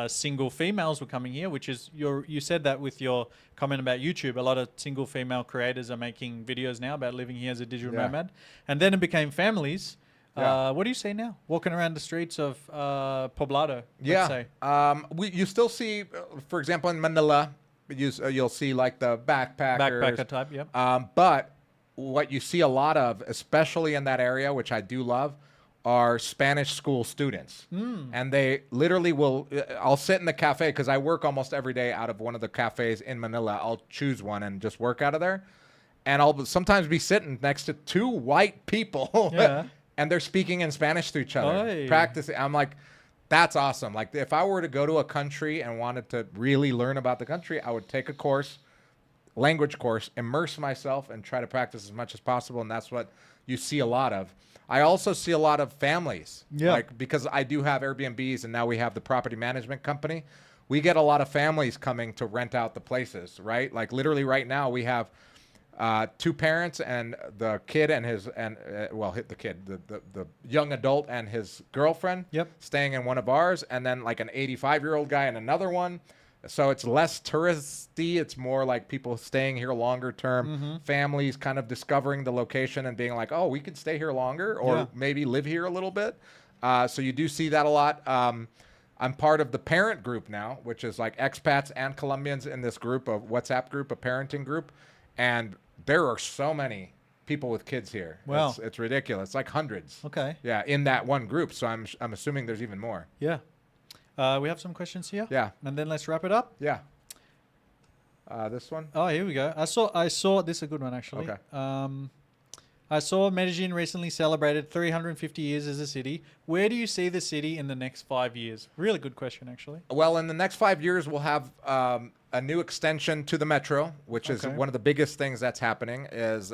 single females were coming here, which is you said that with your comment about YouTube. A lot of single female creators are making videos now about living here as a digital Yeah. nomad. And then it became families. Yeah. What do you see now? Walking around the streets of Poblado, Yeah. let's say. You still see, for example, in Manila, you'll see like the backpackers. Backpacker type, yep. But what you see a lot of, especially in that area, which I do love, are Spanish school students. And they literally will, I'll sit in the cafe because I work almost every day out of one of the cafes in Manila. I'll choose one and just work out of there. And I'll sometimes be sitting next to two white people Yeah. and they're speaking in Spanish to each other, Oy. practicing. I'm like, that's awesome. Like if I were to go to a country and wanted to really learn about the country, I would take a course, language course, immerse myself and try to practice as much as possible. And that's what you see a lot of. I also see a lot of families, Yeah. like because I do have Airbnbs and now we have the property management company. We get a lot of families coming to rent out the places, right? Like literally right now we have two parents and the kid and the young adult and his girlfriend staying in one of ours, and then like an 85-year-old guy in another one. So it's less touristy. It's more like people staying here longer term, families kind of discovering the location and being like, oh, we can stay here longer or maybe live here a little bit. So you do see that a lot. I'm part of the parent group now, which is like expats and Colombians in this group, of WhatsApp group, a parenting group. And there are so many people with kids here. Wow. It's ridiculous. Like hundreds. Okay. Yeah, in that one group. So I'm assuming there's even more. Yeah. We have some questions here. Yeah. And then let's wrap it up. Yeah. This one. Oh, here we go. I saw this is a good one actually. Okay. I saw Medellin recently celebrated 350 years as a city. Where do you see the city in the next 5 years? Really good question, actually. Well, in the next 5 years, we'll have a new extension to the metro, which is one of the biggest things that's happening. Is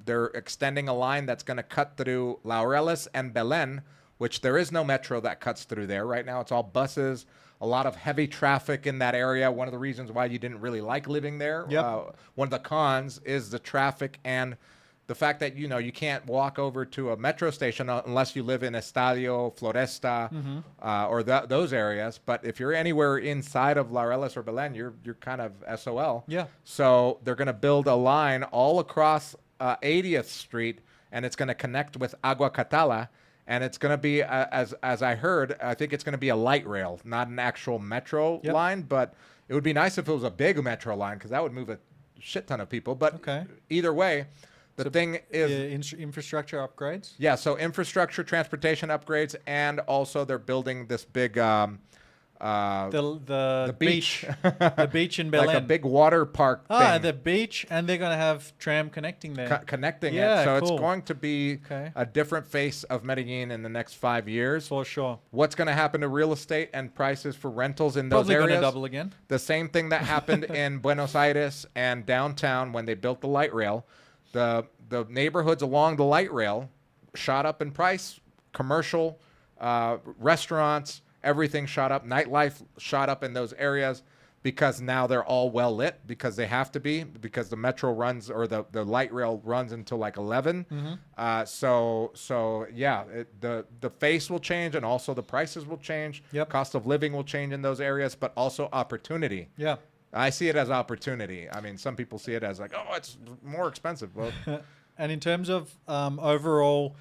they're extending a line that's going to cut through Laureles and Belén, which there is no metro that cuts through there right now. It's all buses. A lot of heavy traffic in that area. One of the reasons why you didn't really like living there. Yep. One of the cons is the traffic and the fact that, you can't walk over to a metro station unless you live in Estadio, Floresta, or those areas. But if you're anywhere inside of Laureles or Belén, you're kind of SOL. Yeah. So they're going to build a line all across 80th Street and it's going to connect with Agua Catala. And it's going to be, as I heard, I think it's going to be a light rail, not an actual metro line. But it would be nice if it was a big metro line, because that would move a shit ton of people. But either way, the thing is infrastructure upgrades. Yeah, so infrastructure, transportation upgrades, and also they're building this big the beach, the beach in Medellin, like a big water park. The beach, and they're gonna have tram connecting there. Connecting it, so it's going to be a different face of Medellin in the next 5 years for sure. What's going to happen to real estate and prices for rentals in those areas? Probably going to double again. The same thing that happened in Buenos Aires and downtown when they built the light rail. The neighborhoods along the light rail shot up in price. Commercial, restaurants, everything shot up. Nightlife shot up in those areas because now they're all well lit, because they have to be, because the metro runs, or the light rail runs until like 11. So yeah, the face will change, and also the prices will change. Cost of living will change in those areas, but also opportunity. I see it as opportunity. I mean, some people see it as like, oh, it's more expensive. Well, and in terms of overall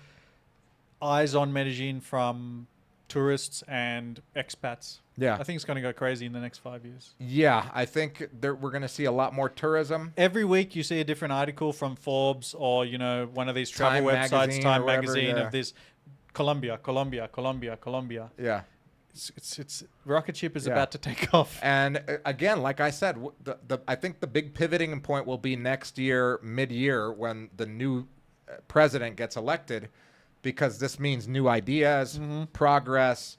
eyes on Medellin from tourists and expats, I think it's going to go crazy in the next 5 years. Yeah, I think we're going to see a lot more tourism. Every week you see a different article from Forbes or, one of these travel websites, Time Magazine, of this Colombia. Yeah. It's rocket ship is about to take off. And again, like I said, I think the big pivoting point will be next year, mid-year, when the new president gets elected, because this means new ideas, progress,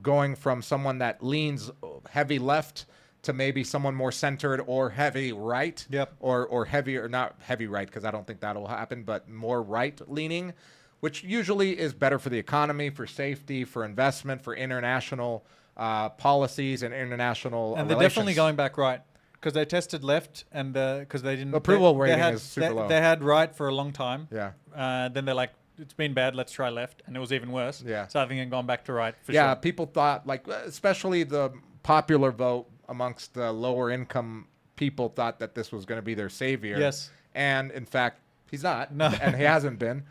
going from someone that leans heavy left to maybe someone more centered or heavy right, or heavy, or not heavy right, because I don't think that'll happen, but more right leaning, which usually is better for the economy, for safety, for investment, for international policies and international and they're relations. Definitely going back right, because they tested left, and because they didn't approval rating is super low. They had right for a long time. Then they're like, it's been bad, let's try left, and it was even worse. So I think they've gone back to right for sure. People thought, like, especially the popular vote amongst the lower income people, thought that this was going to be their savior. And in fact, he's not. No. And he hasn't been.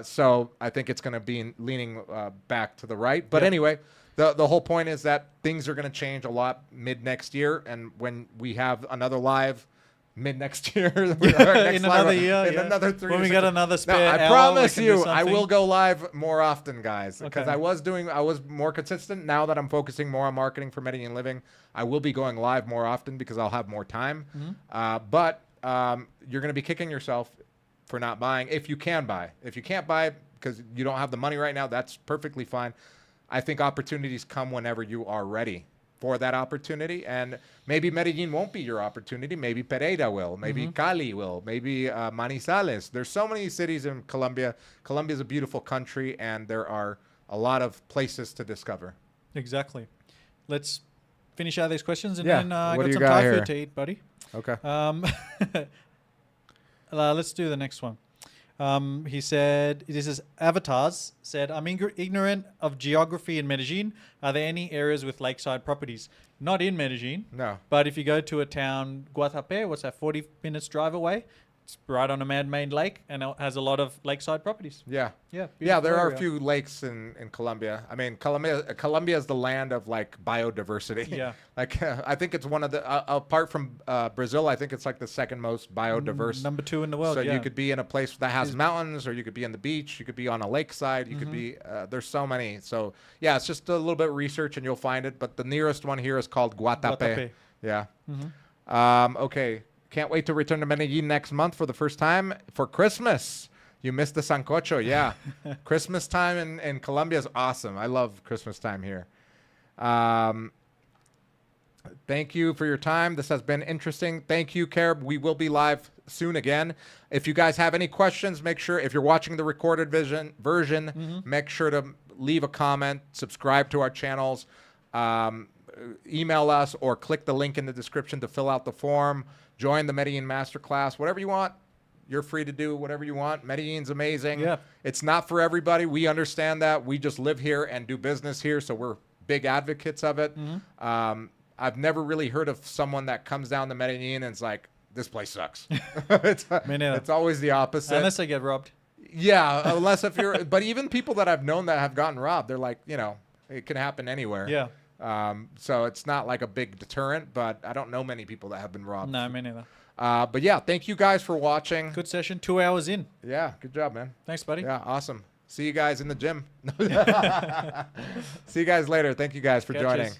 So I think it's going to be leaning back to the right. But anyway, the whole point is that things are going to change a lot mid next year, and when we have another live mid next year, in another year, in another 3 years. When we get another spare I promise you, I will go live more often, guys, because I was more consistent. Now that I'm focusing more on marketing for Medellin Living, I will be going live more often because I'll have more time. But you're going to be kicking yourself for not buying, if you can buy. If you can't buy because you don't have the money right now, that's perfectly fine. I think opportunities come whenever you are ready for that opportunity, and maybe Medellin won't be your opportunity. Maybe Pereira will. Maybe Cali will. Maybe Manizales. There's so many cities in Colombia. Colombia is a beautiful country, and there are a lot of places to discover. Exactly. Let's finish out these questions, and then I got some Thai food to eat, buddy. Okay. Let's do the next one. He said, this is Avatars, said, I'm ignorant of geography in Medellin. Are there any areas with lakeside properties? Not in Medellin. No. But if you go to a town, Guatapé, what's that, 40 minutes drive away? It's right on a man-made lake, and it has a lot of lakeside properties. Yeah. Yeah. There are a few lakes in Colombia. I mean, Colombia is the land of like biodiversity. Yeah. Like I think it's one of the apart from Brazil, I think it's like the second most biodiverse. Number 2 in the world. So you could be in a place that has mountains, or you could be on the beach. You could be on a lakeside. You could be. There's so many. So yeah, it's just a little bit of research and you'll find it. But the nearest one here is called Guatapé. Yeah. Okay. Can't wait to return to Medellin next month for the first time for Christmas. You missed the sancocho, yeah. Christmas time in Colombia is awesome. I love Christmas time here. Thank you for your time. This has been interesting. Thank you, Carib. We will be live soon again. If you guys have any questions, make sure, if you're watching the recorded version, make sure to leave a comment, subscribe to our channels, email us, or click the link in the description to fill out the form. Join the Medellin Masterclass, whatever you want. You're free to do whatever you want. Medellin's amazing. Yeah. It's not for everybody. We understand that. We just live here and do business here, so we're big advocates of it. I've never really heard of someone that comes down to Medellin and is like, this place sucks. It's always the opposite. Unless they get robbed. Yeah, unless if you're, but even people that I've known that have gotten robbed, they're like, it can happen anywhere. Yeah. So it's not like a big deterrent, but I don't know many people that have been robbed. No, me neither. But yeah, thank you guys for watching. Good session. 2 hours in. Yeah, good job, man. Thanks, buddy. Yeah, awesome. See you guys in the gym. See you guys later. Thank you guys for joining.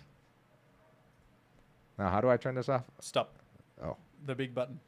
Now, how do I turn this off? Stop. Oh. The big button.